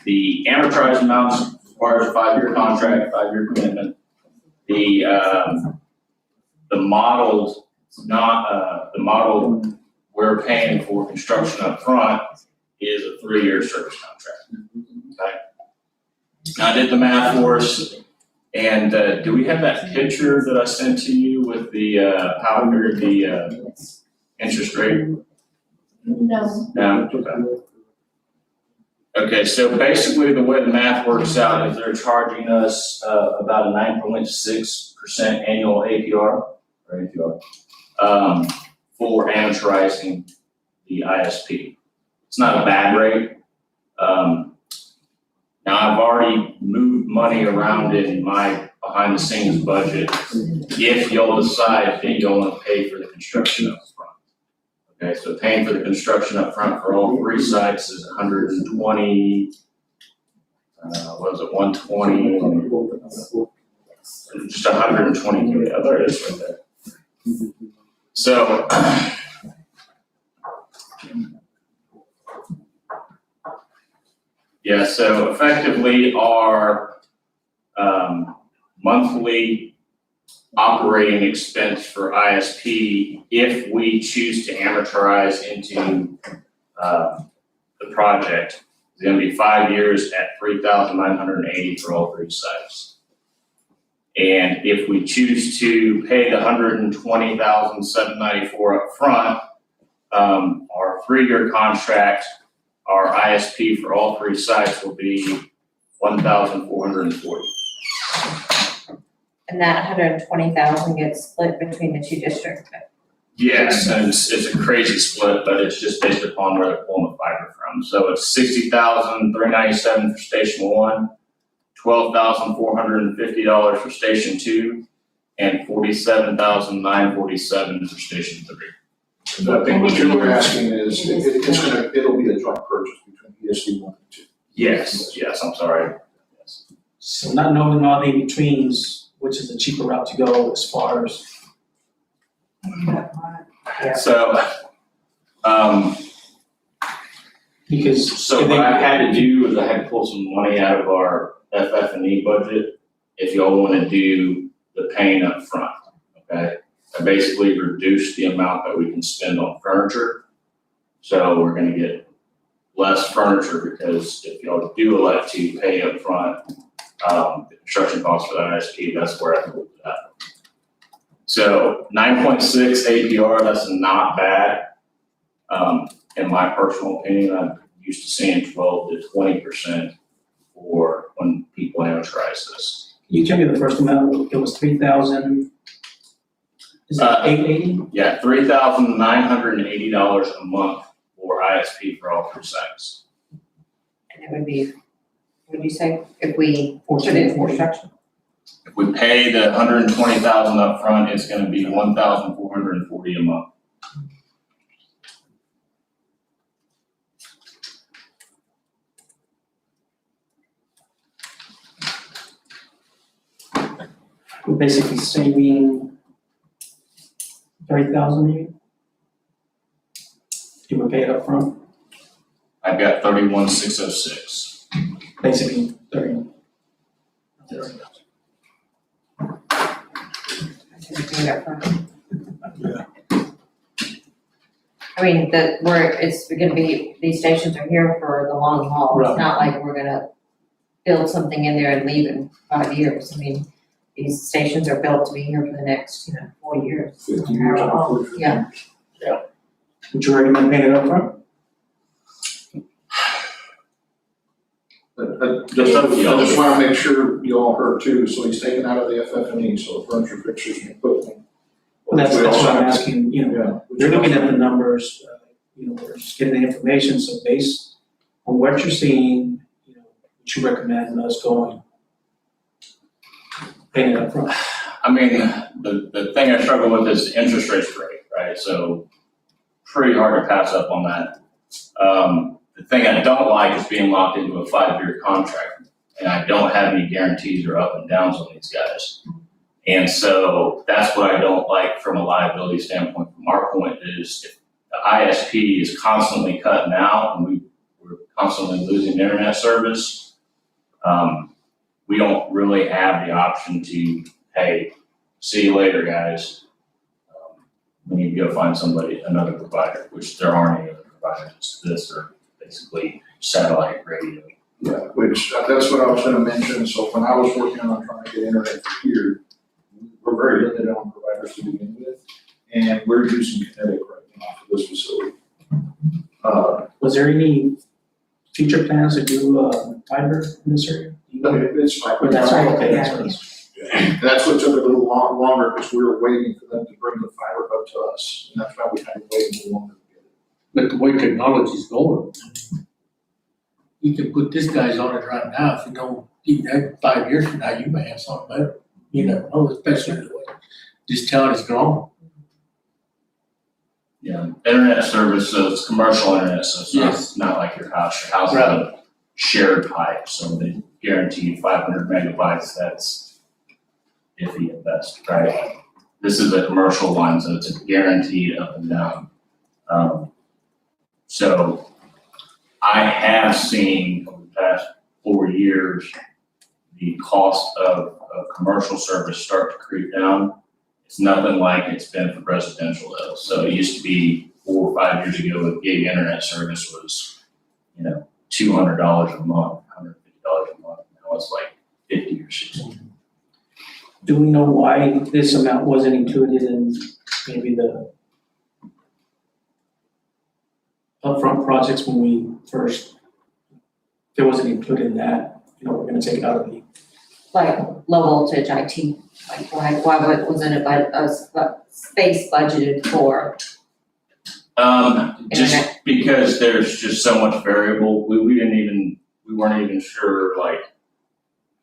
The amortized amounts requires a 5-year contract, 5-year commitment. The model we're paying for construction up front is a 3-year service contract, okay? I did the math for us, and do we have that picture that I sent to you with the how I figured the interest rate? No. No, okay. Okay, so basically the way the math works out is they're charging us about a 9.6% annual APR, or APR, for amortizing the ISP. It's not a bad rate. Now I've already moved money around in my behind the scenes budget if you'll decide that you want to pay for the construction up front. Okay, so paying for the construction up front for all 3 sites is 120, what is it, 120, just 120K, oh, there it is right there. So, yeah, so effectively our monthly operating expense for ISP, if we choose to amortize into the project, is going to be 5 years at $3,980 for all 3 sites. And if we choose to pay the $120,794 up front, our 3-year contract, our ISP for all 3 sites will be $1,440. And that 120,000 gets split between the 2 districts. Yes, and it's a crazy split, but it's just based upon where they're pulling the fiber from. So it's $60,397 for Station 1, $12,450 for Station 2, and $47,947 for Station 3. And I think what you were asking is, it'll be a joint purchase between ESD 1 and 2. Yes, I'm sorry. Yes. So not knowing all the in-betweens, which is the cheaper route to go as far as. So, Because. so what I had to do is I had to pull some money out of our FF&E budget if y'all want to do the paying up front, okay? I basically reduced the amount that we can spend on furniture. So we're gonna get less furniture because if y'all do elect to pay up front, the construction cost for that ISP, that's where I moved that. So 9.6 APR, that's not bad. In my personal opinion, I'm used to seeing 12 to 20% for when people amortize this. Can you tell me the first amount? It was 3,000. Is it 880? Yeah, $3,980 a month for ISP for all 3 sites. And it would be, what would you say, if we put it in construction? If we pay the $120,000 up front, it's gonna be $1,440 a month. We're basically saving 30,000 maybe? You would pay it up front, I've got 31,606. basically 30. I mean, it's gonna be, these stations are here for the long haul. It's not like we're gonna build something in there and leave in 5 years. I mean, these stations are built to be here for the next, 40 years. 50 years. Yeah. Would you recommend paying it up front? I just wanna make sure you all heard too, so he's taken out of the FF&E, so furniture, fixtures, and equipment. Well, that's what I'm asking, Yeah. you're looking at the numbers, we're just getting the information, so based on what you're seeing, would you recommend us going? Paying it up front? I mean, the thing I struggle with is the interest rate, right? So pretty hard to pass up on that. The thing I don't like is being locked into a 5-year contract, and I don't have any guarantees or up and downs on these guys. And so that's what I don't like from a liability standpoint. From our point is if the ISP is constantly cutting out and we're constantly losing internet service, we don't really have the option to, hey, see you later, guys. We need to go find another provider, which there aren't any other providers. It's this or basically satellite radio. Yeah, which, that's what I was gonna mention, so when I was working on trying to get internet here, we're very limited on providers to begin with, and we're using Kinetic right now for this facility. Was there any future plans to do, fiber in this area? No, it's fine. Or that's Right, okay, that's yeah. what it's. And that's what took a little longer, because we were waiting for them to bring the fiber up to us, and that's why we had to wait a little longer to get it. But the way technology's going, you can put this guy's on it right now, if you don't, even that 5 years from now, you may have something better. You never know, especially the way this town is growing. Yeah, internet service, so it's commercial internet, so it's Yes. not like your house. Your house is Right. a shared pipe, so they guarantee 500 megabytes, that's iffy at best, right? This is a commercial one, so it's a guaranteed up and down. So I have seen over the past 4 years, the cost of commercial service start to creep down. It's nothing like it's been for residential though. So it used to be 4 or 5 years ago, a gig internet service was, $200 a month, $150 a month. Now it's like 50 or 60. Do we know why this amount wasn't included in maybe the upfront projects when we first, if it wasn't included in that, we're gonna take it out of the. Like low voltage IT, like why wasn't it space budgeted for Just internet? because there's just so much variable, we weren't even sure like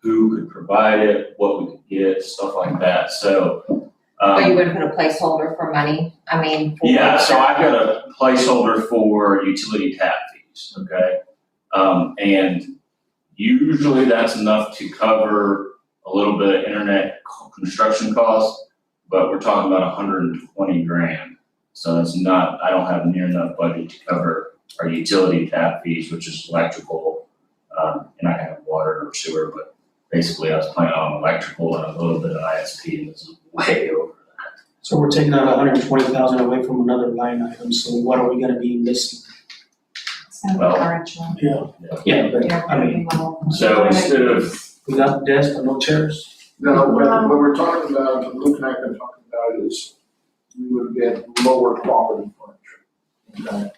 who could provide it, what we could get, stuff like that, so. But you would put a placeholder for money, for. Yeah, so I've got a placeholder for utility tap fees, okay? And usually that's enough to cover a little bit of internet construction costs, but we're talking about 120 grand. So it's not, I don't have near enough budget to cover our utility tap fees, which is electrical, and I have water or sewer, but basically I was planning on electrical and a little bit of ISP, and this is way over that. So we're taking out 120,000 away from another line item, so what are we gonna be missing? It's gonna be Well, furniture. Yeah, but I mean, So instead of, we got desks but no chairs? No, what we're talking about, Luke and I have been talking about is we would get lower quality furniture, okay?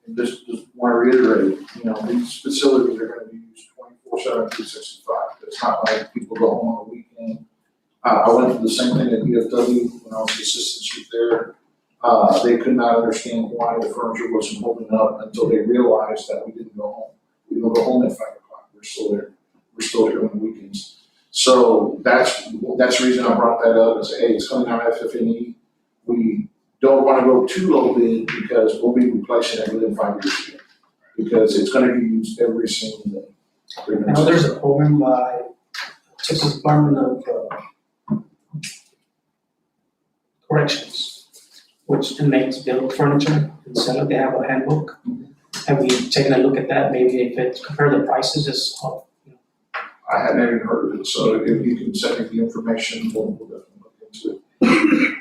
And just want to reiterate, these facilities are gonna be used 24/7, 365. It's not like people go home on the weekend. I went through the same thing at VFW when I was the assistant chief there. They could not understand why the furniture wasn't holding up until they realized that we didn't go home. We don't go home at 5 o'clock, we're still there. We're still here on the weekends. So that's the reason I brought that up, and say, hey, it's coming out of FF&E. We don't want to go too low bid because we'll be replacing it within 5 years again. Because it's gonna be used every single day. I know there's a program by Texas Department of Corrections, which inmates build furniture and sell it, they have a handbook. Have we taken a look at that, maybe if it, compare the prices as, I hadn't even heard of it, so if you can send me the information, we'll definitely look into it.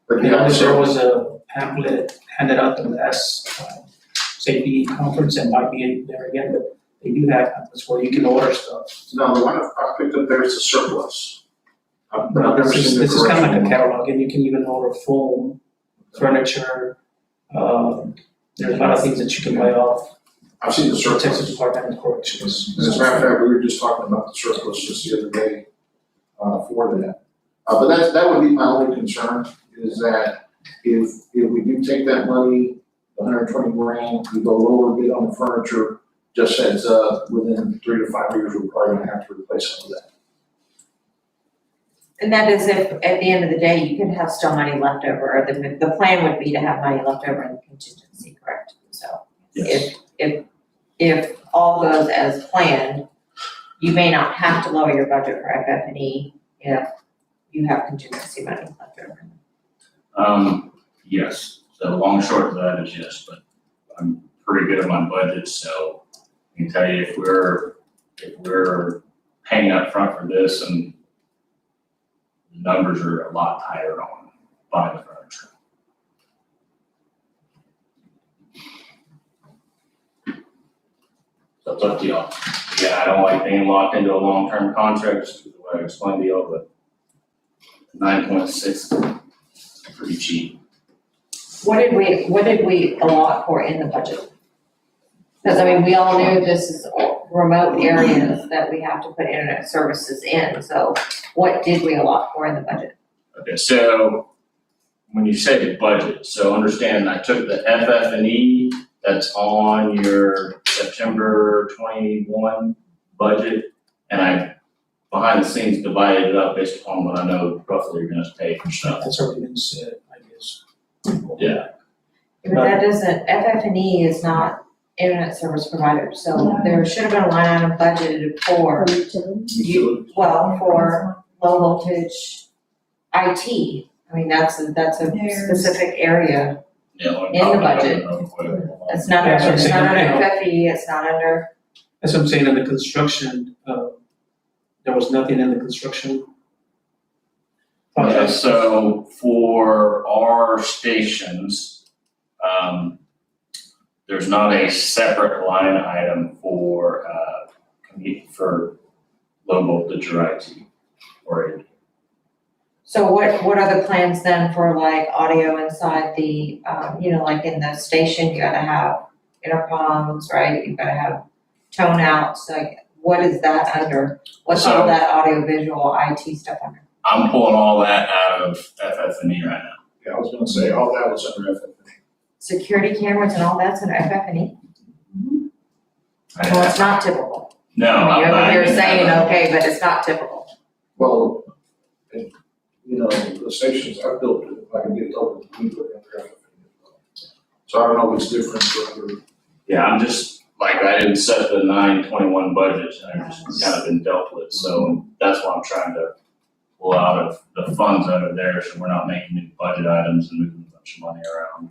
But yeah, there was a pamphlet handed out the last safety conference, and might be there again, but they do have pamphlets where you can order stuff. no, the one I picked up there is a surplus. I've But never this seen the is kind of like a correction one. catalog, and you can even order foam, furniture, there's a lot of things that you can buy off I've seen the the surplus. Texas Department of Corrections. As a matter of fact, we were just talking about the surplus just the other day, for that. But that would be my only concern, is that if we do take that money, the 120 grand, we go lower bid on the furniture, just heads up, within 3 to 5 years, we're probably gonna have to replace some of that. And that is if, at the end of the day, you could have still money left over, or the plan would be to have money left over in contingency, correct? So if all goes as planned, you may not have to lower your budget for FF&E if you have contingency money left over. yes, so long and short of that is yes, but I'm pretty good at my budget, so I can tell you if we're paying up front for this, and the numbers are a lot higher on buying the furniture. So it's up to y'all. Yeah, I don't like being locked into a long-term contract, just because of what I explained to y'all, but 9.6 is pretty cheap. What did we allot for in the budget Because I mean, we all knew this is remote areas that we have to put internet services in, so what did we allot for in the budget? Okay, so when you say the budget, so understand I took the FF&E that's on your September 21 budget, and I, behind the scenes, divided it up based upon what I know roughly you're gonna pay for stuff. That's already been said, I guess. Yeah. But that doesn't, FF&E is not internet service provider, so there should have been a line item budgeted for for low voltage IT. I mean, that's a specific area. Yeah, like, In the budget. It's not That's what I'm under, it's saying. not under FFE, it's not under, That's what I'm saying, in the construction, there was nothing in the construction. Yeah, so for our stations, there's not a separate line item for, for low voltage or IT or AV. so what are the plans then for like audio inside the, like in the station, you gotta have intercoms, right? You gotta have tone outs, like, what is that under? What's all that audio visual IT stuff under? I'm pulling all that out of FF&E right now. Yeah, I was gonna say, all that was under FF&E. Security cameras and all that's under FF&E? I- Well, it's not typical. No, I'm You're not over here even- saying, okay, but it's not typical. Well, the stations I built, if I can get over the people in there. So I don't know what's different for other. Yeah, I'm just, like, I didn't set the 9/21 budget, and I've just kind of been dealt with, so that's why I'm trying to pull out of the funds out of there, so we're not making new budget items and moving a bunch of money around.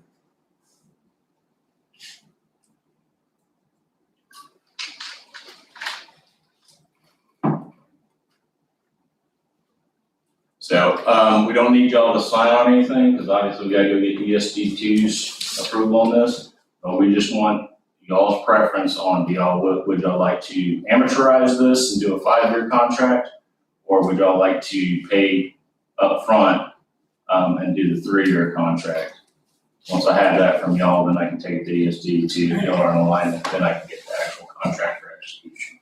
So, we don't need y'all to sign on anything, because obviously we gotta go get ESD2's approval on this. But we just want y'all's preference on, would y'all like to amateurize this and do a 5-year contract? Or would y'all like to pay upfront, and do the 3-year contract? Once I have that from y'all, then I can take it to ESD2, if y'all are on the line, and then I can get the actual contract for execution.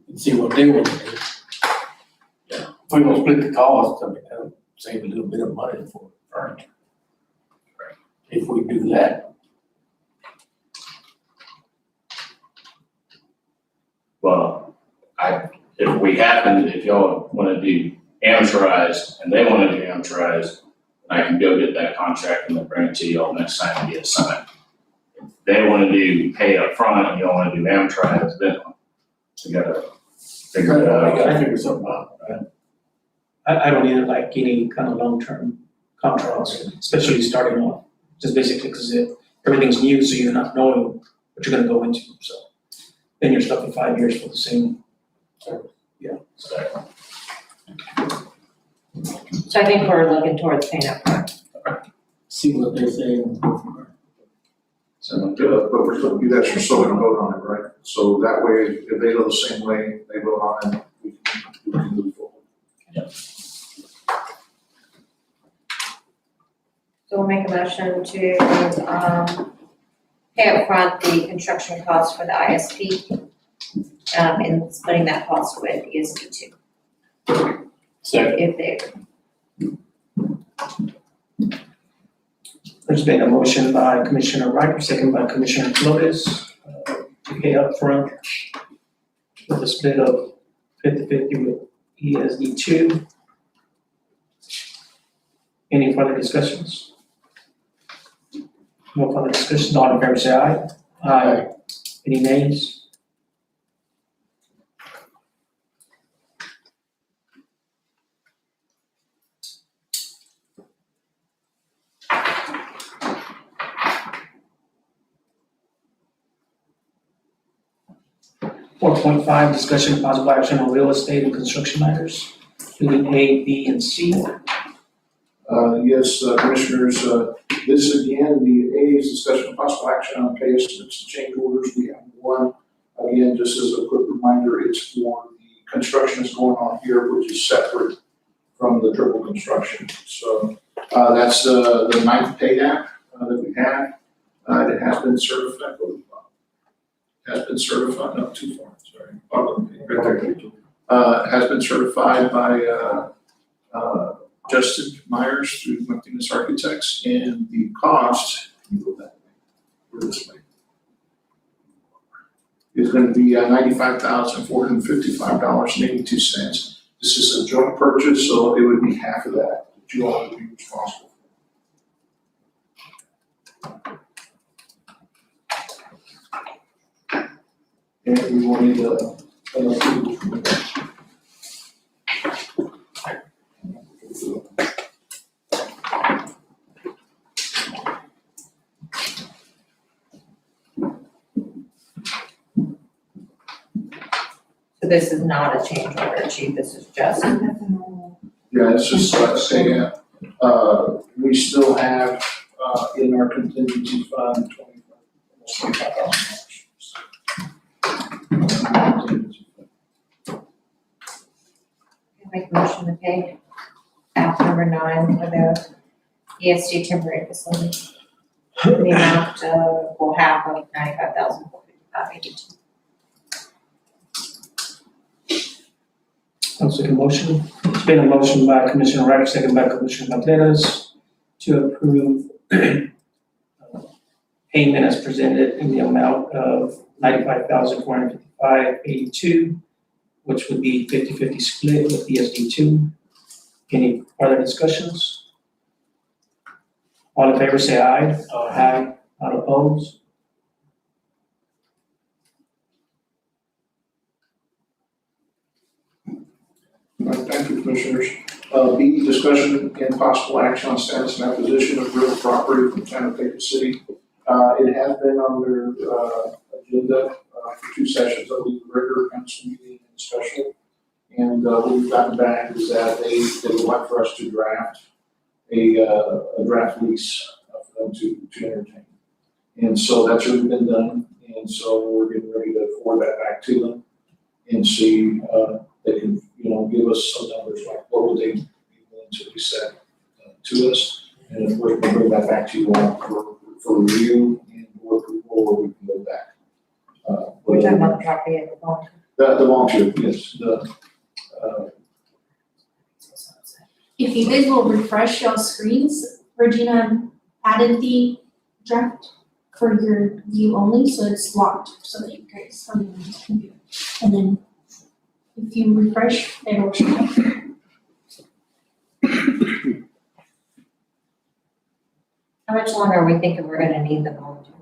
And see what they want to do. Yeah. If we gonna split the cost, I mean, that'll save a little bit of money for furniture. If we do that. Well, if y'all wanna do amortized, and they wanna do amortized, I can go get that contract and then bring it to y'all next time we get signed. If they wanna do pay up front and y'all wanna do amortized, then we gotta figure it I out. gotta figure something out. I don't either like any kind of long-term contracts, especially starting off, just basically because everything's new, so you're not knowing what you're gonna go into, so. Then you're stuck for 5 years for the same, So, So I think we're looking towards paying up front. see what they're saying. And go from there. So, but we're still, that's you're still gonna vote on it, right? So that way, if they go the same way, they vote on it, we can move forward. So we'll make a motion to, pay up front the construction costs for the ISP, and splitting that cost with ESD2, Second. if they agree. There's been a motion by Commissioner Wright, second by Commissioner Flores, to pay up front with a split of 50-50 with ESD2. Any further discussions? No further discussions, all in favor say aye. Aye. Any nays? Four point five, discussion of possible action on real estate and construction matters, including A, B, and C. Yes, Commissioners, this again, the A is discussion of possible action on pay estimates and change orders. We have one. Again, just as a quick reminder, it's for the construction that's going on here, which is separate from the triple construction. So That's the ninth pay app that we have. It has been certified, no, too far, sorry. Right there. Has been certified by Justin Myers through Martinez Architects, and the cost, you go that way, or this way, is going to be $95,455.82. This is a joint purchase, so it would be half of that you all would be responsible for. And we will need approval from the board. So this is not a change order, chief, this is just. Yeah, it's just say, we still have, in our contingency fund, $25,000. Make a motion to pay app number 9 for the ESD temporary facility. The amount will have of $95,455.82. I'll second motion. It's been a motion by Commissioner Reeves, second by Commissioner Martinez to approve payment as presented in the amount of $95,455.82, which would be 50-50 split with ESD 2. Any further discussions? All in favor say aye. Aye. Not opposed? Thank you, Commissioners. B, discussion and possible action on status and acquisition of real property from Town of Baker City. It has been on their agenda for 2 sessions, of the regular council meeting and special. And what we've gotten back is that they would like for us to draft a draft lease for them to entertain. And so that's already been done. And so we're getting ready to forward that back to them and see they can, give us some numbers, like what would they be willing to reset to us. And if we can bring that back to you all for review and board approval, or we can go back. We're talking about the property at the bond. The volunteer, yes, If you guys will refresh your screens, Regina added the draft for your view only, so it's locked, so that you guys on your computer. And then if you refresh, it will show up. How much longer are we thinking we're gonna need the volunteer?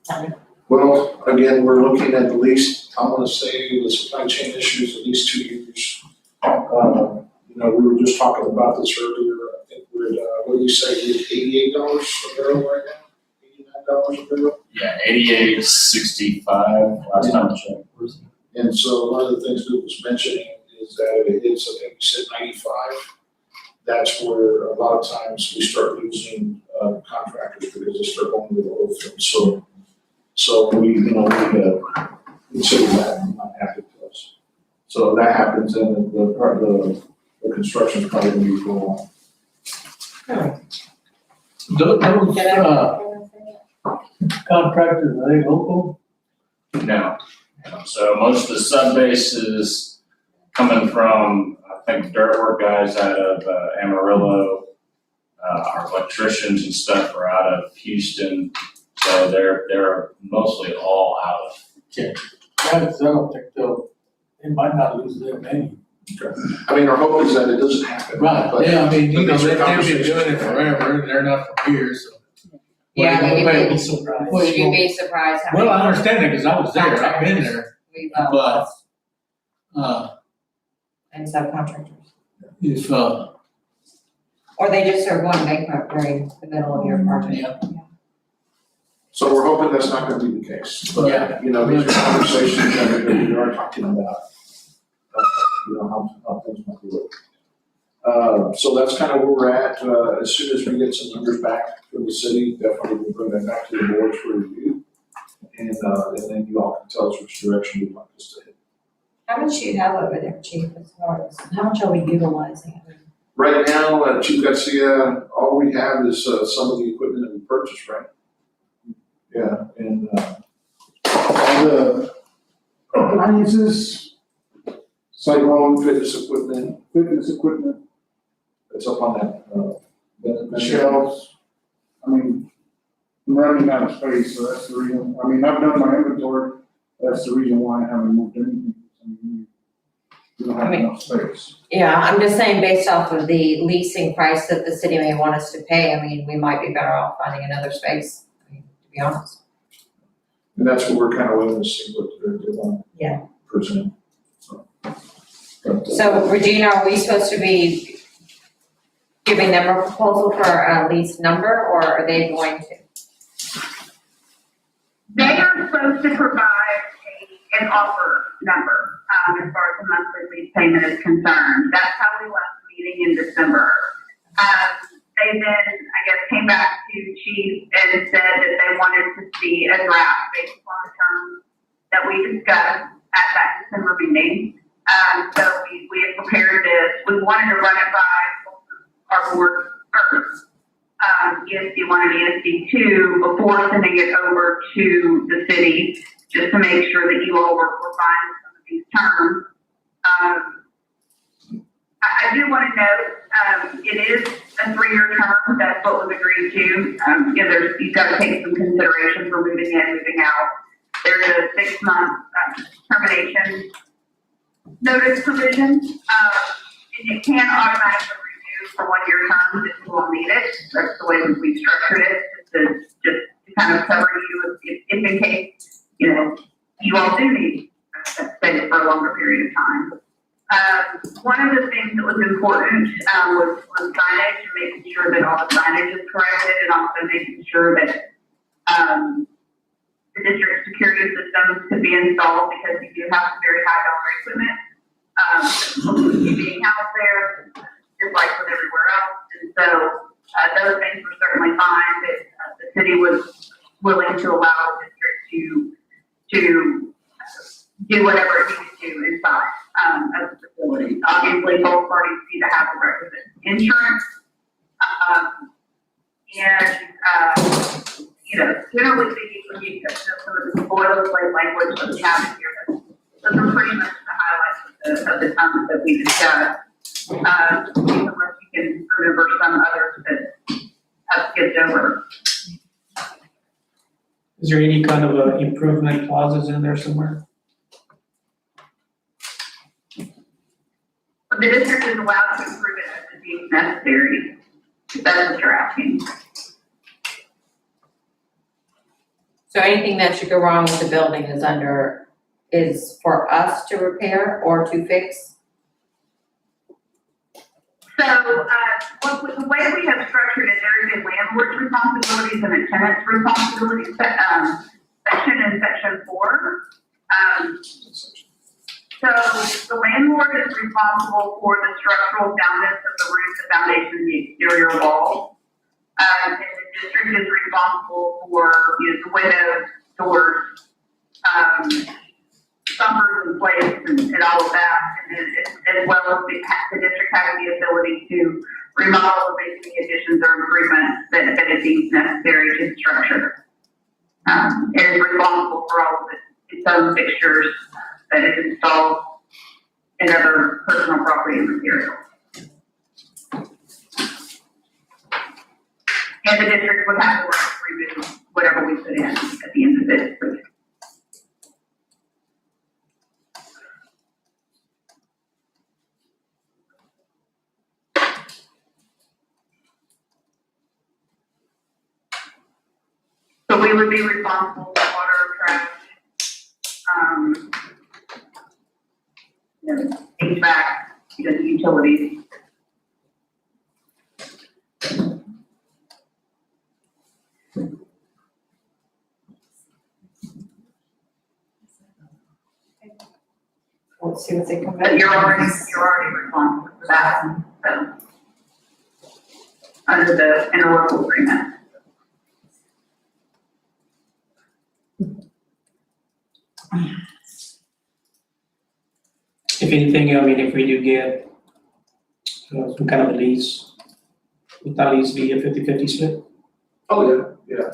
Time? well, again, we're looking at least, I'm gonna say the supply chain issues, at least 2 years. We were just talking about this earlier, I think we're at, what do you say, we're at $88 a barrel right now? $89 a barrel? Yeah, 88.65 last time I checked. And so one of the things that was mentioning is that if it hits, I think we said 95, that's where a lot of times we start losing contractors because they start going to the oil field. So we consider that not happen to us. So if that happens, then the construction's probably going to be going on. Those contractors, are they local? No. So most of the sub bases coming from, I think, dirt work guys out of Amarillo, our electricians and stuff are out of Houston. So they're mostly all out of. I don't think they might not lose their name. I mean, our hope is that it doesn't happen. Right, but- yeah, I mean, but these are they've been conversations doing it we're having. forever, and they're not from here, so. Yeah, Well, but well, you'd well, be surprised how many. Well, I understand it, cause I was there, I've been there, We've but, lost uh, and subcontractors. if, Or they just are going bankrupt during the middle of your project. yeah, So we're hoping that's not gonna be the case, but, Yeah. these are conversations that we are talking about, how things might be looking. So that's kind of where we're at, as soon as we get some numbers back from the city, definitely we'll bring that back to the board for review. And then you all can tell us which direction you'd like us to hit. How much do you have over there, chief, as far as, how much are we utilizing? Right now, Chief Garcia, all we have is some of the equipment that we purchased, right? Yeah, and, all the appliances, Cyclone, fitness equipment, fitness equipment, that's up on that, the shelves. I mean, I'm running out of space, so that's the reason, I mean, I've done my inventory, that's the reason why I haven't moved anything. I mean, we don't have enough space. Yeah, I'm just saying based off of the leasing price that the city may want us to pay, I mean, we might be better off finding another space, I mean, to be honest. And that's what we're kind of waiting to see what they're doing. Yeah. Present. So. But, So Regina, are we supposed to be giving them a proposal for a lease number, or are they going to? They are supposed to provide an offer number, as far as the monthly lease payment is concerned. That's how we left the meeting in December. They then, I guess, came back to Chief and said that they wanted to see a draft based on the terms that we discussed at that December meeting. So we had prepared this. We wanted to run it by our board first. ESD 1 and ESD 2 before sending it over to the city, just to make sure that you all were fine with some of these terms. I do want to note, it is a 3-year term. That's what was agreed to. You've got to take some consideration for moving in, moving out. There's a 6-month termination notice provision, and it can automatically renew for 1-year terms if you will need it. That's the way that we structured it, just to kind of cover you if in case, you all do need space for a longer period of time. One of the things that was important was signage, and making sure that all the signage is corrected, and also making sure that the district security systems could be installed, because we do have some very high dollar equipment being housed there, just like with everywhere else. And so those things were certainly fine, but the city was willing to allow the district to do whatever it needs to inside of the facility. Obviously, both parties need to have the requisite insurance. Generally speaking, when you get some of the boilerplate language that we have in here, those are pretty much the highlights of the terms that we discussed. Unless you can remember some others that have skipped over. Is there any kind of improvement clauses in there somewhere? The district is allowed to improve it as it deems necessary, if that's what you're asking. So anything that should go wrong with the building is for us to repair or to fix? So, the way we have structured it, there is a landlord's responsibilities and a tenant's responsibilities section in section 4. So the landlord is responsible for the structural soundness of the roof, the foundation, and the exterior wall. And the district is responsible for the windows, doors, bumpers in place, and all of that. And as well as the district has the ability to remodel or make any additions or improvements that it deems necessary to the structure. It is responsible for all of its own fixtures that is installed and other personal property and materials. And the district would have to work to remove whatever we put in at the end of it. So we would be responsible for water, trash, HVAC, utilities. Let's see what they come But back. you're already responsible for that, so. Under the interlocal agreement. If anything, I mean, if we do get some kind of a lease. Would that lease be a 50-50 split? Oh, yeah.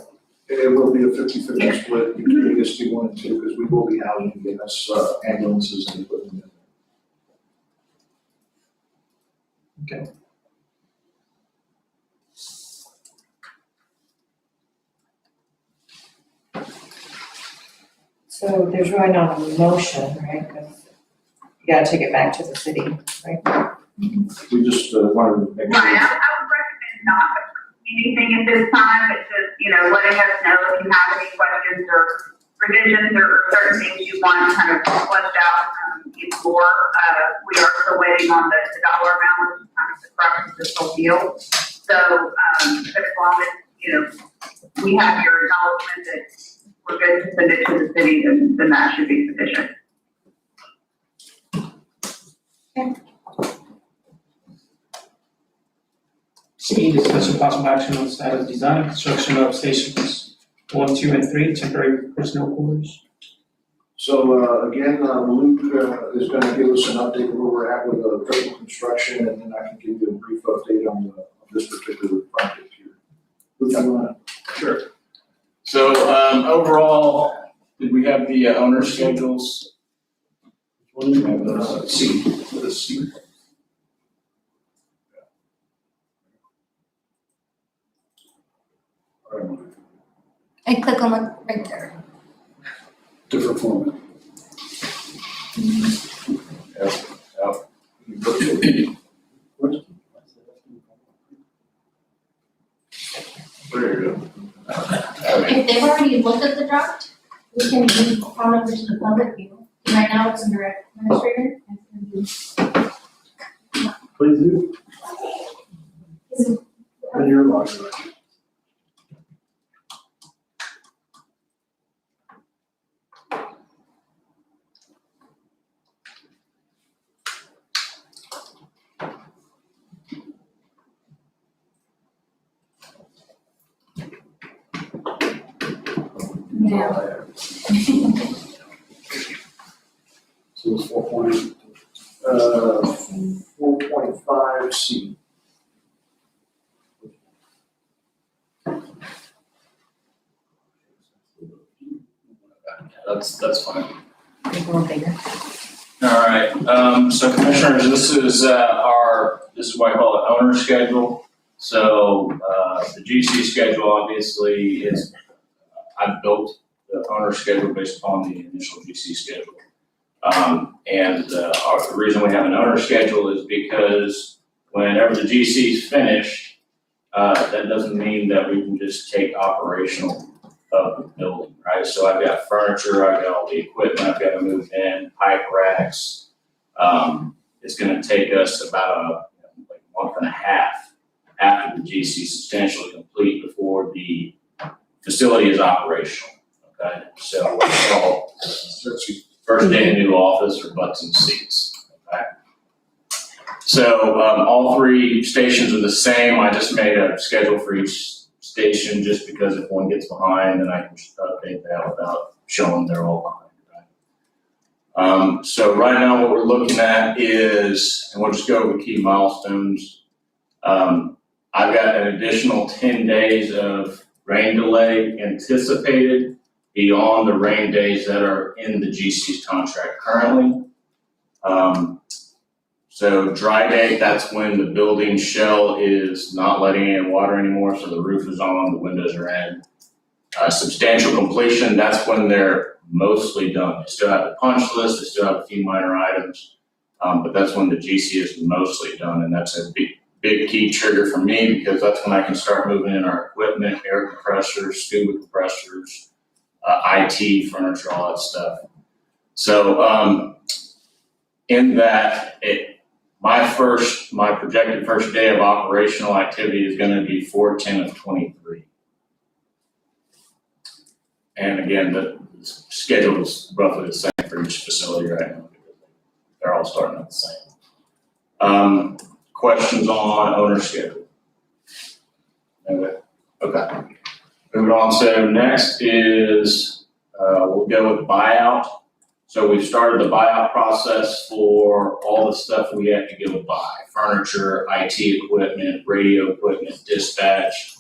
It will be a 50-50 split between ESD 1 and 2, because we will be housing again, that's ambulances and equipment. So there's really not a motion, right? 'Cause you gotta take it back to the city, right? We just wanted to make sure. Right, I would recommend not anything at this time, but just, letting us know if you have any questions or revisions or certain things you want kind of fleshed out, even more. We are still waiting on the dollar amount, which is kind of the crux of this whole deal. So, as long as, we have your acknowledgement that we're good to send it to the city, then that should be sufficient. C, discussion possible action on status design and construction of stations 1, 2, and 3, temporary personnel quarters. So, again, Luke is gonna give us an update of where we're at with the critical construction, and then I can give you a brief update on this particular project here. Luke, you wanna? Sure. So, overall, did we have the owner schedules? We have C, with a C. And click on the right there. Different format. There you go. If they've already looked at the draft, we can move on over to the public view. Right now, it's under administrator. Please do. And you're live. Yeah. So it's 4.8. 4.5 C. That's fine. Make it a little bigger. All right, so commissioners, this is what I call an owner schedule. So, the GC schedule obviously is, I've built the owner schedule based upon the initial GC schedule. The reason we have an owner schedule is because whenever the GC is finished, that doesn't mean that we can just take operational of the building, right? So I've got furniture, I've got all the equipment, I've got to move in, pipe racks. It's gonna take us about a month and a half after the GC is substantially complete before the facility is operational, okay? So it's all first day in new office or butts and seats, okay? So all 3 stations are the same. I just made a schedule for each station just because if one gets behind, then I can update that without showing they're all behind, right? So right now what we're looking at is, and we'll just go over key milestones. I've got an additional 10 days of rain delay anticipated beyond the rain days that are in the GC's contract currently. So dry date, that's when the building shell is not letting in water anymore, so the roof is on, the windows are in. Substantial completion, that's when they're mostly done. They still have the punch list, they still have a few minor items, but that's when the GC is mostly done, and that's a big key trigger for me because that's when I can start moving in our equipment, air compressors, scuba compressors, IT, furniture, all that stuff. So in that, my projected first day of operational activity is gonna be 4/10/23. And again, the schedule is roughly the same for each facility right now. They're all starting at the same. Questions on owner schedule? Okay. Moving on, so next is, we'll go with buyout. So we've started the buyout process for all the stuff we have to go buy, furniture, IT equipment, radio equipment, dispatch.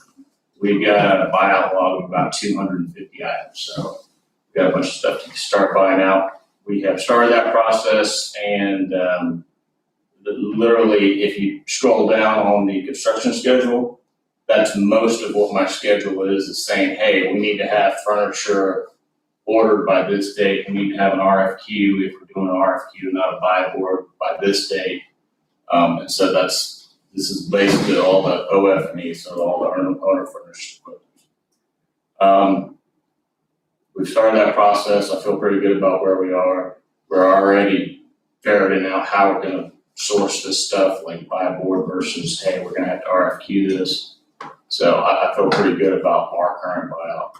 We've got a buyout log of about 250 items, so we've got a bunch of stuff to start buying out. We have started that process, and literally, if you scroll down on the construction schedule, that's most of what my schedule is saying, hey, we need to have furniture ordered by this date, we need to have an RFQ if we're doing an RFQ, not a buy board by this date. And so this is basically all the OF&E, so all the owner furnished equipment. We've started that process. I feel pretty good about where we are. We're already ferreting out how we're gonna source this stuff, like buy a board versus, hey, we're gonna have to RFQ this. So I feel pretty good about our current buyout.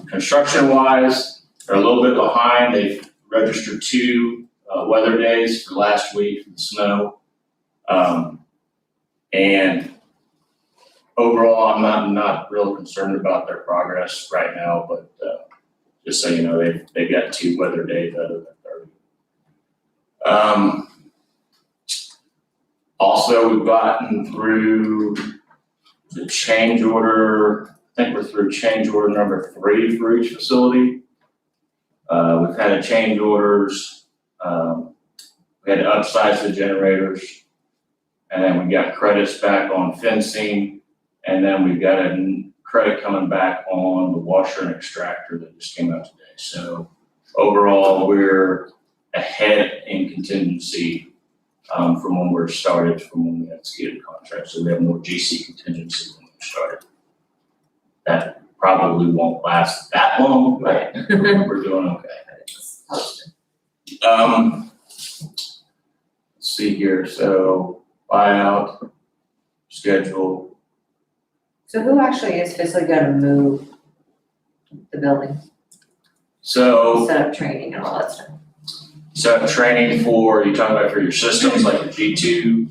Construction-wise, they're a little bit behind. They've registered 2 weather days for last week for the snow. And overall, I'm not real concerned about their progress right now, but just so you know, they've got 2 weather days out of the 30. Also, we've gotten through the change order. I think we're through change order number 3 for each facility. We've had change orders. We had to upsize the generators, and then we got credits back on fencing, and then we've got a credit coming back on the washer and extractor that just came out today. So overall, we're ahead in contingency from when we started, from when we executed the contract. So we have more GC contingency than we started. That probably won't last that long, but we're doing okay. Let's see here. So buyout schedule. So who actually is physically gonna move the building, So set up training and all that stuff? set up training for, you're talking about for your systems like the G2.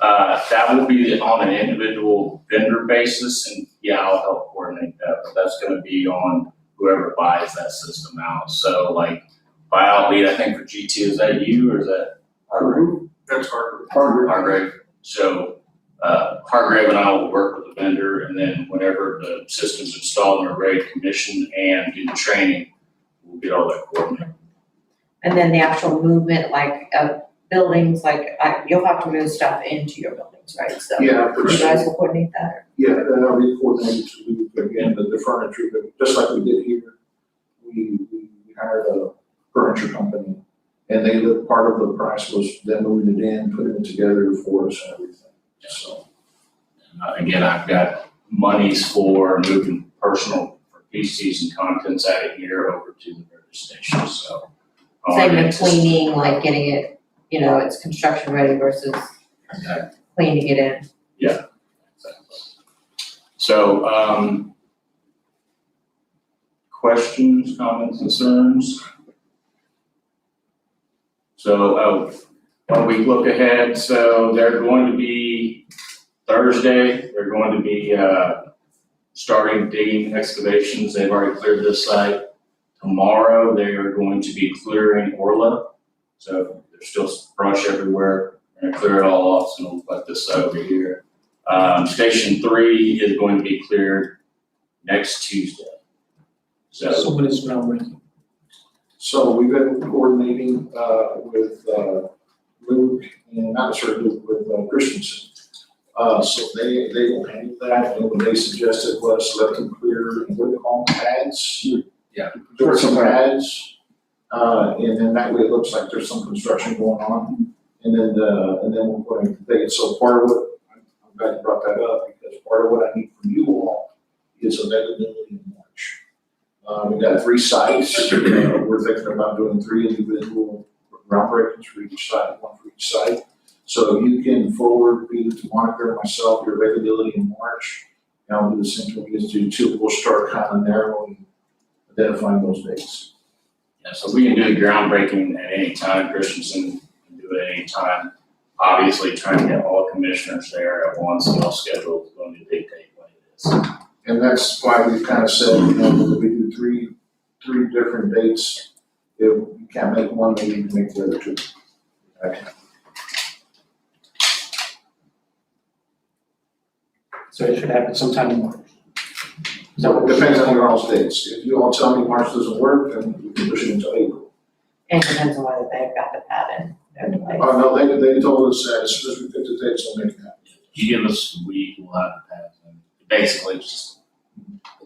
That will be on an individual vendor basis, and yeah, I'll help coordinate that, but that's gonna be on whoever buys that system out. So like buyout lead, I think for G2, is that you or is that Hargrave? That's hard. Hargrave. So Hargrave and I will work with the vendor, and then whenever the system's installed and we're ready to commission and do the training, we'll get all that coordinated. And then the actual movement, like, of buildings, like, you'll have to move stuff into your buildings, right? So Yeah, for you sure. guys will coordinate that, or? Yeah, then I'll be coordinated to move, again, the furniture, but just like we did here, we hired a furniture company, and part of the price was them moving it in, putting it together for us and everything, so. Again, I've got monies for moving personal for PCs and contents out of here over to the various stations, so. Same with cleaning, like getting it, you know, it's construction ready versus cleaning it in. Yeah. Exactly. So, questions, comments, concerns? So, when we look ahead, so they're going to be Thursday, they're going to be starting digging excavations. They've already cleared this site. Tomorrow, they are going to be clearing Orla. So there's still brush everywhere. We're gonna clear it all off, so we'll let this over here. Station 3 is going to be cleared next Tuesday. So when is groundbreaking? So we've been coordinating, with, Luke, and not necessarily Luke, with, Christensen. So they will handle that, and what they suggested was let them clear, what do they call them, pads? Yeah. Clear some pads, and then that way it looks like there's some construction going on. And then we're going to take it, so part of what, I'm glad you brought that up, because part of what I need from you all is availability in March. We've got 3 sites, we're thinking about doing 3 individual groundbreakings for each site, 1 for each site. So you can forward either to Monica or myself your availability in March, and I'll do the same thing as you too, we'll start kind of narrowing, identifying those dates. yeah, so we can do the groundbreaking at any time. Christensen can do it at any time. Obviously, trying to get all commissioners there at once, all scheduled is going to dictate when it is. And that's why we've kind of said, we do three different dates If you can't make one, maybe you can make the other two. Okay. So it should happen sometime in March. So it depends on your all's dates. If you all tell me March doesn't work, then we can push it into April. And it depends on whether they've got the pad in their place. Oh, no, they told us that as soon as we pick the dates, they'll make it happen. You give us a week, we'll have it pass. Basically, it's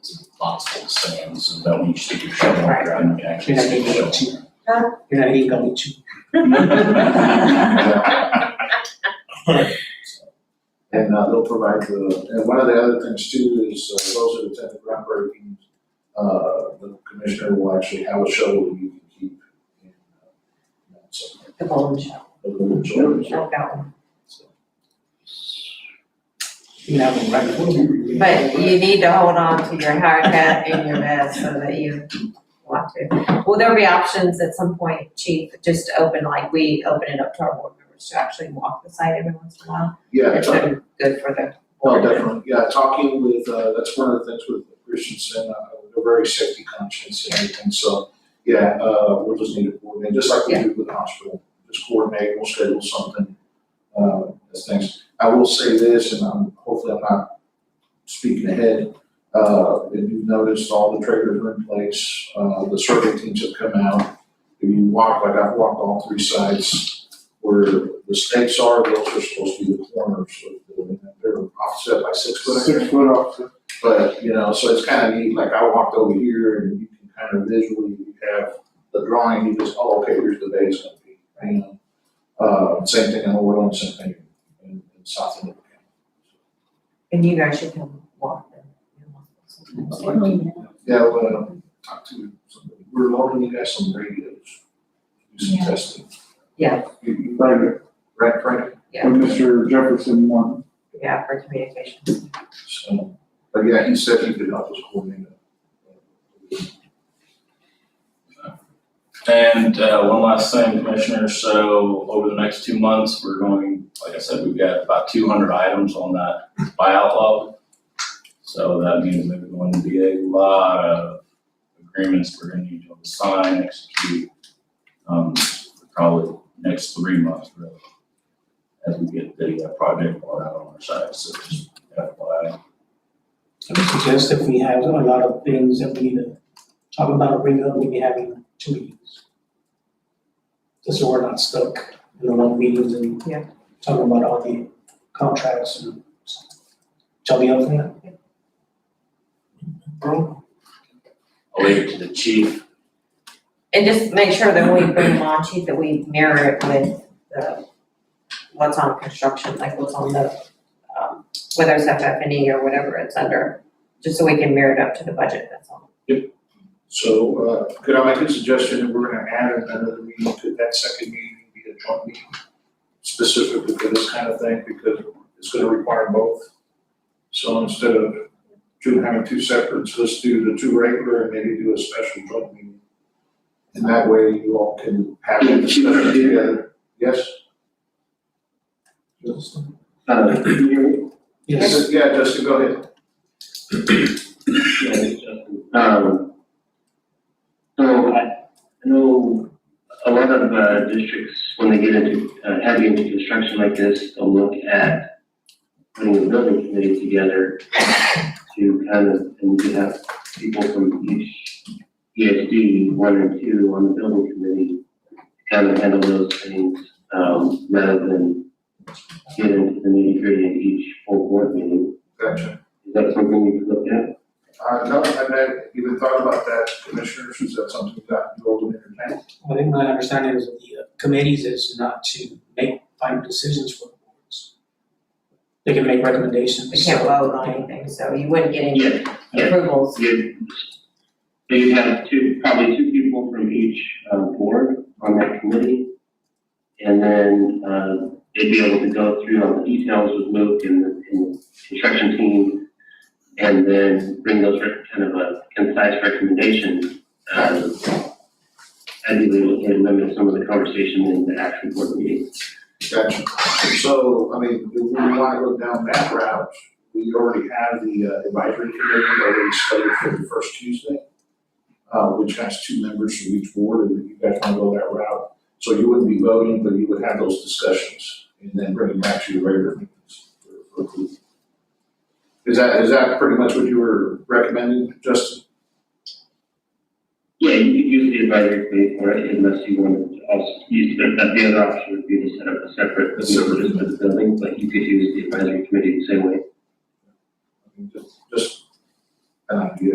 a box full of sand, so that when you stick your shovel in the ground, you can actually You're not stick gonna your get shovel. two. You're not even gonna get two. And they'll provide and one of the other things too is those that attend the groundbreaking, the commissioner will actually have a shovel that you can keep. The golden shovel. The little shovel. I've got one. You can have them right before. But you need to hold on to your haircut and your vest so that you want to. Will there be options at some point, Chief, just to open, like we open it up to our board members to actually walk the site every once in a while? Yeah, It's been good for the well, board. definitely, yeah, talking with, that's one of the things with Christensen, they're very safety conscious and everything, so, yeah, we'll just need to coordinate, just like we do with the hospital, just coordinate, we'll schedule something, as things. I will say this, and hopefully I'm not speaking ahead, if you've noticed, all the trailers are in place, the survey teams have come out. If you walk, like I've walked all three sides, where the stakes are, those are supposed to be the corners of the building, and they're offset by 6 foot. 6 foot offset. But, so it's kind of neat, like I walked over here and you can kind of visually, you have the drawing, you just, oh, okay, here's the base gonna be, same thing in Orland, same thing in South End. And you guys should come walk them. Yeah, well, talk to somebody, we're loaning you guys some radios, do some testing. Yeah. You, Right, right, Yeah. when Mr. Jefferson won. Yeah, for communications. so, but yeah, he said he could help us coordinate it. And one last thing, Commissioner, so over the next 2 months, we're going, like I said, we've got about 200 items on that buyout log. So that means there's going to be a lot of agreements we're going to need to sign, execute, probably next 3 months, really, as we get the project brought out on our side, so just FYI. I would suggest if we have a lot of things that we need to talk about or bring up, maybe having 2 meetings. Just so we're not stuck in the long meetings and talking about all the contracts and stuff. Shall we up for that? I'll leave it to the chief. And just make sure that when we bring them on, Chief, that we mirror it with the, what's on construction, like what's on the, whether it's FF&E or whatever it's under, just so we can mirror it up to the budget, that's all. So, could I make a suggestion that we're gonna add another meeting, could that second meeting be a joint meeting? Specifically for this kind of thing, because it's gonna require both. So instead of having 2 separates, let's do the 2 regular and maybe do a special joint meeting. And that way you all can have a discussion together. Yes? Yes. Yeah, Justin, go ahead. So I know a lot of districts, when they get into, heavy into construction like this, they'll look at putting a building committee together to kind of, and we could have people from each ESD, 1 and 2 on the building committee, to kind of handle those things, rather than get into the nitty gritty in each full board meeting. Gotcha. Is that something we could look at? No, I haven't even thought about that, commissioners, is that something that you all would entertain? I think my understanding is that the committees is not to make final decisions for the boards. They can make recommendations. We can't vote on anything, so you wouldn't get any approvals. So you'd have probably two people from each board on that committee. And then they'd be able to go through all the details with Luke and the construction team, and then bring those kind of a concise recommendation. Ideally, we can limit some of the conversation in the actual board meeting. Gotcha. So, I mean, if we want to go down that route, we already have the advisory committee already scheduled for the first Tuesday. which has 2 members from each board, and you guys wanna go that route. So you wouldn't be voting, but you would have those discussions and then bring it back to your regular meetings for approval. Is that pretty much what you were recommending, Justin? Yeah, you could use the advisory committee for it unless you wanted to also use, the other option would be to set up a separate, just for the building, but you could use the advisory committee the same way. I mean, just an idea.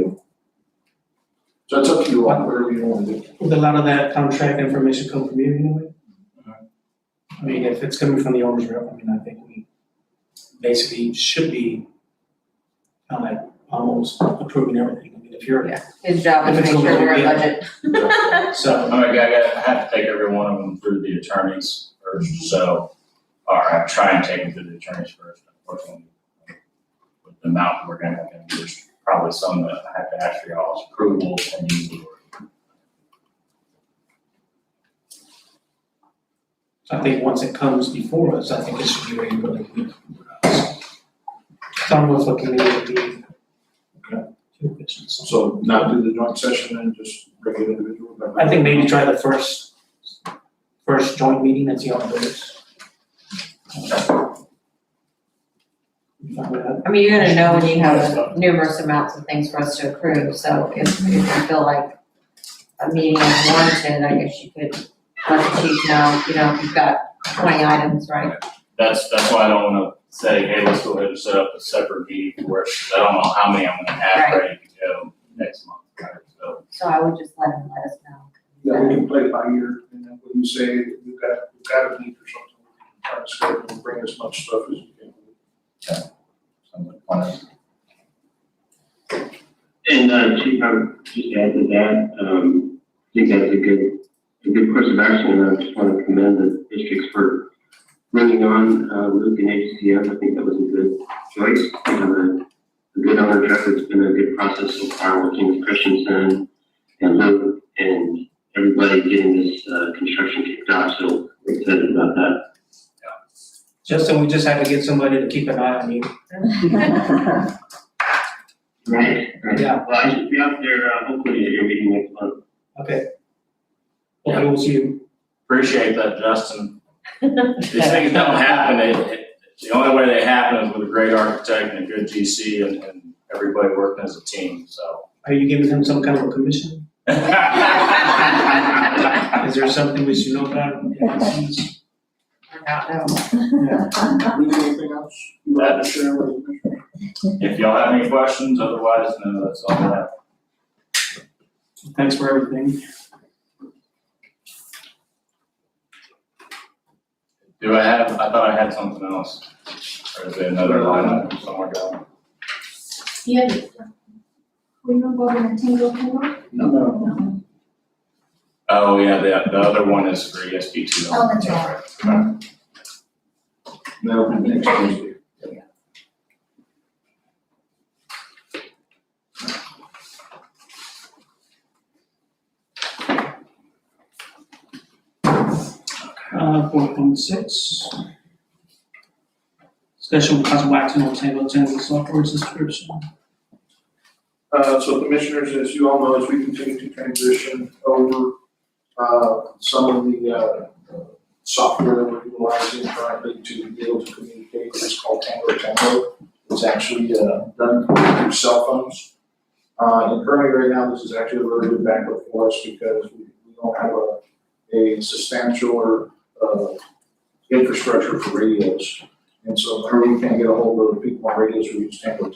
So it's up to you, whatever you want to do. Would a lot of that contract information come from you anyway? I mean, if it's coming from the owner's rep, I mean, I think we basically should be kind of like almost approving everything. I mean, if you're, His job is to make sure we're a budget. so, I have to take every one of them through the attorneys first, so, or I try and take them through the attorneys first, unfortunately. With the amount we're gonna have, there's probably some that I have to ask for y'all's approval and you. I think once it comes before us, I think it should be ready really quick. Tell me what the committee would be. Okay. Two questions. So not do the joint session and just bring it individual? I think maybe try the first joint meeting and see how it goes. You fine with that? I mean, you're gonna know when you have numerous amounts of things for us to approve, so if you feel like a meeting is warranted, I guess you could let the chief know, if you've got 20 items, right? That's why I don't wanna say, hey, let's go ahead and set up a separate meeting for it, 'cause I don't know how many I'm gonna have Right. ready to go next month, right? So, So I would just let him let us know. Yeah, we can play it by ear, and then when you say you've got a need or something, we can try to schedule and bring as much stuff as you can. something like that. And, Chief, I would just add to that, I think that's a good course of action, and I just want to commend the districts for bringing on, Luke and HCM. I think that was a good choice. A good owner rep. It's been a good process so far, working with Christensen and Luke and everybody getting this, construction kicked off, so we're excited about that. Justin, we just have to get somebody to keep an eye on you. Right. Yeah. Well, I should be out there, hopefully at your meeting next month. Okay. Well, we'll see you. Appreciate that, Justin. These things don't happen, the only way they happen is with a great architect and a good GC and everybody working as a team, so. Are you giving him some kind of a commission? Is there something we should know about? Anything else you want to share with the commissioner? If y'all have any questions, otherwise, no, that's all I have. Thanks for everything. I thought I had something else. Or is there another line item somewhere going? Yeah. We don't go to Untitled Chapter? No. Oh, yeah, the other one is for ESD 2. Oh, that's right. That'll be next Tuesday. Four point six. Discussion with possible action on table ten software subscription. So commissioners, as you all know, as we continue to transition over, some of the, software that we're utilizing currently to be able to communicate is called Tango. It's actually, done through cell phones. And currently right now, this is actually a really good backup for us because we don't have a substantial infrastructure for radios. And so whenever we can't get a hold of people on radios, we use Tango.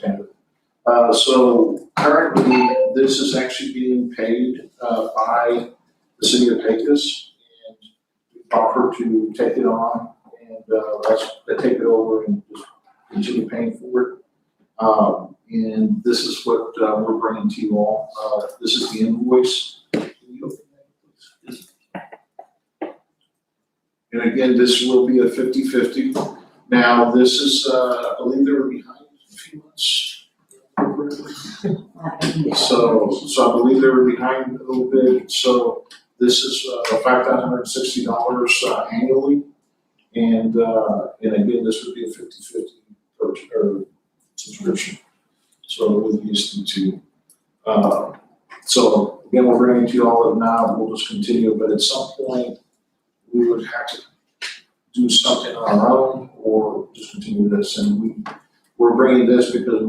So currently, this is actually being paid by the city of Pecos, and we've offered to take it on and us to take it over and just continue paying for it. And this is what we're bringing to you all. This is the invoice. And again, this will be a 50-50. Now, this is, I believe they were behind a few months. So I believe they were behind a little bit, so this is $5,160 annually. And again, this would be a 50-50 purchase or subscription. So it would be ESD 2. So Again, we're bringing to you all of them now, we'll just continue, but at some point, we would have to do something on our own or just continue this, and we're bringing this because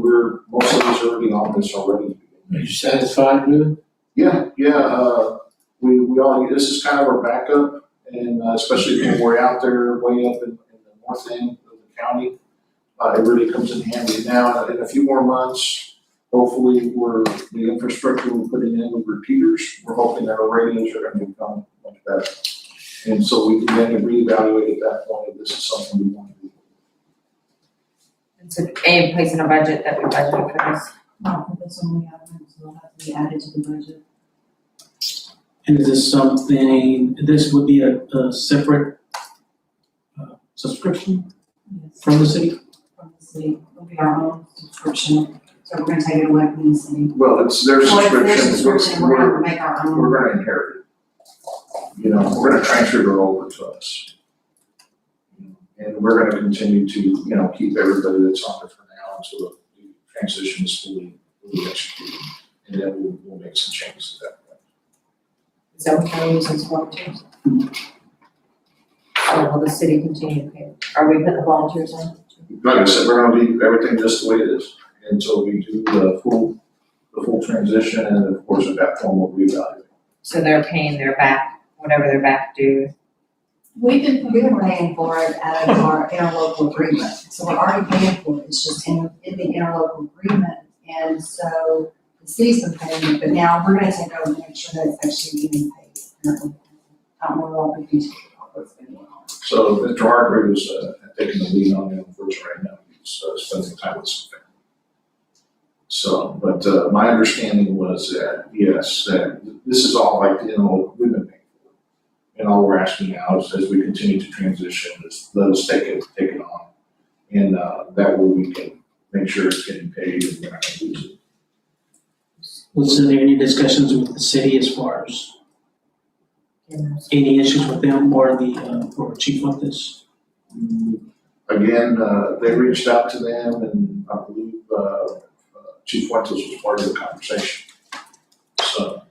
most of us are already on this already. Are you satisfied with it? Yeah, we all, this is kind of our backup, and especially when we're out there way up in the north end of the county, it really comes in handy. Now, in a few more months, hopefully, the infrastructure we're putting in with repeaters, we're hoping that our radios are gonna become much better. And so we can then reevaluate at that point if this is something we want to do. And so any place in our budget that we budgeted for this? For this one, we haven't, so it'll have to be added to the budget. And is this something, this would be a separate subscription Yes. from the city? From the city, it'll be our own subscription, so we're gonna take it away from the city. Well, it's their Well, it's their subscription, subscription, we're gonna make our own. we're gonna inherit it. You know, we're gonna transfer it over to us. And we're gonna continue to, keep everybody that's on it for now until the transition is fully executed. And then we'll make some changes at that point. Is that what we're using as volunteers? Or will the city continue to pay? Are we putting the volunteers on? Like I said, we're gonna leave everything just the way it is until we do the full transition, and of course, at that point, we'll reevaluate. So they're paying their back, whatever their back due. We've been Paying for it out of our interlocal agreement, so we're already paying for it, it's just in the interlocal agreement. And so the city's been paying it, but now we're gonna take over and make sure that it's actually being paid. I don't know what we can do. What's been going on. So Mr. Hargrave is taking the lead on it, unfortunately, right now, he's spending time with some family. So, but my understanding was that, yes, that this is all like the interlocal agreement. And all we're asking now is as we continue to transition, is let us take it on. And that way we can make sure it's getting paid and we're not gonna lose it. Was there any discussions with the city as far as any issues with them or or chief with this? Again, they reached out to them and I believe Chief Fuentes was part of the conversation. So,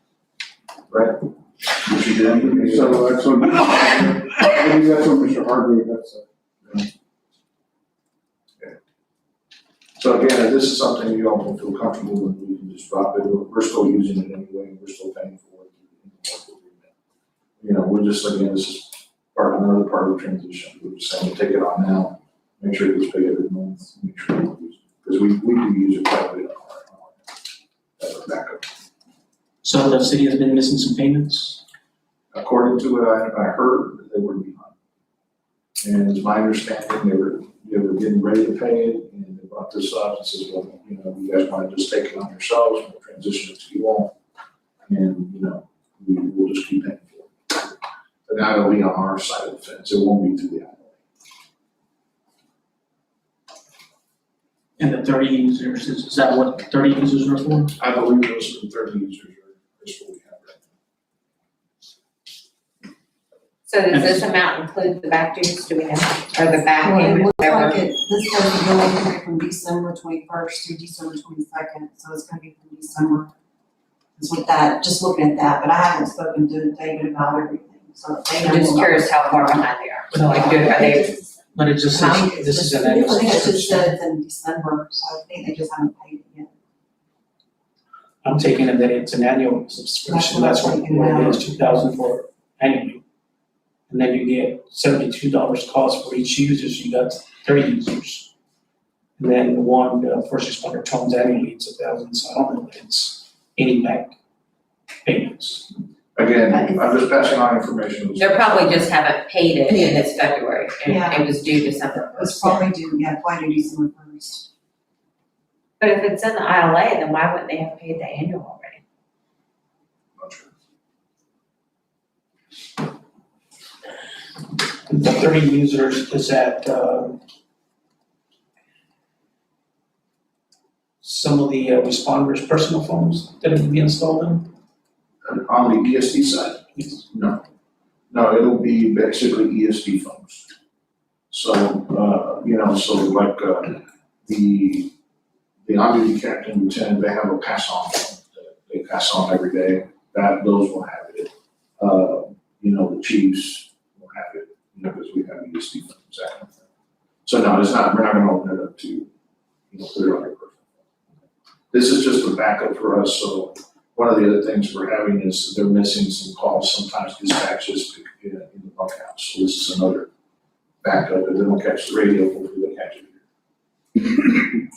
right? What you did? So that's what, I think that's what Mr. Hargrave, So again, if this is something you all don't feel comfortable with, we can just drop it. We're still using it anyway, and we're still paying for it. We're just, again, this is another part of the transition. We're just saying, take it on now, make sure it gets paid every month, make sure we use it. Because we do use it quite a bit as a backup. So the city has been missing some payments? According to what I heard, they were behind. And it's my understanding, they were getting ready to pay it, and they brought this up and says, well, you guys want to just take it on yourselves, and we'll transition it to you all. And, we'll just keep paying for it. But now it'll be on our side of the fence, it won't be to the island. And the 30 users, is that what 30 users are for? I believe those are the 30 users is what we have right now. So does this amount include the back dues, do we know, or the back Well, it payment, looks whatever? like this was a billing period from December 21st through December 22nd, so it's gonna be from December. It's with that, just looking at that, but I haven't spoken to David about everything, so they know. I'm just curious how far behind they are. So like, are they, But it just says, this is an I annual think it just subscription. said it's in December, so I think they just haven't paid it yet. I'm taking it that it's an annual subscription, that's what it is, 2,000 for annually. And then you get $72 cost for each user, so you got 30 users. And then one first responder comes annually, it's 1,000, so I don't know if it's any back payments. Again, I'm just passing on information. they probably just haven't paid it in this February, and Yeah. it was due December It's first. probably due, probably due December 1st. But if it's in the ILA, then why wouldn't they have paid the annual already? The 30 users is at some of the responders' personal phones that have been installed in? On the ESD side? Yes. No, it'll be basically ESD phones. So, so like, the on-duty captain, lieutenant, they have a pass-on phone that they pass on every day. those will have it. The chiefs will have it, because we have ESD funds, that kind of thing. So no, we're not gonna open it up to, put it on your personal phone. This is just a backup for us, so one of the other things we're having is they're missing some calls, sometimes dispatches in the bunkhouse. So this is another backup. If they don't catch the radio, hopefully they'll catch it here.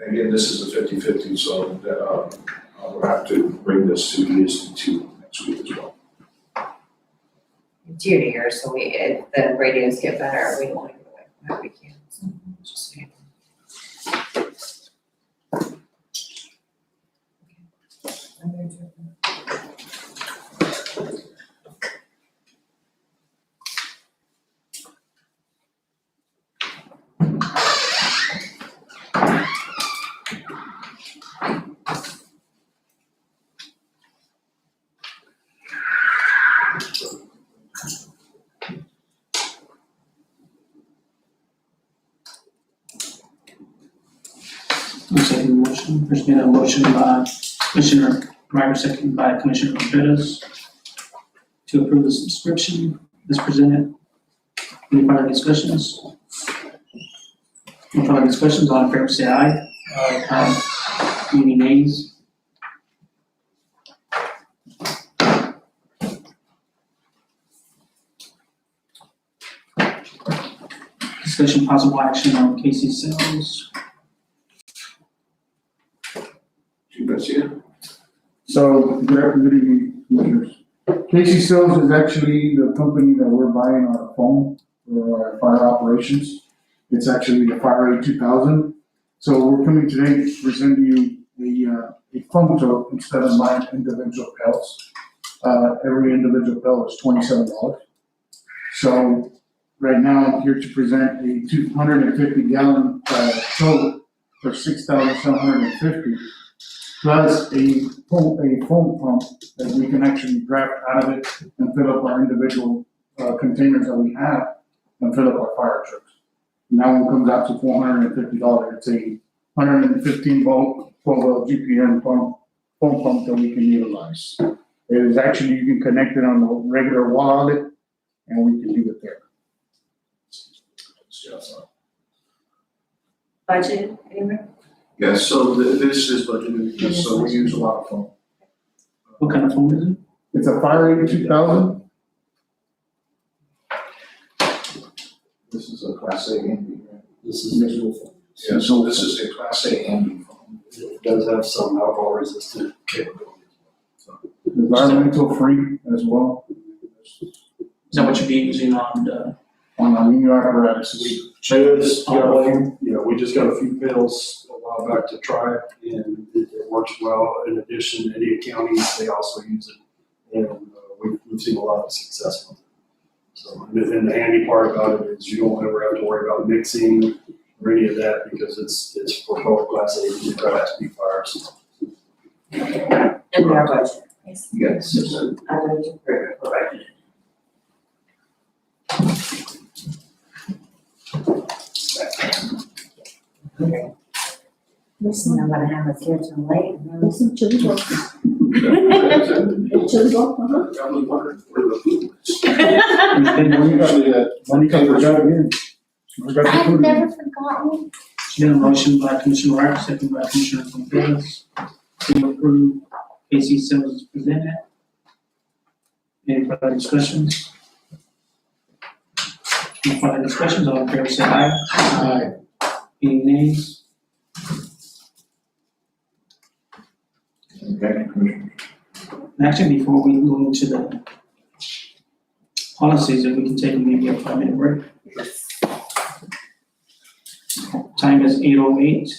Again, this is a 50-50, so we'll have to bring this to ESD2 next week as well. It's year to year, so if the radios get better, we don't want to get away from that, we can. So, just saying. Second motion, there's been a motion by Commissioner Ryder, second by Commissioner Contreras to approve the subscription as presented. Any further discussions? No further discussions, all in favor say aye. Aye. Any nays? Discussion possible action on KC sales. So, good evening, Commissioners. Casey Sales is actually the company that we're buying our foam for our fire operations. It's actually the Fire 2000. So we're coming today to present you a foam tote instead of buying individual pelts. Every individual pellet is $27. So right now I'm here to present a 250-gallon tote for $6,750. Plus a foam pump that we can actually draft out of it and fill up our individual containers that we have and fill up our fire trucks. And that one comes out to $450. It's a 115-volt 12L GPM foam pump that we can utilize. It is actually, you can connect it on the regular wall outlet and we can leave it there. Budget, anywhere? Yes, so this is budgeted, so we use a lot of foam. What kind of foam is it? It's a Fire 2000. This is a Class A and B. This is visual foam. Yeah, so this is a Class A and B foam. It does have some alcohol resistant capability. Environmental free as well. Is that what you'd be using on On the new apparatus. We just got a few pills a while back to try it, and it works well. In addition, any counties, they also use it, and we've seen a lot of success with it. So, and the handy part about it is you don't ever have to worry about mixing or any of that because it's for both Class A and Class B fires. And our budget. Yes. I would approve it for budget. Okay. Listen, I'm gonna have us here till late. Listen to the book. I was wondering where the food was. When you come forgot again. I've never forgotten. There's been a motion by Commissioner Ryder, second by Commissioner Contreras to approve KC sales as presented. Any further discussions? No further discussions, all in favor say aye. Aye. Any nays? Okay, Commissioner. And actually, before we go into the policies, if we can take maybe a 5-minute break. Time is 8:08.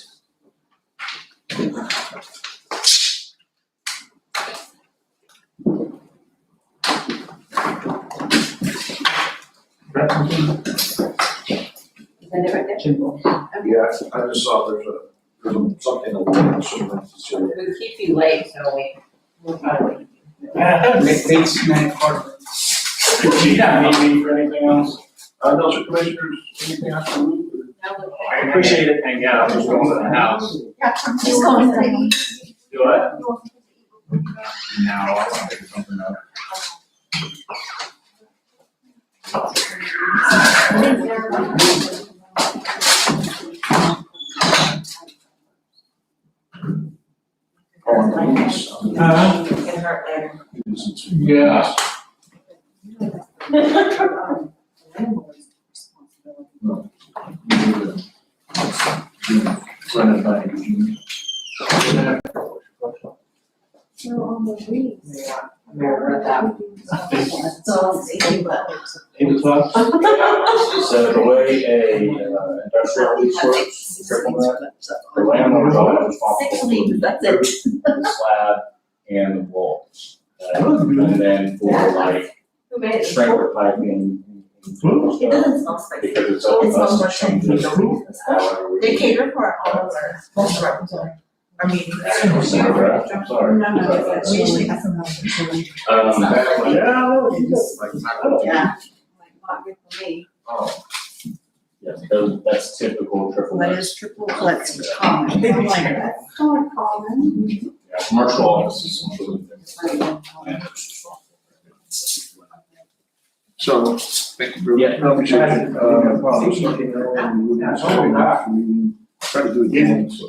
Grab something. Is that it right there? Yeah, I just saw there's something that we'll We keep you late, so we'll probably. Late snack part. Do you have anything for anything else? No, so Commissioners, anything else to move? I appreciate it, and yeah, I'm just going to the house. Just going to the. Do what? No, I want to pick something up. Get hurt later. Yeah. Run it by Eugene. So on the Reeves. Remember that. So, see, but. 8 o'clock? So the way a industrial lease works, triple net, the landlord's always responsible for the slab and the walls. And then for like Who made it? sprinkler piping. It doesn't smell spicy. Because it's all It smells us like changes something. however we. They cater for all of our, most of our, I'm sorry. Our meetings. I'm sorry. We usually have some else chili. Yeah. Yeah. Like, not good for me. Oh. Yeah, that's typical triple What net. is triple, what's common? They like that. Common. Yeah, commercial offices. So, thank you very Yeah, no, much. Appreciate it. Try to do it again, so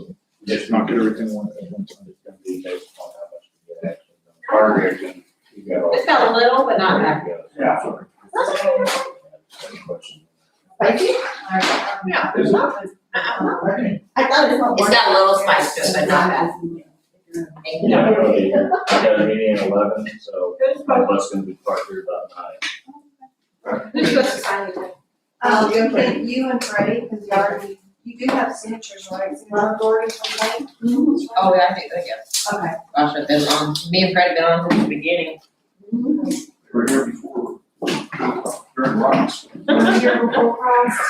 Just not get everything one at one time. It's gonna be based on how much we get actually done. Target, and you got all. It's got a little, but not that. Yeah. Sorry. Spicy? Yeah. Is it? I thought it smelled. It's got a little spice to it, but not bad. Yeah, okay. I got a meeting at 11, so my bus gonna be parked here about 9. Who's supposed to sign it? You and Freddie, because you already, you do have signatures, right? Signature Dory from Lane? Oh, yeah, I think they get. Okay. Gosh, I've been on, me and Fred have been on since the beginning. We were here before, during rocks. Year before Christ.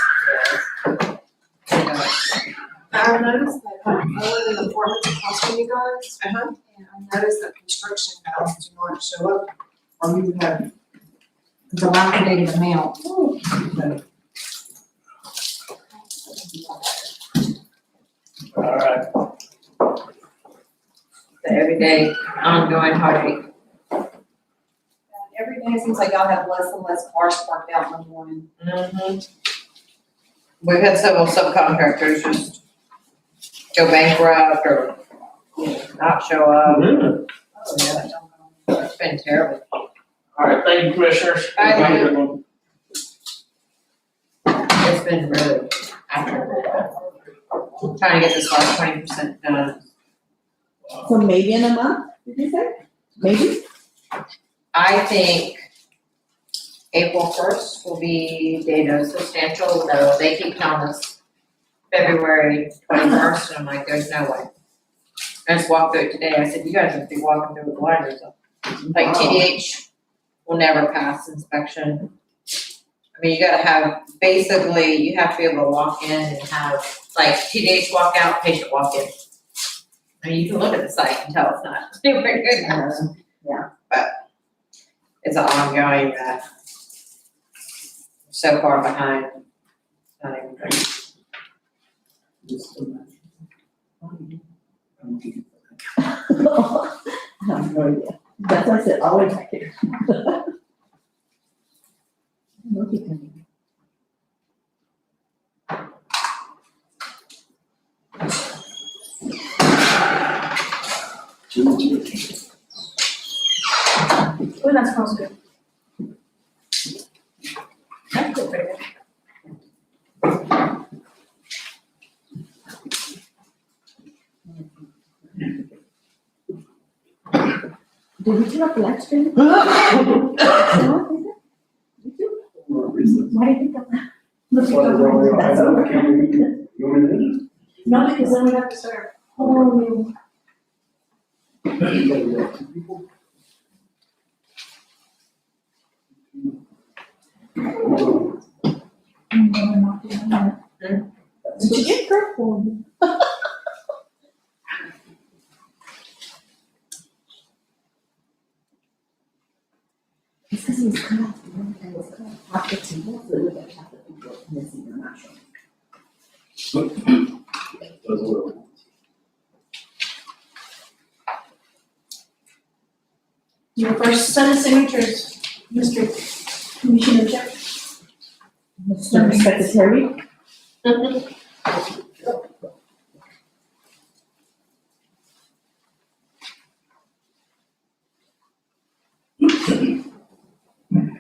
I noticed that, I live in the apartment across from you guys. And I noticed that construction costs do not show up, or you have dilapidated amount. Alright. The everyday ongoing heartache. Every day it seems like y'all have less and less cars parked out in the morning. We've had several subcontractors just go bankrupt or not show up. Really? Oh, yeah. It's been terrible. Alright, thank you, commissioners. Thank you. It's been really, trying to get this last 20% done. So maybe in a month, did you say? Maybe? I think April 1st will be data substantial, though they keep telling us February 21st, and I'm like, there's no way. I just walked through it today, I said, you guys have to be walking through with blinders on. Like TDH will never pass inspection. I mean, you gotta have, basically, you have to be able to walk in and have, like, TDH walk out, patient walk in. I mean, you can look at the site and tell it's not very good now. Yeah. But it's an ongoing, so far behind. Not even good. I have no idea. That's why I said always back here. Look at me. Oh, that smells good. That's good, pretty good. Did we turn off the light stream? No, did you? Why do you think of that? Look at that's over. No, because then we have to start a whole new. Did you get purple? It's because he was cut off, the one guy was cut off, pockets and both of them, half the people missing, I'm not sure. Does what it wants. Your first set of signatures, Mr. Commissioner Chair. Mr. Secretary?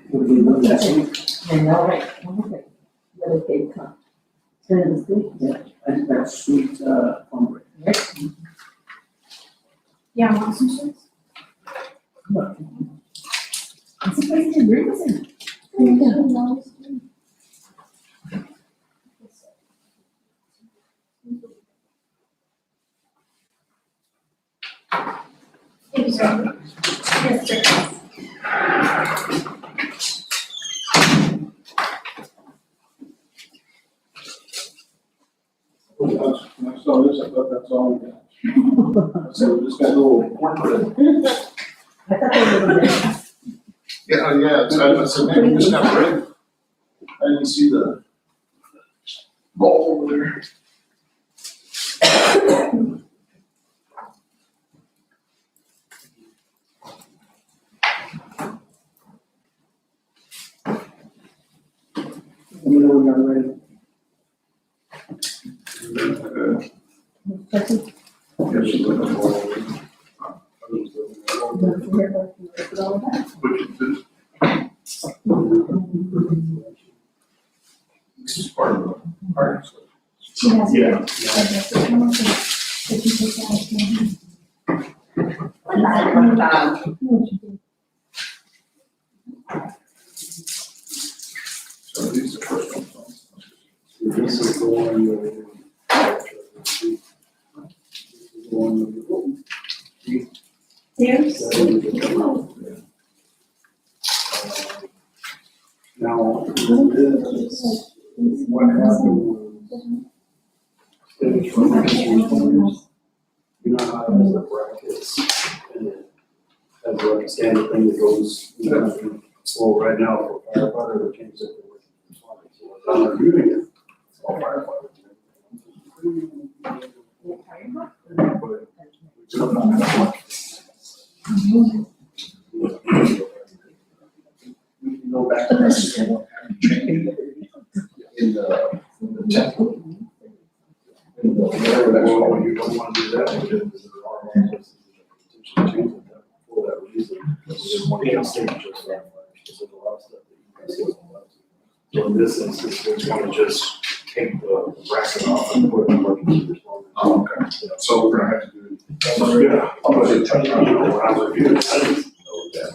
Would be the next week. And all right, let it take time. Turn the street. Yeah, that's sweet, cornbread. Yeah, I want some sweets. I'm surprised you agree with him. Thank you, sir. Yes, sir. When I saw this, I thought that's all we got. So we just got a little cornbread. I thought they were there. Yeah, I said, man, we just got bread. I didn't see the bowl over there. Let me know when you're ready. Yes, you look at all. This is part of the part. She has. Yeah. Did you take that? So these are the first ones. This is the one you. There's. Now, this, what happened was, finished from the responders, you know how it has the brackets, and it has like a standard thing that goes, you know, slow right now for firefighter, they changed it to responders. So I'm reviewing it, it's all firefighters. But we took on that. We can go back to this and change in the template. In the, whatever that's Well, called. you don't want to do that, because there are changes for that reason. Because you didn't want to get signatures for that, because there's a lot of stuff that you guys don't want to. So in this instance, we just want to just take the bracket off and put emergency responders. Oh, okay. So we're gonna have to do. Yeah. When I reviewed it, I didn't know that.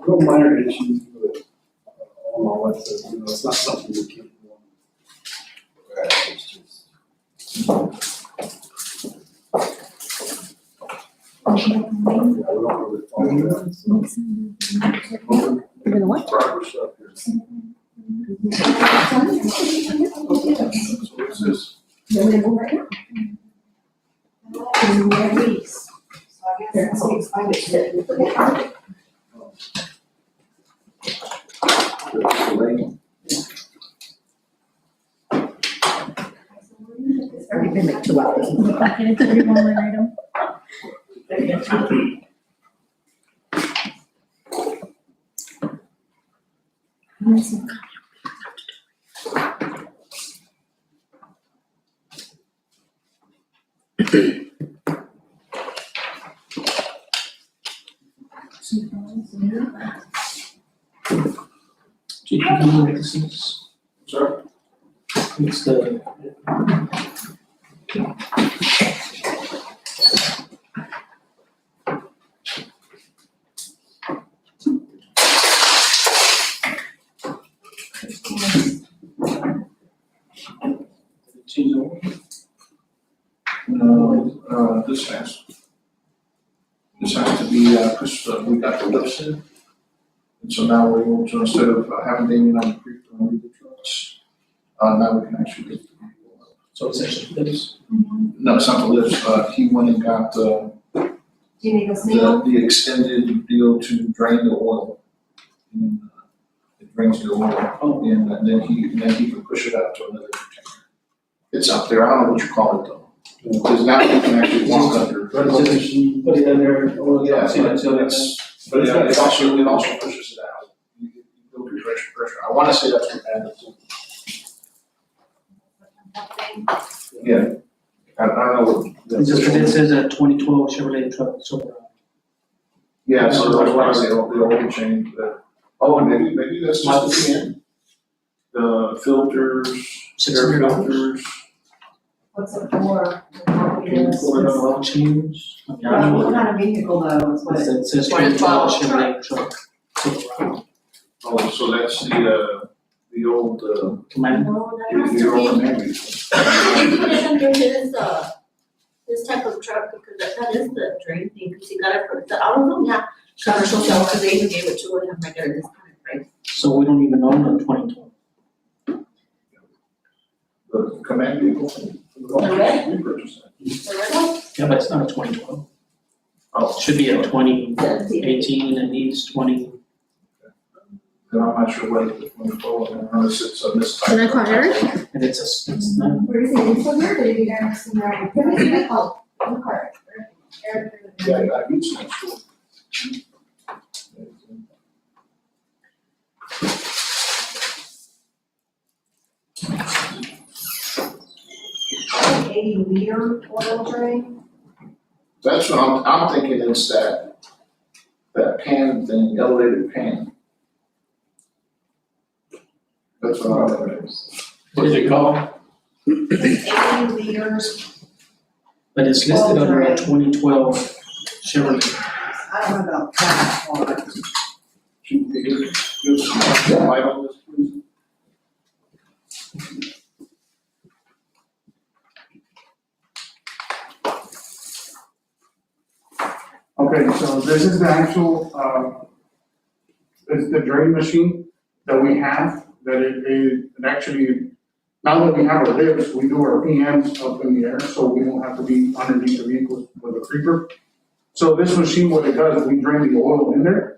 Real minor issues, but all my life says, you know, it's not something you can't do. You're gonna what? Progress up here. So what's this? You're gonna go right now. Reeves. So I guess that's what explained it to you. It's already been like 2 hours. Can I tell you one more item? Chief, can you make this? Sir? It's the. Change the order. No, this has to be, because we got the lifts in. And so now we're able to, instead of having Damien on the creek to read the trucks, now we can actually lift the vehicle up. So it's actually this. No, it's not the lifts, he went and got, Do you need a single? the extended deal to drain the oil. And, it brings the oil in, and then he can push it out to another container. It's up there, I don't know what you call it though. Because now you can actually walk under. But it's just a machine, put it in there, or Yeah, see it until it's. but it also pushes it out. You go through pressure. I wanna say that's what added to. Yeah. I don't know what. It's just, 'cause it says a 2012 Chevrolet truck, so. Yeah, so that's why they all change that. Oh, and maybe that's just the end. The filters, air $600. filters. What's it for? For the oil change. I mean, I don't know What kind of vehicle though, is what? It says 2012 Chevrolet truck, Silverado. Oh, so that's the old, Command. No, that has to the old be, Navy. they put it under this type of truck because that is the drain thing, because you gotta put the, I don't know, yeah. Commercial sale, because they even gave it to it, and I got a discounted price. So we don't even own a 2012. The command vehicle. The red? We purchased that. The red one? Yeah, but it's not a 2012. Oh, It should be a 2018 17. and needs 20. then I'm not sure what it's going for, unless it's a this type. Can I call Eric? And it's not. Where is it? It's over there, but if you guys see that, can we see that? Oh, in the car. Eric. Yeah, I used that school. Like 80-liter oil drain? That's what I'm thinking is that pan thing, elevated pan. That's what I'm thinking. What is it called? It's 80 liters. But it's listed under a 2012 Chevrolet. I don't know about that one. Should we give some light on this, please? Okay, so this is the actual, it's the drain machine that we have, that it actually, now that we have our lifts, we do our PMs up in the air, so we don't have to be underneath the vehicle with a creeper. So this machine, what it does, we drain the oil in there,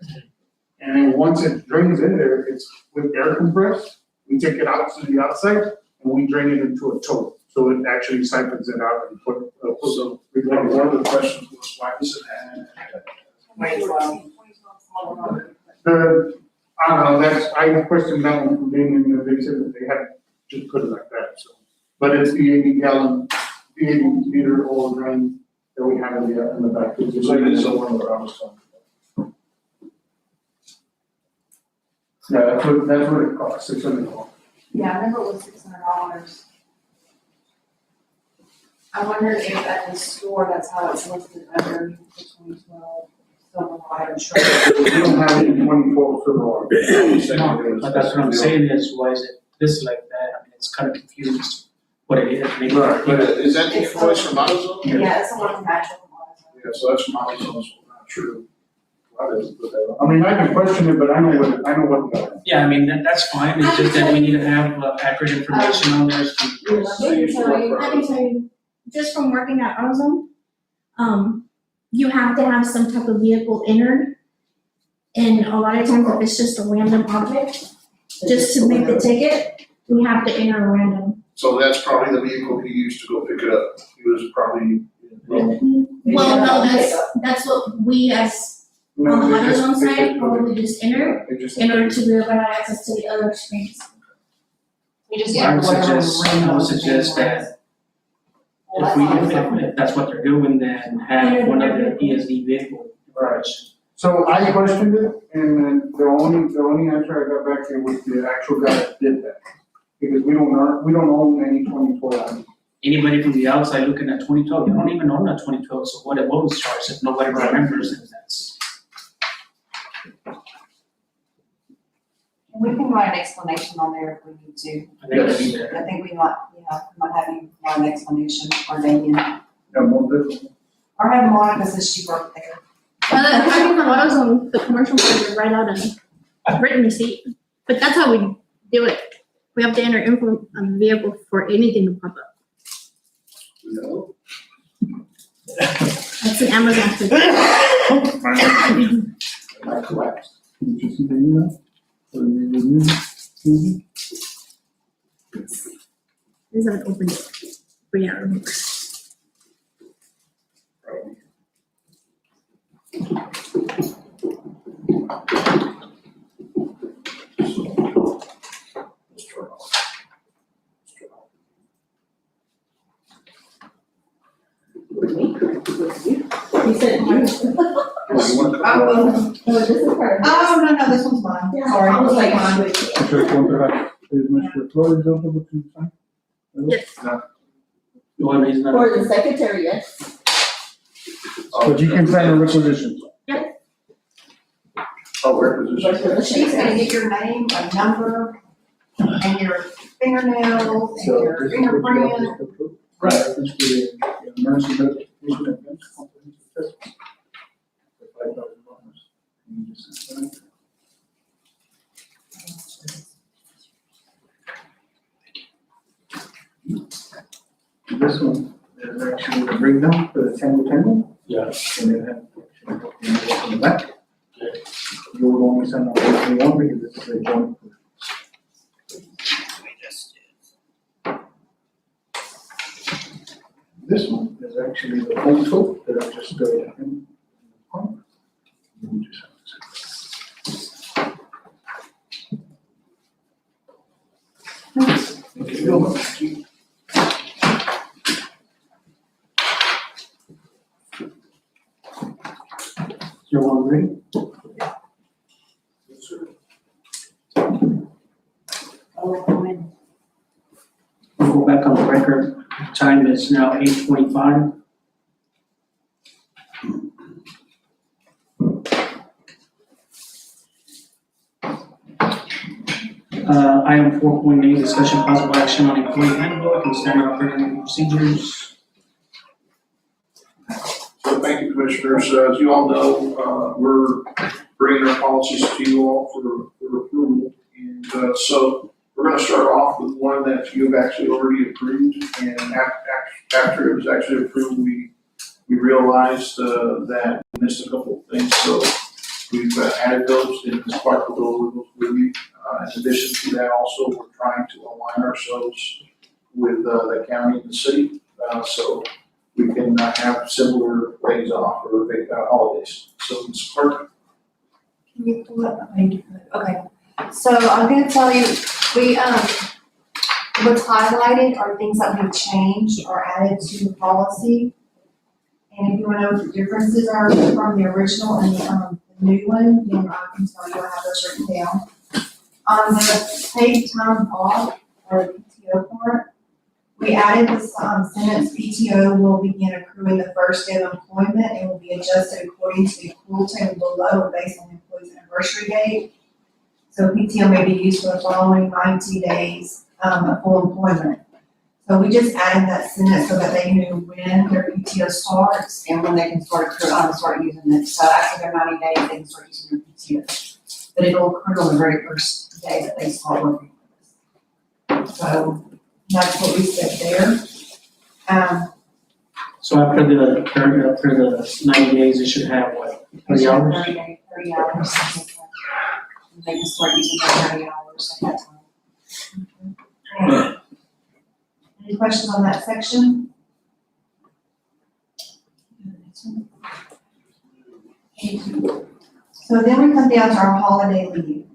and then once it drains in there, it's with air compressed, we take it out to the outside, and we drain it into a tote. So it actually siphons it out and put So, one of the questions was, why does it have? I don't know, I questioned that one from being in there, they said that they had just put it like that, so. But it's the 80 liter oil drain that we have in the back. So it is the one where I was talking about. Yeah, that's what it costs, $600. Yeah, I remember it was $600. I wondered if at the store, that's how it's listed under the 2012 Silverado truck. We don't have any 2012 Silverado. No, but that's what I'm saying is, why is it this like that? I mean, it's kind of confused what it is. Maybe. Right, but is that the invoice from AutoZone? Yeah, it's the one from Patrick. Yeah, so that's from AutoZone, so not true. Why does it put that on? I mean, I can question it, but I know what it is. Yeah, I mean, that's fine. It's just that we need to have accurate information on there. I can tell you, just from working at AutoZone, you have to have some type of vehicle entered. And a lot of times if it's just a random object, just to make the ticket, we have to enter a random. So that's probably the vehicle he used to go pick it up. He was probably. Well, no, that's what we as, on the AutoZone side, probably just enter in order to be able to have access to the other screens. We just I have whatever. would suggest that if that's what they're doing, then have one of the ESD vehicle garage. So I questioned it, and then the only answer I got back here was the actual guy that did that. Because we don't own any 2012. Anybody from the outside looking at 2012, you don't even own a 2012, so what was charged if nobody remembers, then that's. We can write an explanation on there if we need to. I think it'd be there. I think we might have you write an explanation or Damien. Yeah, most definitely. Or have Monica since she worked there. I think from AutoZone, the commercial ones write out a written receipt, but that's how we do it. We have to enter info on the vehicle for anything to pop up. No. That's an Amazon thing. I collapsed. Did you see the email? There's an open door. But yeah, remember. You said you. Oh, Oh, this is part of. no, this one's mine, Yeah, sorry. I was like, Mine. Mr. Flores, don't know what you sign? Yes. The only reason I. For the secretary, yes. But you can sign a requisition. Oh, requisition. She's gonna get your name, a number, and your fingernails, and your fingerprint. Right. That's the emergency notification and events comprehensive test. For $5,000. You just sign it. This one is actually the breakdown for the table. Yeah. And it has in the back. You will only send out what you want because this is a joint. This one is actually the home tool that I just go in. You just have to say. Thank you very much. You're one ready? Yes, sir. We'll go back on the record. Time is now 8:25. Item 4.8, discussion possible action on employee handbook and standard operating procedures. So thank you, Commissioners. As you all know, we're bringing our policies to you all for approval. And so we're going to start off with one that you've actually already approved. And after it was actually approved, we realized that we missed a couple of things. So we've added those in this part of those with you. In addition to that, also, we're trying to align ourselves with the county and the city. So we can have similar days off or holidays. So, Ms. Clerk. Can you pull up? Okay, so I'm gonna tell you, what's highlighted are things that we've changed or added to the policy. And if you wanna know what the differences are from the original and the new one, then I can tell you I have those written down. On the paid time off, or the PTO part, we added this sentence, PTO will begin accruing the first day of employment and will be adjusted according to the accrual table below and based on the employee's anniversary date. So PTO may be used for the following 90 days of full employment. So we just added that sentence so that they knew when their PTO starts and when they can start using it. So after their 90 days, they can start using their PTO. But it'll accrue on the very first day that they start working with us. So that's what we said there. So after the 90 days, it should have what, 30 hours? 30 hours. They can start using their 30 hours at that time. Any questions on that section? So then we come down to our holiday leave.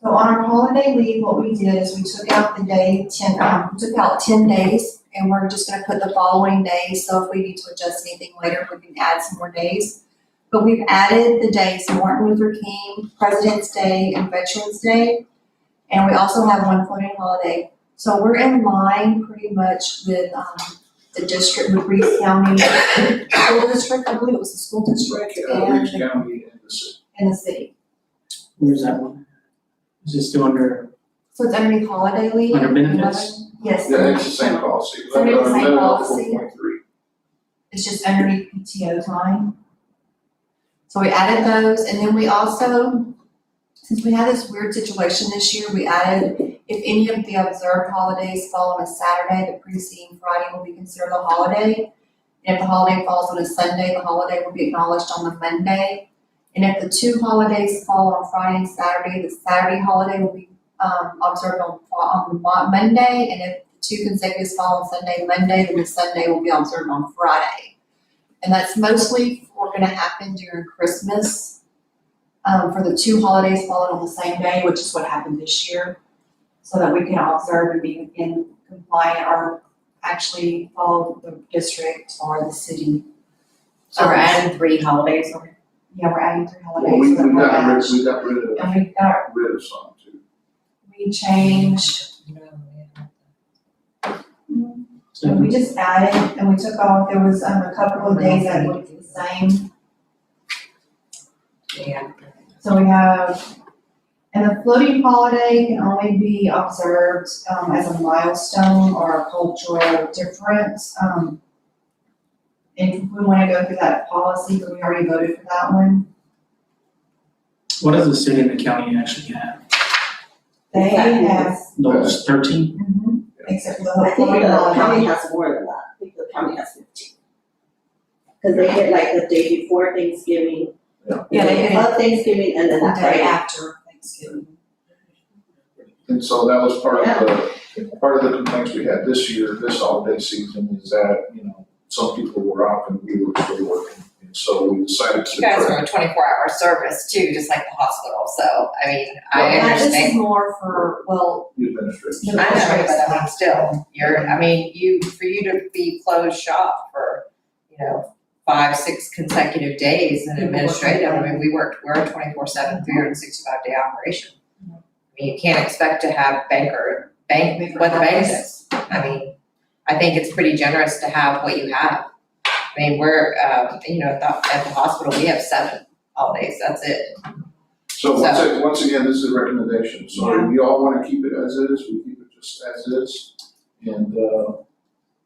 So on our holiday leave, what we did is we took out we took out 10 days, and we're just gonna put the following days, so if we need to adjust anything later, we can add some more days. But we've added the days Martin Luther King, President's Day, and Veterans Day, and we also have one floating holiday. So we're in line pretty much with the district, with Reeves County School District, I believe it was the school district, Reeves County and the city. and the city. Where's that one? Is it still under So it's underneath holiday leave. benefits? Yes. Yeah, it's the same policy. It's under the same policy. 4.3. It's just underneath PTO time. So we added those, and then we also, since we had this weird situation this year, we added, if any of the observed holidays fall on a Saturday, the preceding Friday will be considered a holiday. And if the holiday falls on a Sunday, the holiday will be acknowledged on the Monday. And if the two holidays fall on Friday and Saturday, the Saturday holiday will be observed on Monday, and if the two consecutives fall on Sunday, Monday, then the Sunday will be observed on Friday. And that's mostly gonna happen during Christmas, for the two holidays falling on the same day, which is what happened this year. So that we can observe and be in compliant or actually follow the district or the city. So we're adding 3 holidays on it. Yeah, we're adding 3 Well, holidays. we so that we're got rid, matched. we got rid of, And we got, rid of some too. we changed, and we just added, and we took off, there was a couple of days that looked the same. Yeah. So we have, and a floating holiday can only be observed as a milestone or a cultural difference. And we wanna go through that policy, but we already voted for that one. What does the city and the county actually have? They have, Those 13? except for the I think floating the county holiday. has more than that, I think the county has 15. Cause they get like the day before Thanksgiving. Yeah, they get Of Thanksgiving and then the that day Friday. after Thanksgiving. And so that was part of the complaints we had this year, this holiday season, is that, you know, some people were off and we were still working. And so we decided to. You guys are a 24-hour service too, just like the hospital, so, I mean, I Yeah, this is understand. more for, well, The administration. I know, but I mean, still, for you to be closed shop for, 5-6 consecutive days in administrative, I mean, we're a 24/7, 365-day operation. I mean, you can't expect to have bank what the bank is. I mean, I think it's pretty generous to have what you have. I mean, we're, at the hospital, we have 7 holidays, that's it. So once again, this is a recommendation, so if you all wanna keep it as is, we keep it just as is. And,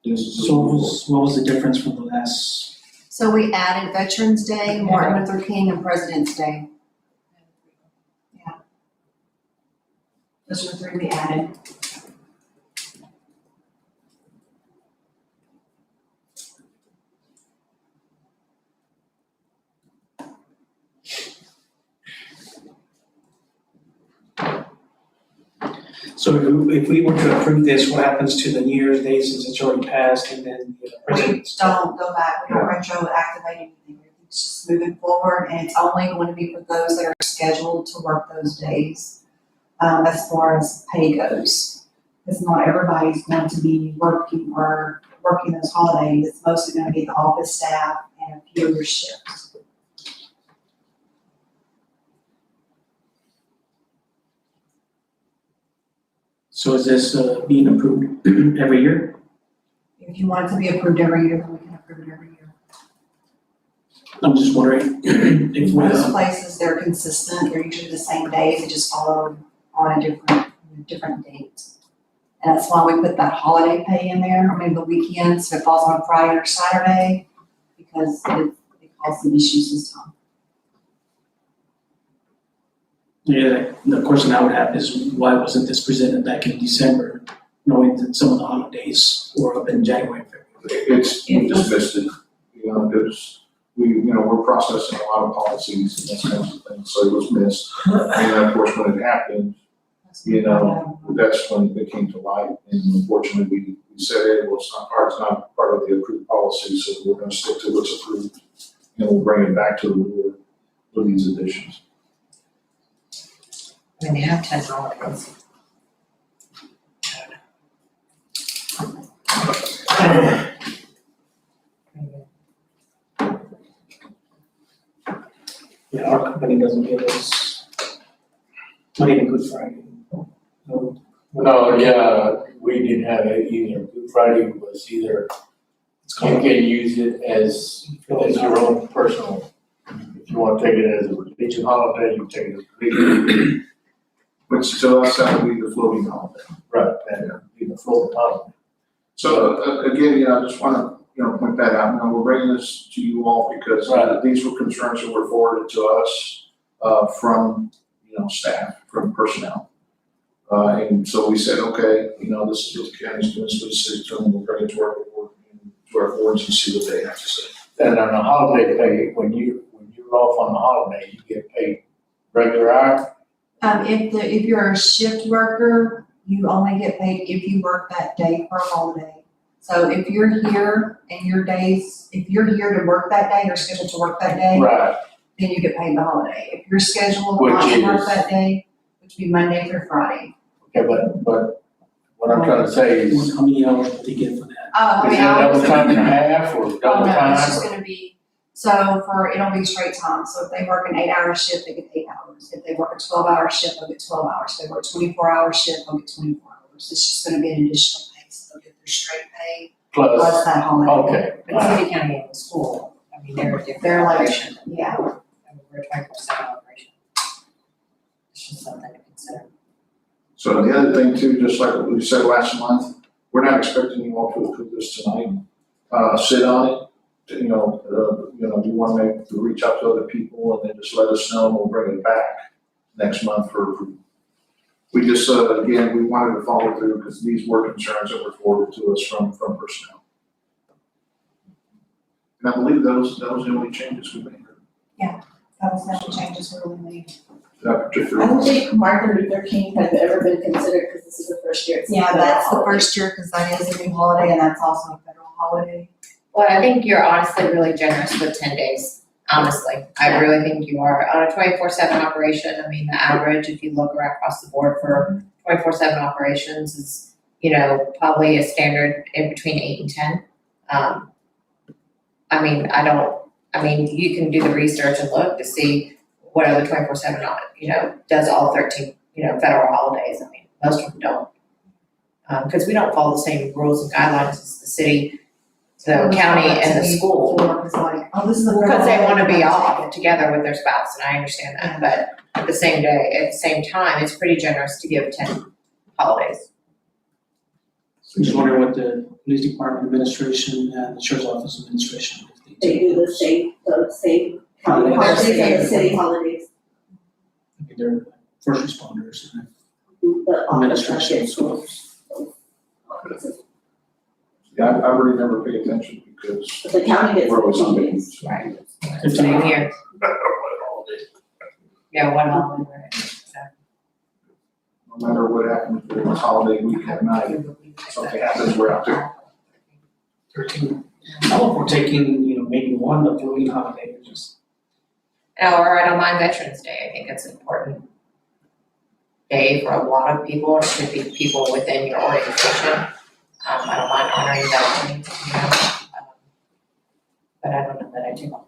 this is. So what was the difference from the last? so we added Veterans Day, Martin Luther King, and President's Day. Yeah. Those are the 3 we added. So if we were to approve this, what happens to the New Year's Day since it's already passed and then the We President's? don't go back, we don't retroactivate anything, everything's just moving forward, and it's only going to be for those that are scheduled to work those days, as far as pay goes. Because not everybody's going to be working those holidays, it's mostly gonna be the office staff and a few of your shifts. So is this being approved every year? If you want it to be approved every year, then we can approve it every year. I'm just wondering if we, Most places, they're consistent, they're usually the same days, they just follow on a different date. And that's why we put that holiday pay in there, the weekends, if it falls on a Friday or Saturday, because it caused some issues this time. yeah, the question I would have is why wasn't this presented back in December, knowing that some of the holidays were up in January and February? We just missed it, we're processing a lot of policies and those kinds of things, so it was missed. And of course, when it happened, that's when it came to light, and unfortunately, we said, hey, well, it's not part of the approved policy, so we're gonna stick to what's approved, and we'll bring it back to the board for these additions. I mean, they have 10 holidays. Yeah, our company doesn't give us, not even Good Friday. No. No, yeah, we didn't have it either. Good Friday was either, It's you called, can use it as your own personal. If you want to take it as a religion holiday, you take it as a religion. Which to us, that would be the floating holiday. Right, and be the full holiday. So again, I just wanna, point that out, we're bringing this to you all because Right. these were concerns that were forwarded to us, from, staff, from personnel. And so we said, okay, this is what the county's doing, so the city's doing, we'll bring it to our boards and see what they have to say. And on a holiday pay, when you're off on the holiday, you get paid regular hour? If you're a shift worker, you only get paid if you work that day for a holiday. So if you're here and if you're here to work that day, you're scheduled to work that day, Right. then you get paid the holiday. If you're scheduled Which not to work is- that day, which would be Monday through Friday. Okay, but what I'm trying to say is, How many hours do they get for that? is it double time and a half or Oh, double no, time? it's just gonna be, it'll be straight time. So if they work an 8-hour shift, they get 8 hours. If they work a 12-hour shift, they'll get 12 hours. If they work a 24-hour shift, they'll get 24 hours. It's just gonna be an additional pay, so they'll get their straight pay Plus, plus that holiday. okay. But city, county, and the school, I mean, they're a different They're like- operation. Yeah. I mean, we're a 24/7 operation. It's just something to consider. So the other thing too, just like what we said last month, we're not expecting you all to approve this tonight. Sit on it, you know, you wanna reach out to other people and then just let us know and we'll bring it back next month for approval. We just, again, we wanted to follow through because these were concerns that were forwarded to us from personnel. And I believe that was the only changes we made. That was the only changes we really made. That particular. I don't think Martin Luther King has ever been considered because this is the first year. it's a Yeah, federal that's the holiday. first year, because that is a new holiday and that's also a federal holiday. Well, I think you're honestly really generous with 10 days, honestly. I really think you are. On a 24/7 operation, I mean, the average, if you look right across the board for 24/7 operations is, probably a standard in between 8 and 10. You can do the research and look to see what other 24/7, does all 13, federal holidays. I mean, most of them don't. Because we don't follow the same rules and guidelines as the city, the county, and the school. It's like, oh, this is a. Because they wanna be off together with their spouse, and I understand that, but at the same time, it's pretty generous to give 10 holidays. I'm just wondering what the police department administration and the sheriff's office administration, if They do the same county holidays and the city holidays. maybe they're first responders. And The office Administration. gets those. Yeah, I really never pay attention because But the county gets we're always on 15 meetings. days. Right. If Same not- here. Yeah, one holiday, right. No matter what happens during the holiday week at night, something happens, we're out there. 13. I hope we're taking, maybe one of the floating holiday, just. Or I don't mind Veterans Day, I think it's an important day for a lot of people, it should be people within your organization. I don't mind honoring veterans, but I don't know that I do all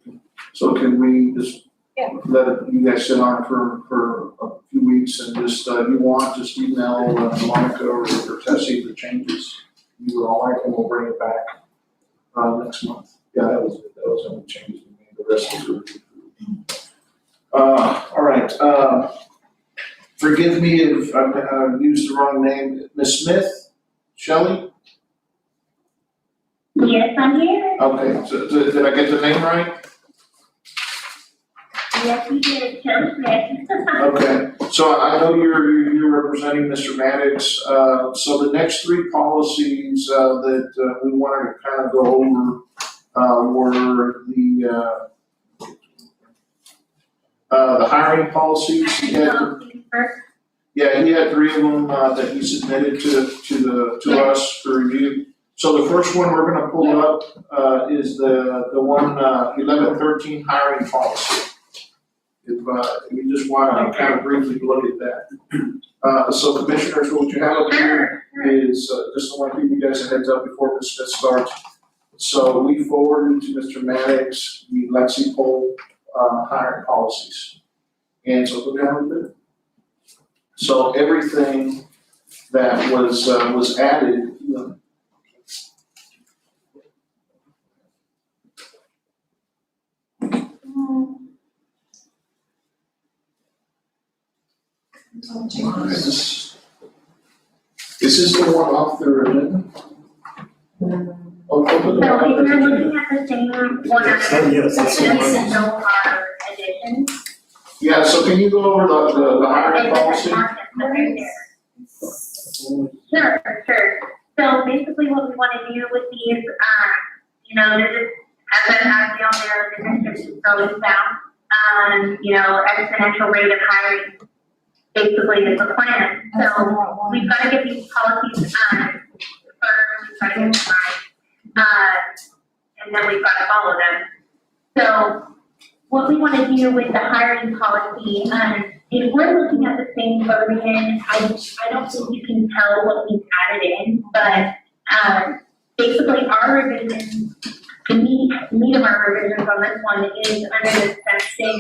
13. So can we just Yeah. let you guys sit on it for a few weeks and just, you want, just email Monica or Tessie the changes you would all like and we'll bring it back, next month. Yeah, that was it, that was the only changes we made, the rest was good. All right, forgive me if I've used the wrong name, Ms. Smith, Shelley? Yes, I'm here. Okay, so did I get the name right? Yes, you did, Joe Smith. Okay, so I know you're representing Mr. Maddox, so the next three policies, that, we wanted to kind of go over, were the hiring policies. He had, yeah, he had three of them, that he submitted to us for review. So the first one we're gonna pull up, is the one, 1113 hiring policy. If you just want to kind of briefly look at that. So commissioners, what you have up here is, just want to give you guys a heads up before Ms. Smith starts. So we forwarded to Mr. Maddox the Lexi poll, hiring policies. And so look down a bit. So everything that was added, This is the one off the agenda? Oh, open the So one if on the you're agenda. looking at the same one, Yes, that's the one. no are additions. Yeah, so can you go over the hiring And policy? right there. Sure. So basically what we wanna do with these, they're just as we all know, the district is going down. Exponential rate of hiring basically is the plan. So we've got to get these policies firm, we've got to get them right, and then we've got to follow them. So what we want to do with the hiring policy, if we're looking at the same version, I don't think you can tell what we've added in, but basically our revision, the meat of our revisions on this one is under the section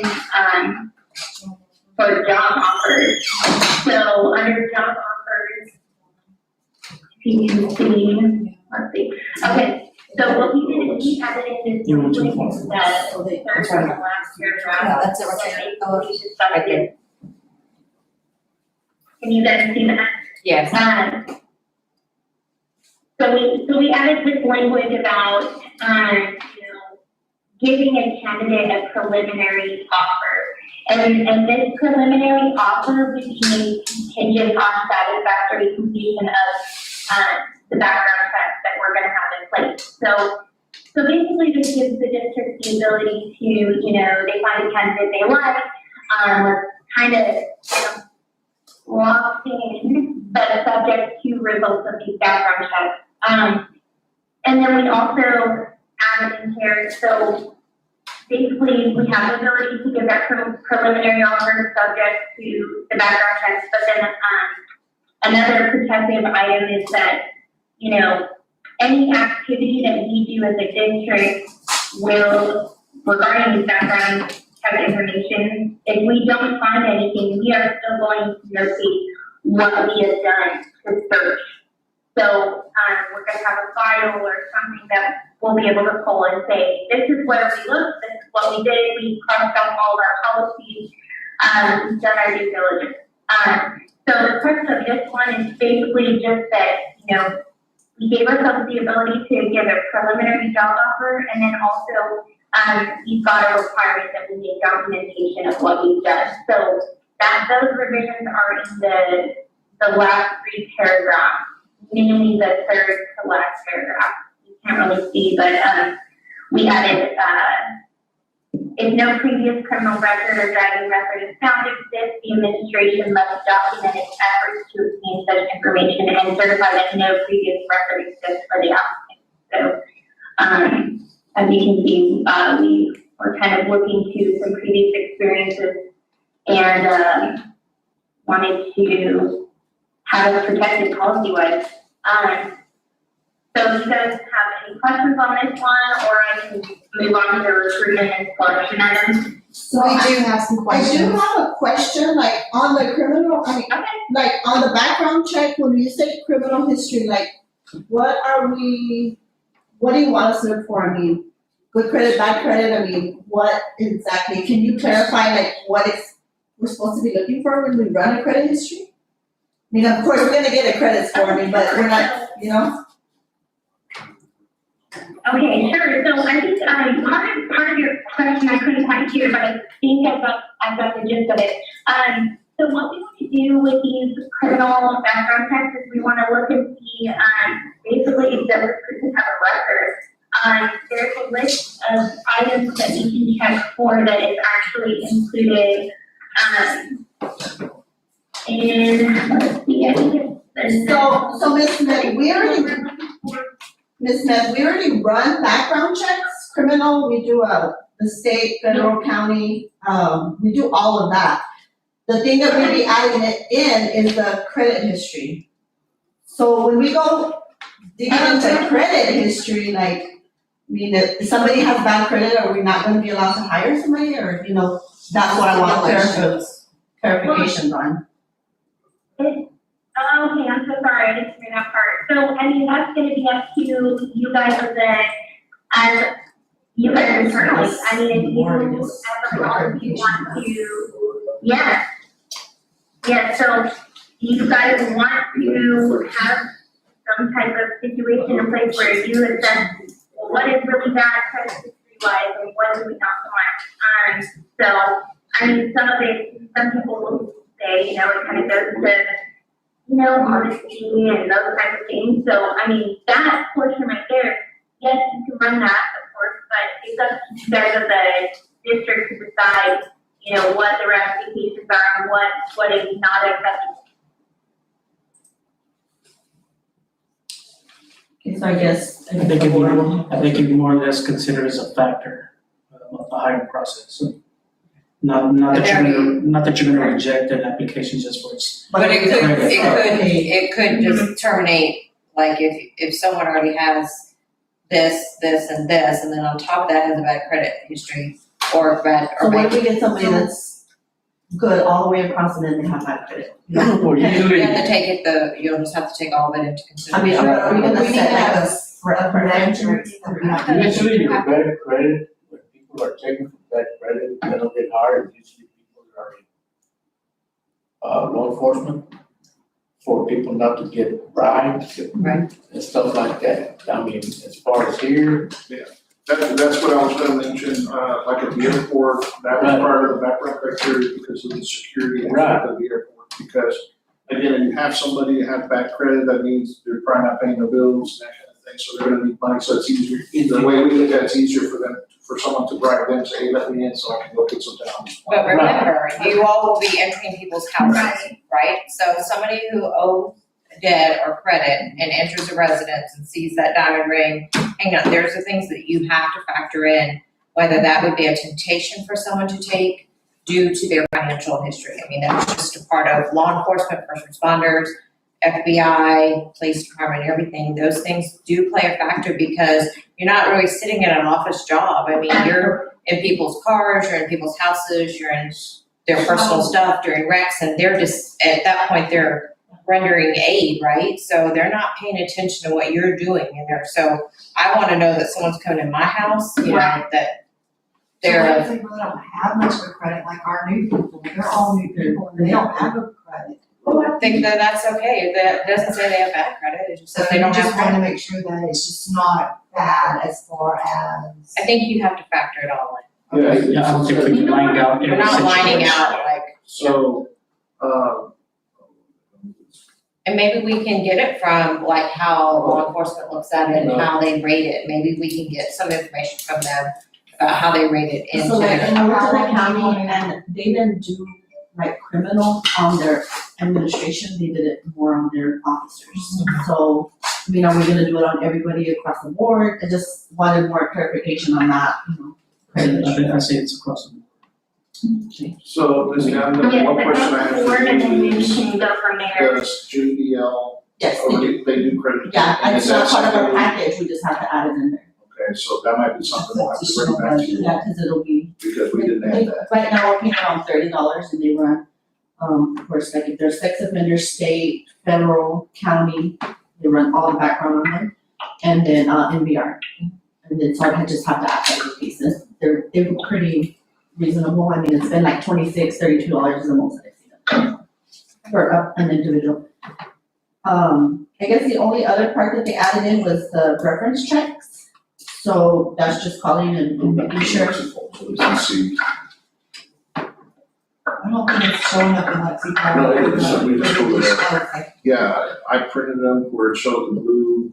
for job offers. So under job offers, you can see, let's see. Okay, so what we did is we added in this the third from the last paragraph. Yeah, that's it right there. Can you guys see that? Yes. So we added this language about, giving a candidate a preliminary offer. And this preliminary offer would be made contingent on satisfactory completion of, the background checks that we're gonna have in place. So basically this gives the district the ability to, they find a candidate they like, kind of, locked in, but subject to results of these background checks. And then we also added in here, so basically we have the ability to give that preliminary offer subject to the background checks, but then another protective item is that, any activity that we do as a district will, regarding these background check information, if we don't find anything, we are still going to notate what we have done to search. So we're going to have a file or something that we'll be able to pull and say, this is where we looked, this is what we did, we crossed off all of our policies, we've done our due diligence. So the purpose of this one is basically just that, we gave ourselves the ability to give a preliminary job offer, and then also we've got a requirement that we make documentation of what we've done. So that those revisions are in the last three paragraphs, mainly the third to last paragraph. You can't really see, but we added if no previous criminal record or driving record is found to exist, the administration must document its efforts to obtain such information and certify that no previous record exists for the applicant. So as you can see, we were kind of looking to some previous experiences and wanted to have it protected policy-wise. So if you guys have any questions on this one, or I can move on to the recruitment and selection items. So we do have some questions. I do have a question, like on the criminal, like on the background check, when you say criminal history, like what do you want us to look for? I mean, good credit, bad credit, I mean, what exactly, can you clarify like we're supposed to be looking for when we run a credit history? I mean, of course, we're gonna get a credit score, but we're not, Okay, sure. So I think part of your question I couldn't quite hear, but I think I've got the gist of it. So what we want to do with these criminal background checks is we want to look and see basically does this person have a record. There's a list of items that we can check for that is actually included in, let's see, I think it's so Ms. Smith, Ms. Smith, we already run background checks, criminal, we do the state, federal, county, we do all of that. The thing that we'd be adding it in is the credit history. So when we go digging into credit history, like, I mean, if somebody has bad credit, are we not gonna be allowed to hire somebody, or, that's what I want clarifications on. Okay, I'm so sorry, I didn't hear that part. So, I mean, that's gonna be up to you guys as you guys internally. I mean, if you as a policy want to, yeah, so you guys want to have some type of situation in place where you assess, well, what is really bad credit history-wise and what do we not want? So, I mean, some people will say, it kind of goes to, honesty and those types of things. So, I mean, that portion right there, yes, you can run that, of course, but guys as a district to decide, you know, what the ramifications are and what is not acceptable. Okay, so I guess. I think it'd be more or less considered as a factor of the hiring process. Not that you're gonna reject an application just for its. But it could just terminate, like if someone already has this, and this, and then on top of that has a bad credit history or bad, So or what bad. if we get somebody that's good all the way across and then they have bad credit? Or You usually, have to take it, you'll just have to take all of it into I mean, consideration. are we gonna We need to set like have a prevention? Usually your bad credit, when people are checking for bad credit, they don't get hired, usually people are in law enforcement for people not to get bribed Right. and stuff like that. I mean, as far as here, That's what I was gonna mention, like at the airport, that was part of the background criteria because of the security aspect of the airport. Because again, you have somebody who have bad credit, that means they're probably not paying their bills and that kind of thing, so they're gonna need money, so it's easier, the way we look at it, it's easier for someone to bribe them, say, hey, let me in so I can go put some down. But remember, you all will be entering people's houses, right? So somebody who owes debt or credit and enters a residence and sees that diamond ring, hang on, there's the things that you have to factor in, whether that would be a temptation for someone to take due to their financial history. I mean, that's just a part of law enforcement, first responders, FBI, police department, everything. Those things do play a factor because you're not really sitting at an office job. I mean, you're in people's cars, you're in people's houses, you're in their personal stuff during wrecks, and they're just, at that point, they're rendering aid, right? So they're not paying attention to what you're doing in there. So I want to know that someone's coming in my house, you know, that So what they're, if they really don't have much of a credit, like our new people, they're all new people, and they don't have a credit. well, I think that that's okay. That doesn't say they have bad credit, it just So says they you don't have just wanna credit. make sure that it's just not bad as far as. I think you have to factor it all in. yeah, I don't think we can line out We're every not lining situation. out like, So, and maybe we can get it from like how law enforcement looks at it and how they rate it. Maybe we can get some information from them about how they rate it into So like their. in Alachua County, and they didn't do like criminal on their administration, they did it more on their officers. So, I mean, are we gonna do it on everybody across the board? I just wanted more clarification on that, you know. I think I say it's across the board. so Ms. Young, the Yes, one but question I that's have the board, for and then you we is, can go from there. does JDL, Yes, they do. they do credit? Yeah, and it's Is that not part of our something- package, we just have to add it in there. Okay, so that might be something we'll have to bring back to you, Yeah, cause it'll be. because we didn't have that. Right now, we're paying around $30 and they run, of course, like if there's sex offenders, state, federal, county, they run all the background on them. And then, NVR. And then so I just have to add that pieces. They're pretty reasonable. I mean, it's been like $26, $32 is the most I've seen them. For an individual. I guess the only other part that they added in was the reference checks. So that's just calling and making sure. So we can see. I don't think it's showing up in Lexi. No, it is, we just pulled it up. Okay. Yeah, I printed them where it showed the blue,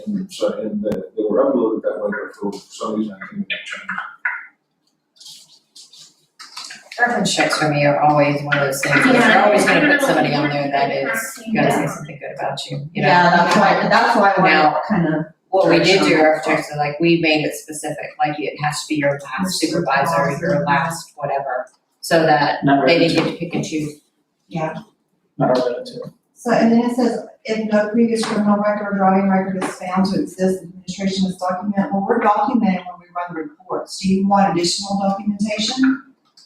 and so, and they were uploaded that way, but for some reason I couldn't change. Reference checks for me are always one of those things, because you're always gonna put somebody on there that is gonna say something good about you, you know? Yeah, that's why I Now, wanted kind of. what we did do reference checks, so like we made it specific, like it has to be your last supervisor, your last whatever, so that Not they relative, didn't get to pick and choose. not our relative. So, and then it says, if no previous criminal record or driving record is found to exist, the administration must document, well, we're documenting when we run the reports. Do you want additional documentation?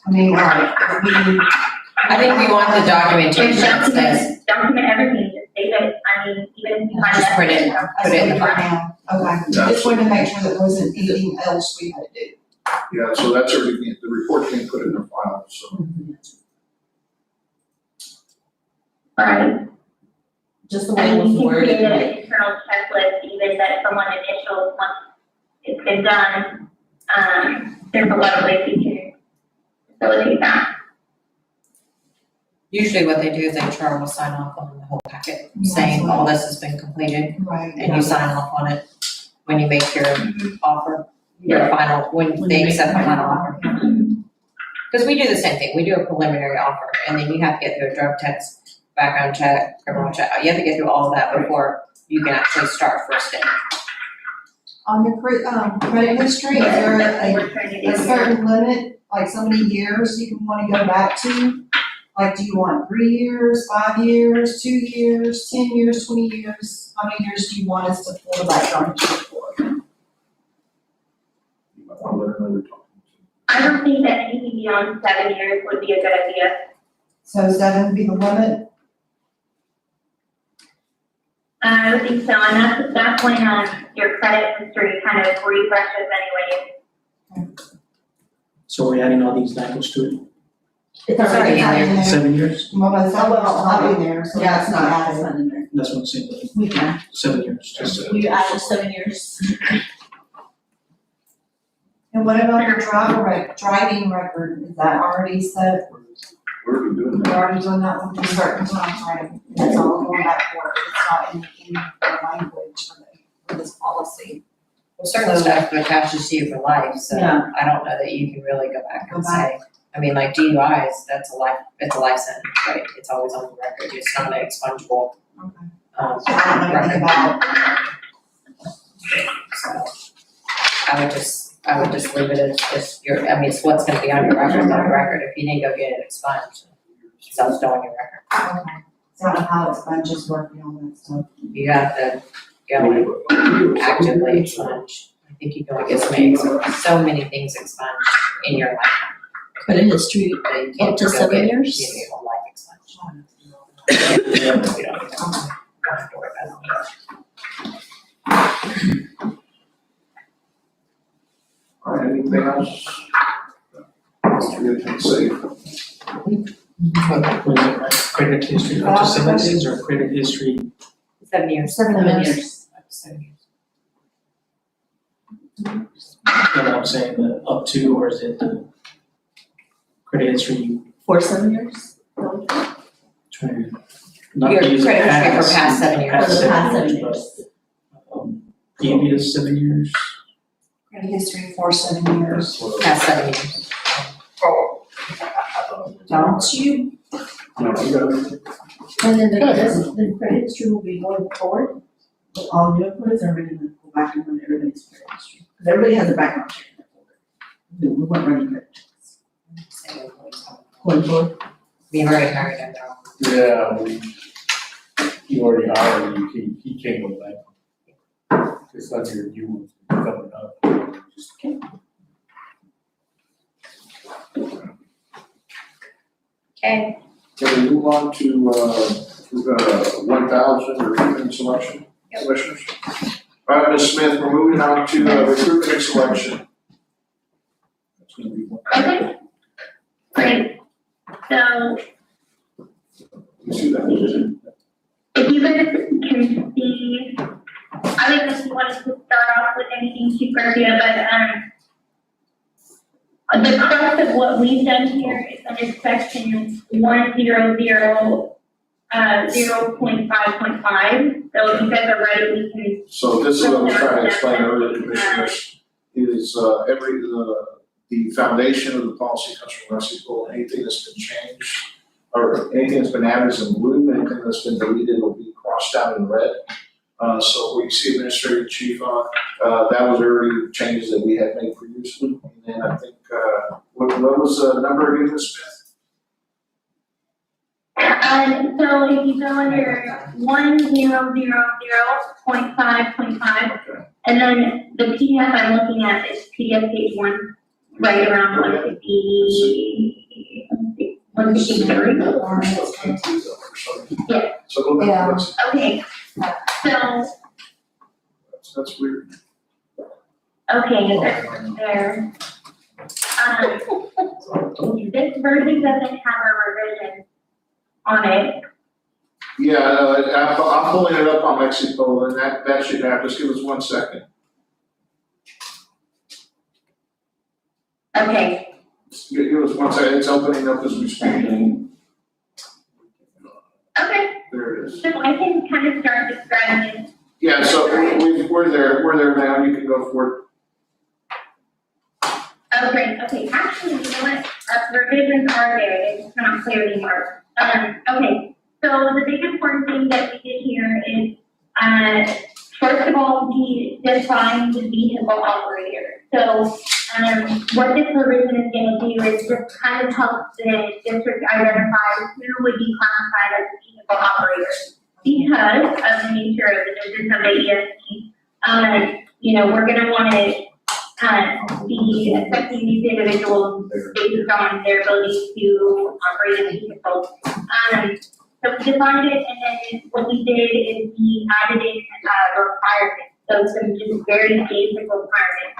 I mean, I think we want the documentation that says, Document everything, just state it, I mean, even if you find Just that. print it. Put it in the file. Okay, just wanted to make sure that there wasn't anything else we had to do. Yeah, so that's already, the report came put in the file, so. Right. Just the way it And was you can worded. create an internal checklist, even that someone initials once it's been done. There's a lot of ways you can facilitate that. usually what they do is HR will sign off on the whole packet, Yeah, saying all this has been completed, Right. and you sign off on it when you make your offer. your final, when they accept the final offer. Because we do the same thing, we do a preliminary offer, and then you have to get through a drug test, background check, criminal check, you have to get through all of that before you can actually start first day. On your credit history, is there a certain limit, like so many years you can wanna go back to? Like, do you want 3 years, 5 years, 2 years, 10 years, 20 years? How many years do you want us to pull the background check for? I don't think that anything beyond 7 years would be a good idea. So 7 would be the limit? I would think so, and that's when, your credit history kind of refreshes anyway. So we're adding all these language to it? It's already in there. in there. 7 years? Well, but some of it's not in there, so Yeah, that's it's not not, added. it's not in there. That's what I'm saying, We can, 7 years, just. we added 7 years. And what about your driving record? Is that already set? Where are we doing We've that? already done that one for certain times, right? That's all going back for it. It's not in the language for this policy. Well, certain stuff attaches to you for life, so Yeah. I don't know that you can really go back and Go back. say, I mean, like DUIs, it's a life sentence, right? It's always on the record, it's not an expungible, Okay. um, So I don't know anything record. about So I would just leave it as just your, I mean, it's what's gonna be on your record, on your record, if you didn't go get it expunged, so it's still on your record. Okay. So I don't know how expunges work and all that stuff. You have to go and actively expunge. I think you can only get so many things expunged in your lifetime. Credit history, But you can't up to go 7 get, years? you know, your whole life expunged. We don't have to worry about it. All right, anything else? Mr. Good, say. What is it, credit history, up to 7 days or credit history? 7 years. 7 years. 7 years. And I'm saying up to, or is it the credit history For 7 years? trying to not Your use credit history for past, past 7 years. For the past 7 but, years. previous 7 years. Credit history for 7 years. Past 7 years. Don't you? No, you got it. And then the credit history will be going forward, with all new employees, or we're gonna go back and run everybody's credit history? Because everybody has a background check in their folder. We weren't running credit checks. Going forward. We've already hired them now. Yeah, you already hired him, he can't go back. It's like you coming up. Okay. Can we move on to, 1,000 recruitment and selection, commissioners? All right, Ms. Smith, we're moving on to recruitment and selection. That's gonna be one. Okay. Great. So You see that? if you guys can see, I don't know if you wanted to start off with anything too Garcia, but the crux of what we've done here is under section 100, 0.5.5. So if you guys are ready, we can. So this is what I was trying to explain earlier, commissioners, is the foundation of the policy comes from Mexico. Anything that's been changed, or anything that's been added is in blue, anything that's been deleted will be crossed out in red. So where you see administrative chief on, that was already changes that we had made previously. And then I think, what was the number again, Ms. Smith? So if you go under 1000.5.5, and then the PDF I'm looking at is PDF page 1, right around 153. Yeah. So go back to this. Okay, so, That's weird. okay, that's there. This version doesn't have a revision on it. Yeah, I'm pulling it up on Mexico, and that should happen. Just give us 1 second. Okay, Give us 1 second, it's opening up as we speak. okay, There it is. so I can kind of start describing it. Yeah, so we're there now, you can go for it. Okay, actually, you know what, revisions are there, it's just not clearly marked. Okay, so the big important thing that we did here is, first of all, we defined the vehicle operator. So, what this revision is gonna do is just kind of help the district identify who would be classified as a vehicle operator. Because of the nature of the business of the ESD, we're gonna wanna be assessing these individuals based on their ability to operate a vehicle. So we defined it, and then what we did is we added in requirements, so some just very basic requirements.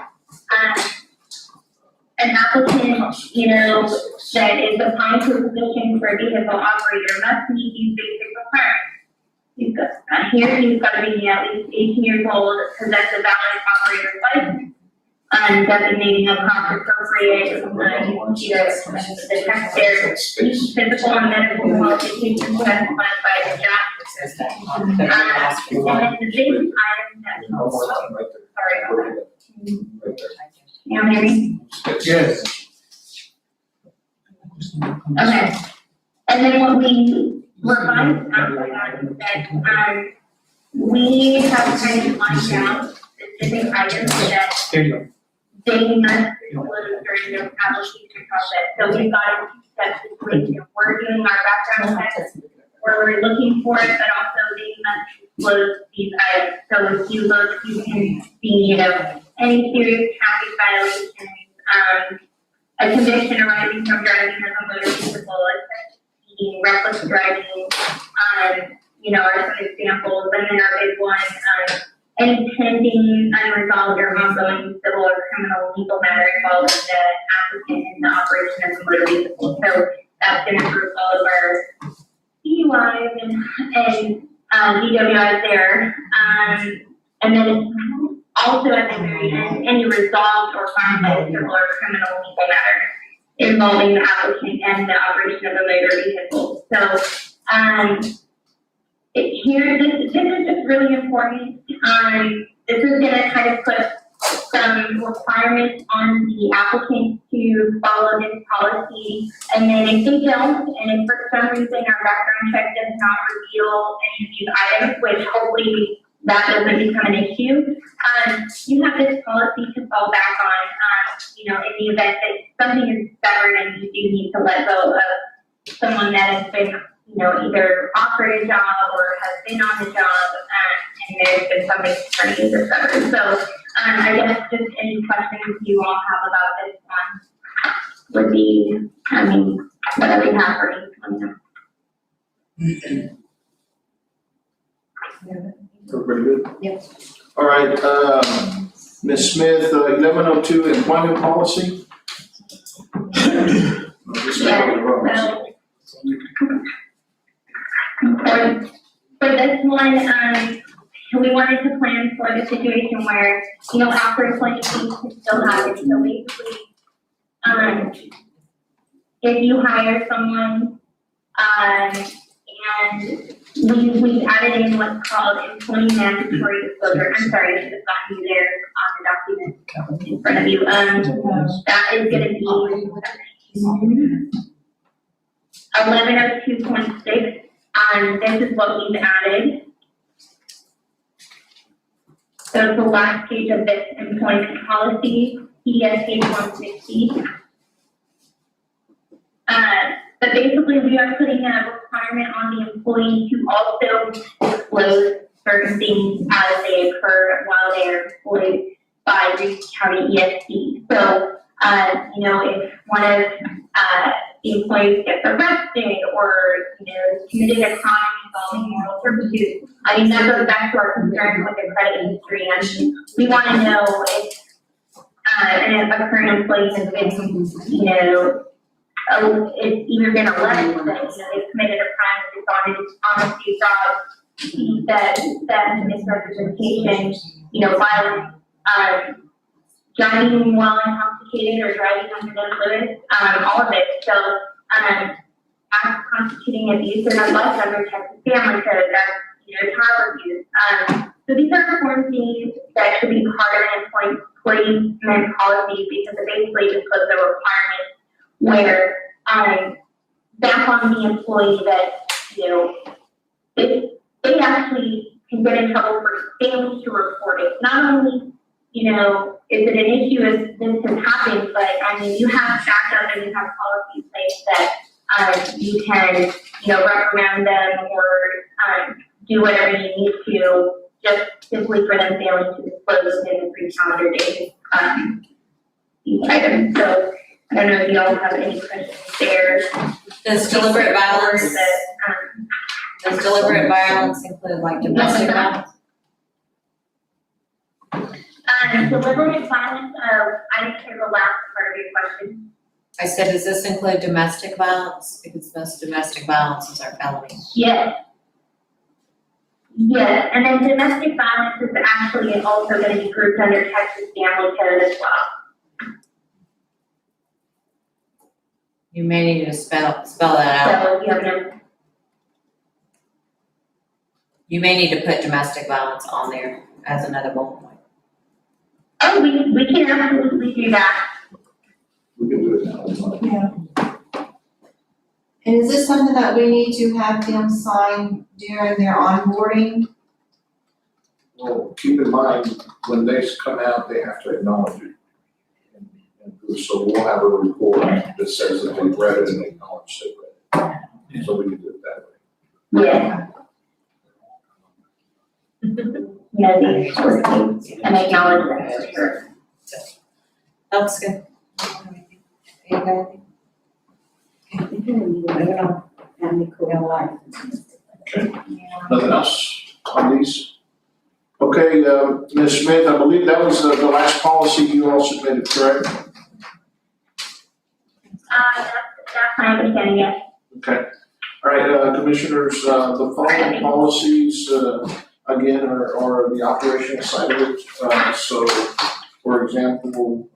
An applicant, that is applying to a position for a vehicle operator must meet these basic requirements. He's got to be at least 18 years old, possess a valid operator's license, designating a cost appropriate, the taxpayer, physical and medical qualifications specified by the job. And then the big item that sorry about that. Can you hear me? Yes. Okay. And then what we revised after that is that, we have kind of lined out specific items that they must disclose during their application process. So we've got a few steps in place. We're doing our background checks, where we're looking for it, but also they must disclose these items. So if you look, you can see, any serious traffic violations, a conviction arising from driving of a motor vehicle, speeding, reckless driving, are some examples. And then our big one, any pending, unresolved, or ongoing civil or criminal legal matter involving the applicant in the operation of the motor vehicle. So that's going to group all of our DUIs and DWIs there. And then also at the very end, any resolved or found by a civil or criminal legal matter involving the applicant and the operation of the motor vehicle. So, here, this is just really important. This is going to kind of put some requirements on the applicant to follow this policy. And then if they don't, and if for some reason our background check does not reveal any of these items, which hopefully that doesn't become an issue, you have this policy to fall back on, in the event that something is stubborn and you do need to let go of someone that has been, either offered a job or has been on the job, and there's been something turning or stubborn. So, I guess just any questions you all have about this one would be, whatever you have for me. Everybody good? Yes. All right, Ms. Smith, 1102 employment policy. For this one, we wanted to plan for the situation where, after employment things can still happen. So basically, if you hire someone, and we added in what's called employee mandatory disclosure. I'm sorry, I should have gotten you there on the document in front of you. That is going to be 1102.6. This is what we've added. So it's the last page of this employment policy, ESD page 160. But basically, we are putting a requirement on the employee to also disclose certain things as they occur while they are employed by Reeves County ESD. So, if one of the employees gets arrested or, committed a crime involving moral turpitude, that goes back to our concern with the credit history. And we want to know if a current employee has been, it's either been alleged that they've committed a crime, dishonesty, fraud, theft, misrepresentation, violence, driving while intoxicated or driving under the influence, all of it. So, constituting abuse and neglect under Texas Family Code, that's child abuse. So these are important things that should be part of an placement policy because it basically just puts a requirement where, back on the employee that, you know, if they actually can get in trouble for failing to report it, not only, you know, is it an issue if this has happened, but I mean, you have backup and you have policy in place that, you can, you know, reprimand them or, do whatever you need to, just simply for them failing to disclose within the 3 calendar days, these items. So I don't know if you all have any questions there. Does deliberate violence, does deliberate violence include like domestic violence? Deliberate violence, I didn't hear the last part of your question. I said, does this include domestic violence? Because most domestic violence is our felony. Yes. Yes, and then domestic violence is actually also going to be grouped under Texas Family Code as well. You may need to spell that out. So you have no. You may need to put domestic violence on there as another bullet point. Oh, we can absolutely do that. We can do it now. Yeah. And is this something that we need to have them sign during their onboarding? Well, keep in mind, when they come out, they have to acknowledge it. And so we'll have a report that says that they read it and acknowledged they read it. So we can do it that way. Yeah. Yeah, these sort of things, and acknowledge that for sure. That's good. You got anything? Moving on. Okay, nothing else on these? Okay, Ms. Smith, I believe that was the last policy you all submitted, correct? That's my understanding, yes. Okay, all right, commissioners, the following policies, again, are the operational side of it. So, for example,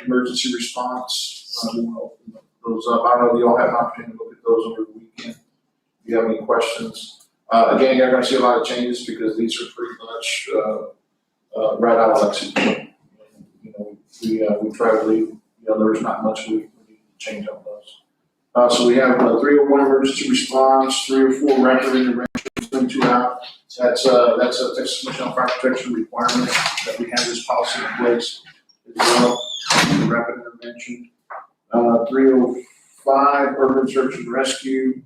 emergency response, we'll open those up. I don't know if you all have an opportunity to look at those over the weekend. If you have any questions. Again, you're gonna see a lot of changes because these are pretty much, right out of Lexington. You know, we try to leave, you know, there's not much we need to change on those. So we have 301 emergency response, 304 rapid intervention, 2 out. That's a Texas Commission on Fire Protection requirement that we have this policy in place as well. Rapid intervention. 305 urban search and rescue.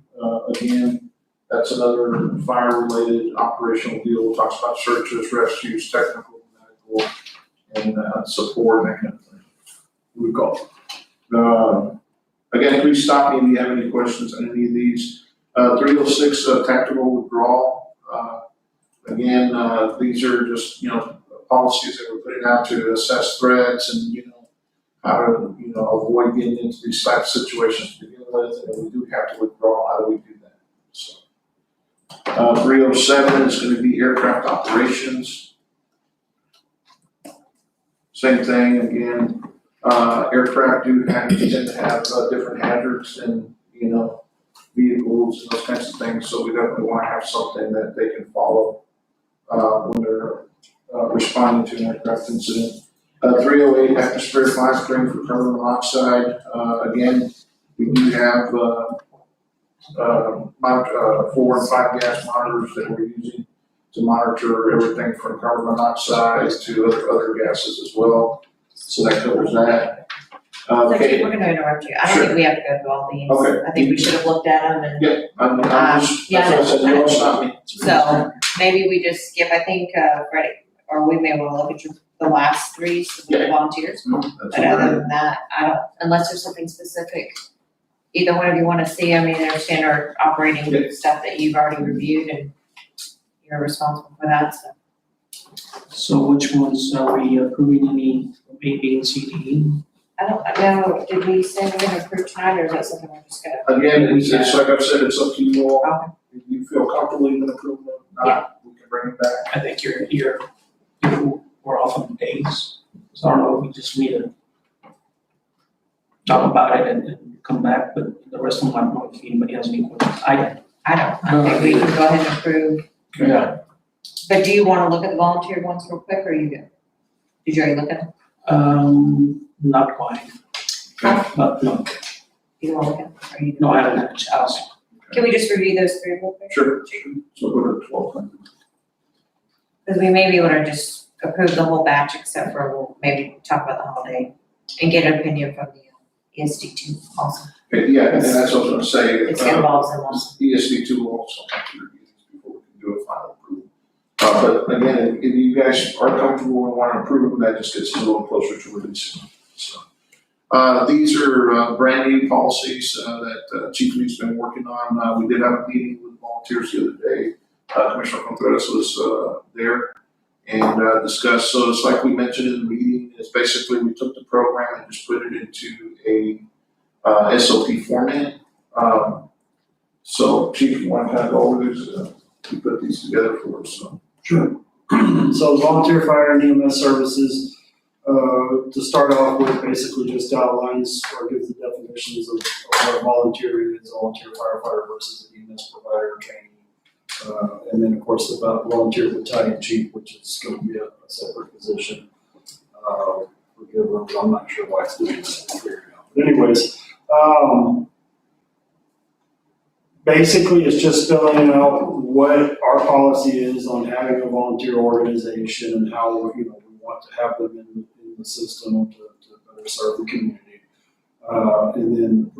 Again, that's another fire-related operational deal. It talks about searches, rescues, technical, medical, and support, and that kind of thing. We call it. Again, please stop me if you have any questions on any of these. 306 tactical withdrawal. Again, these are just, you know, policies that we're putting out to assess threats and, you know, how to, you know, avoid getting into these types of situations to begin with. And if we do have to withdraw, how do we do that? So, 307 is going to be aircraft operations. Same thing, again, aircraft do tend to have different hazards and, you know, vehicles and those kinds of things. So we definitely want to have something that they can follow when they're responding to an aircraft incident. 308 atmosphere monitoring for carbon monoxide. Again, we do have 4 and 5 gas monitors that we're using to monitor everything from carbon monoxide to other gases as well. So that covers that. So Okay. we're gonna interrupt you. I don't Sure. think we have to go through all these. Okay. I think we should have looked at them and. Yeah, I'm just, yeah. that's what I said, you don't stop me. So maybe we just skip, I think, Freddie, or we may want to look at the last 3, so the volunteers. That's But other than that, I don't, unless there's something specific, either one of you want to see, I mean, there's standard operating Yeah. stuff that you've already reviewed and you're responsible for that, so. So which ones are we approving, any A, B, and C, D? I don't know, did we say we're gonna approve tonight, or is that something we're just gonna? Again, it's like I've said, it's up to you all. Okay. If you feel comfortable, you can approve them, not, we can bring it back. I think we're off on days, so I don't know if we just need to talk about it and come back, but the rest of them, I don't know if anybody has any questions. I don't, I think we can go ahead and approve. Yeah. But do you wanna look at the volunteer ones real quick, or you good? Did you already look at them? Not quite. No, You want to look at, are you? no, I haven't had a chance. Can we just review those three real quick? Sure. So go to 12. Because we may be able to just approve the whole batch except for we'll maybe talk about the holiday and get an opinion from the ESD too also. Okay, yeah, and that's what I was gonna say. It's involves in one. ESD two will also have to review these before we can do a final approval. But again, if you guys are comfortable and want to approve them, that just gets us a little closer to releasing them. So, these are brand new policies that Chief Lee's been working on. We did have a meeting with volunteers the other day. Commissioner Contreras was there and discussed. So it's like we mentioned in the meeting, is basically we took the program and just put it into a SOP format. So Chief, you want to kind of go over this? We put these together for us. So. Sure. So volunteer fire and EMS services, to start off with, basically just outlines or gives the definitions of what a volunteer is, a volunteer firefighter versus an EMS provider or trainee. And then of course about volunteer battalion chief, which is going to be a separate position. Forgive them, I'm not sure why it's doing this here now. But anyways, basically it's just spelling out what our policy is on having a volunteer organization and how we want to have them in the system to better serve the community. And then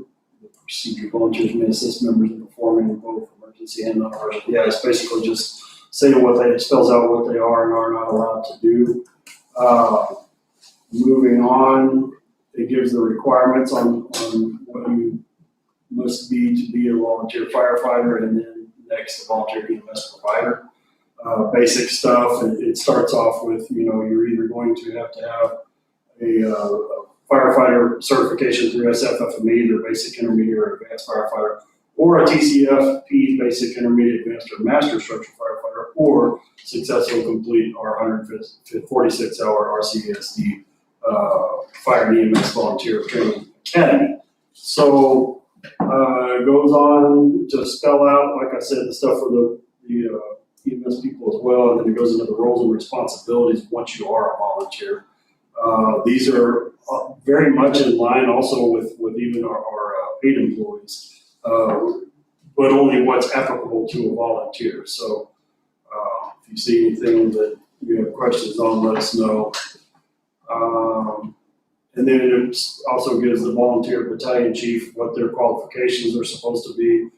the procedure, volunteers may assist members in performing both emergency and non-emergency. Yeah, it's basically just saying it spells out what they are and are not allowed to do. Moving on, it gives the requirements on what you must be to be a volunteer firefighter, and then next a volunteer EMS provider. Basic stuff, it starts off with, you're either going to have a firefighter certification through SFFME, their basic, intermediate, or advanced firefighter, or a TCFP, basic, intermediate, advanced, or master structural firefighter, or successfully complete our 146-hour RCESD Fire and EMS Volunteer Training Academy. So it goes on to spell out, like I said, the stuff for the EMS people as well, and then it goes into the roles and responsibilities once you are a volunteer. These are very much in line also with even our paid employees, but only what's applicable to a volunteer. So if you see anything that you have questions on, let us know. And then it also gives the volunteer battalion chief what their qualifications are supposed to be.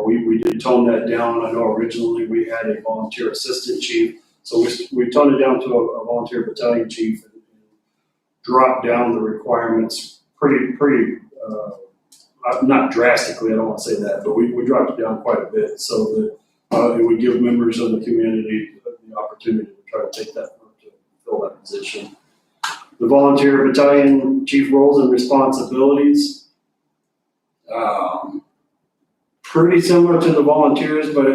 We did tone that down. I know originally we had a volunteer assistant chief, so we toned it down to a volunteer battalion chief and dropped down the requirements pretty not drastically, I don't want to say that, but we dropped it down quite a bit so that it would give members of the community the opportunity to try to take that to fill that position. The volunteer battalion chief roles and responsibilities, pretty similar to the volunteers, but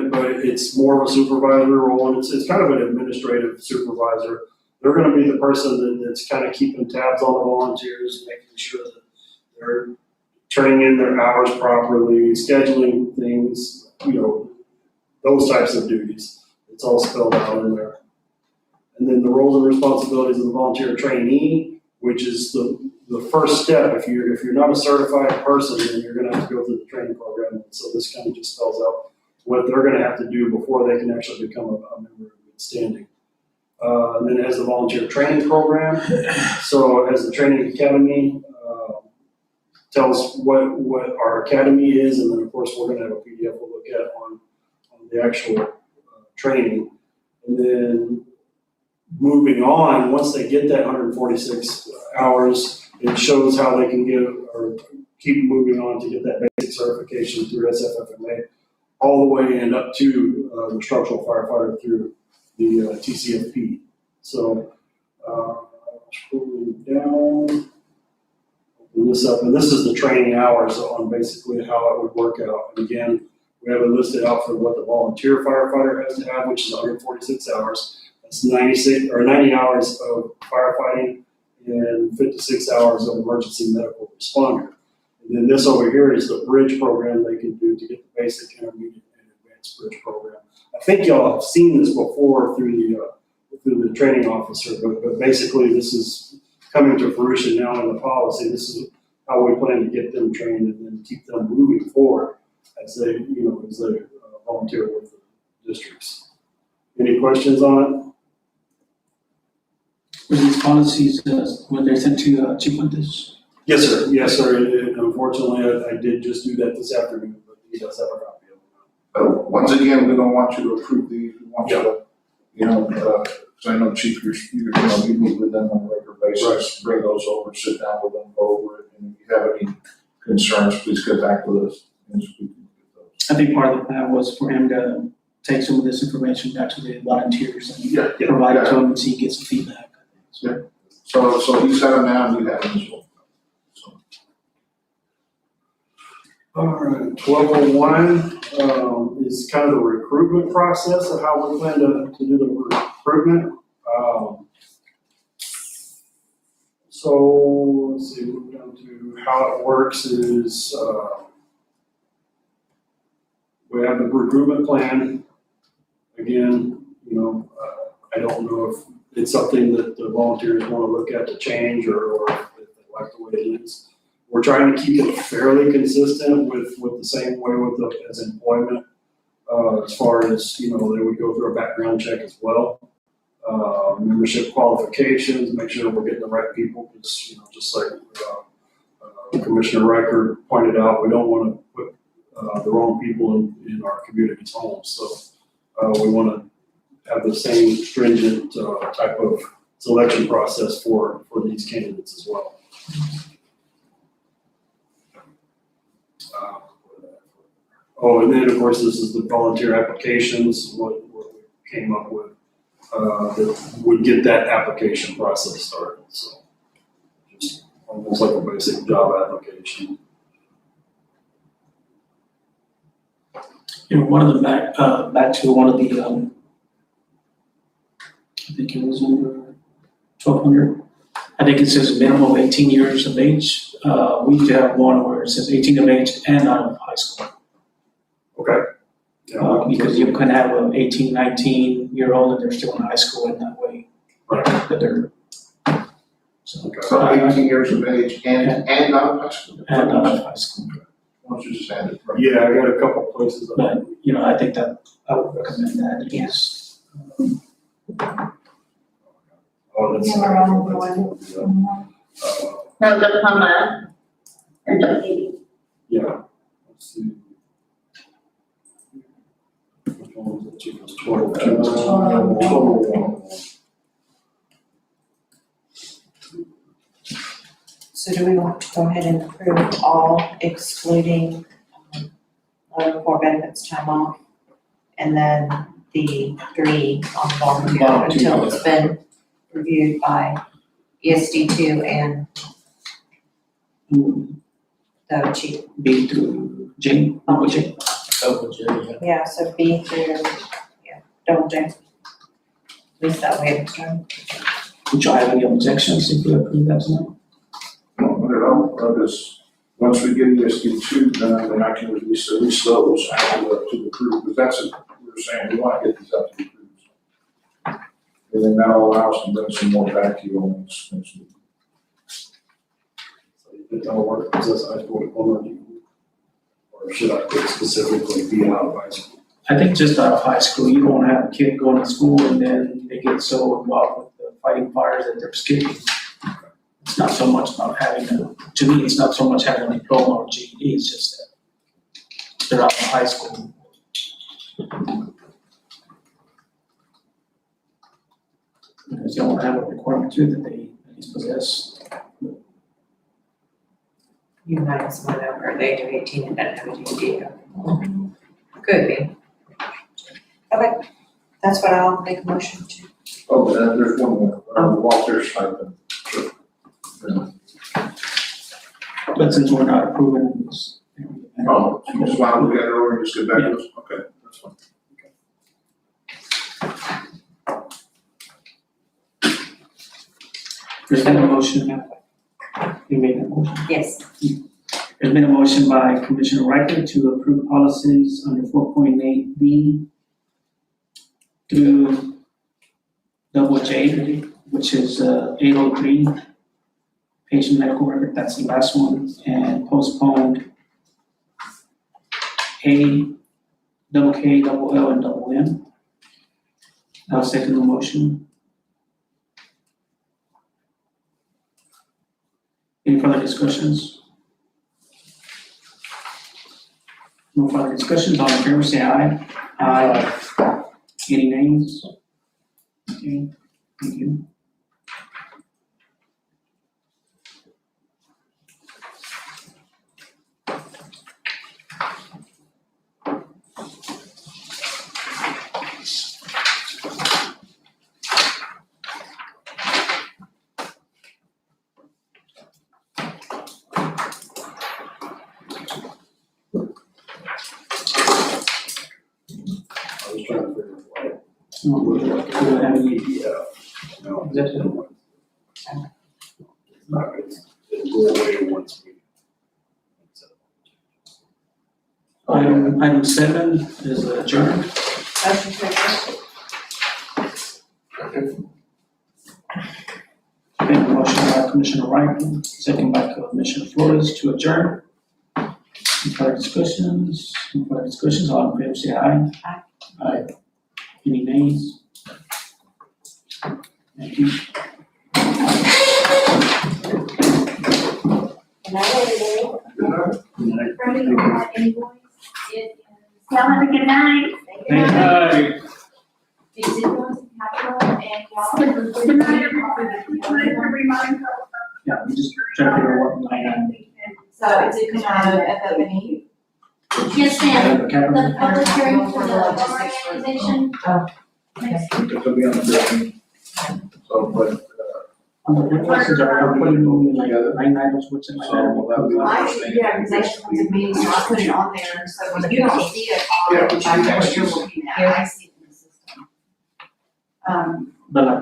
it's more of a supervisory role, and it's kind of an administrative supervisor. They're going to be the person that's kind of keeping tabs on the volunteers, making sure that they're turning in their hours properly, scheduling things, those types of duties. It's all spelled out in there. And then the roles and responsibilities of the volunteer trainee, which is the first step. If you're not a certified person, then you're going to have to go through the training program. And so this kind of just spells out what they're going to have to do before they can actually become a member of good standing. And then it has the volunteer training program. So it has the training academy, tells what our academy is, and then of course we're going to have a PDF we'll look at on the actual training. And then moving on, once they get that 146 hours, it shows how they can keep moving on to get that basic certification through SFFMA, all the way and up to the structural firefighter through the TCFP. So, scrolling down, open this up, and this is the training hours on basically how it would work out. And again, we have it listed out for what the volunteer firefighter has to have, which is 146 hours. That's 90 hours of firefighting and 56 hours of emergency medical responder. And then this over here is the bridge program they can do to get the basic, intermediate, and advanced bridge program. I think y'all have seen this before through the training officer, but basically this is coming to fruition now in the policy. This is how we plan to get them trained and then keep them moving forward as they, volunteer with the districts. Any questions on it? Were these policies, were they sent to Chief Fuentes? Yes, sir. Yes, sir. And unfortunately, I did just do that this afternoon, but he does have a copy of it. Once again, we don't want you to approve these, we want you to, because I know Chief, you meet with them on a regular basis, bring those over, sit down with them, go over it, and if you have any concerns, please get back with us. And we can get those. I think part of the plan was for him to take some of this information back to the volunteers and provide it to him and see, get some feedback. So he's had them now, we have them as well. All right, 1201 is kind of the recruitment process of how we plan to do the recruitment. So let's see, we're down to how it works is we have the recruitment plan. Again, I don't know if it's something that the volunteers want to look at to change or if they like the way it is. We're trying to keep it fairly consistent with the same way as employment. As far as, they would go through a background check as well. Membership qualifications, make sure we're getting the right people, because, just like Commissioner Riker pointed out, we don't want to put the wrong people in our community's homes. So we want to have the same stringent type of selection process for these candidates as well. And then of course this is the volunteer applications, what we came up with that would get that application process started. So just almost like a basic job application. One of the back to one of the, I think it was under 1200. I think it says minimum of 18 years of age. We used to have one where it says 18 of age and out of high school. Okay. Because you can have an 18, 19-year-old and they're still in high school in that way. Right. That they're. So 18 years of age and out of high school? And out of high school. Why don't you just add it? Right? Yeah, I got a couple places. But, I think that I would recommend that, yes. That's. No, diploma or WD. Yeah. Let's see. Which one was it? 12. So do we want to go ahead and approve all excluding for benefits time off? And then the 3 on volunteer until it's been reviewed by ESD 2 and the chief. B through J, double J. Yeah, so B through, double J. At least that way it's done. Would you have any objections if we approve that tonight? No, not at all, because once we get ESD 2, then I can release those to the crew, because that's what we were saying, we want to get these up to the crews. And then that'll allow us to bring some more back to you on next week. So you think that'll work, possess high school diploma? Or should I put specifically be out of high school? I think just out of high school, you don't have a kid going to school and then they get so involved with the fighting fires that they're skipping. It's not so much about having to me, it's not so much having a diploma or GED, it's just that they're out of high school. Because you don't have a requirement too that they at least possess. You might have someone over the age of 18 and doesn't have a GED. Could be. Okay, that's what I'll make a motion to. Oh, there's one more, Walter's stipend. Sure. But since we're not approving this. Oh, you just want to look at it over and just get back to us? Okay, that's fine. There's been a motion, you made that motion? Yes. There's been a motion by Commissioner Riker to approve policies under 4.8B through double J, which is 803, patient medical record, that's the last one, and postponed A, double K, double L, and double N. I'll second the motion. Any further discussions? No further discussions, all in favor say aye. Aye. Any nays? Okay, thank you. I was trying to figure out why. We don't have any, No, that's it. it's not, it's go away once we. Item 7 is adjourned. Motion to adjourn. Okay, motion by Commissioner Wright, second by Commissioner Flores to adjourn. Any further discussions? Any further discussions? All in favor say aye. Aye. Aye. Any nays? Thank you. Friday, you have invoice, it Y'all have a good night. Thank you. is invoice capital and y'all. Good night, everyone. Yeah, we just try to figure out what line item. So it did come out of FF&E. Yes, ma'am. The capital. The public hearing for the farmer organization. It'll be on the 13th. So, but, What's it, I'm putting in like line items, what's in my So, well, that would be- Because I should have meeting, so I put it on there, so when you don't see it, Yeah, I but know you what guys you're just- looking at, I see it in the system. But like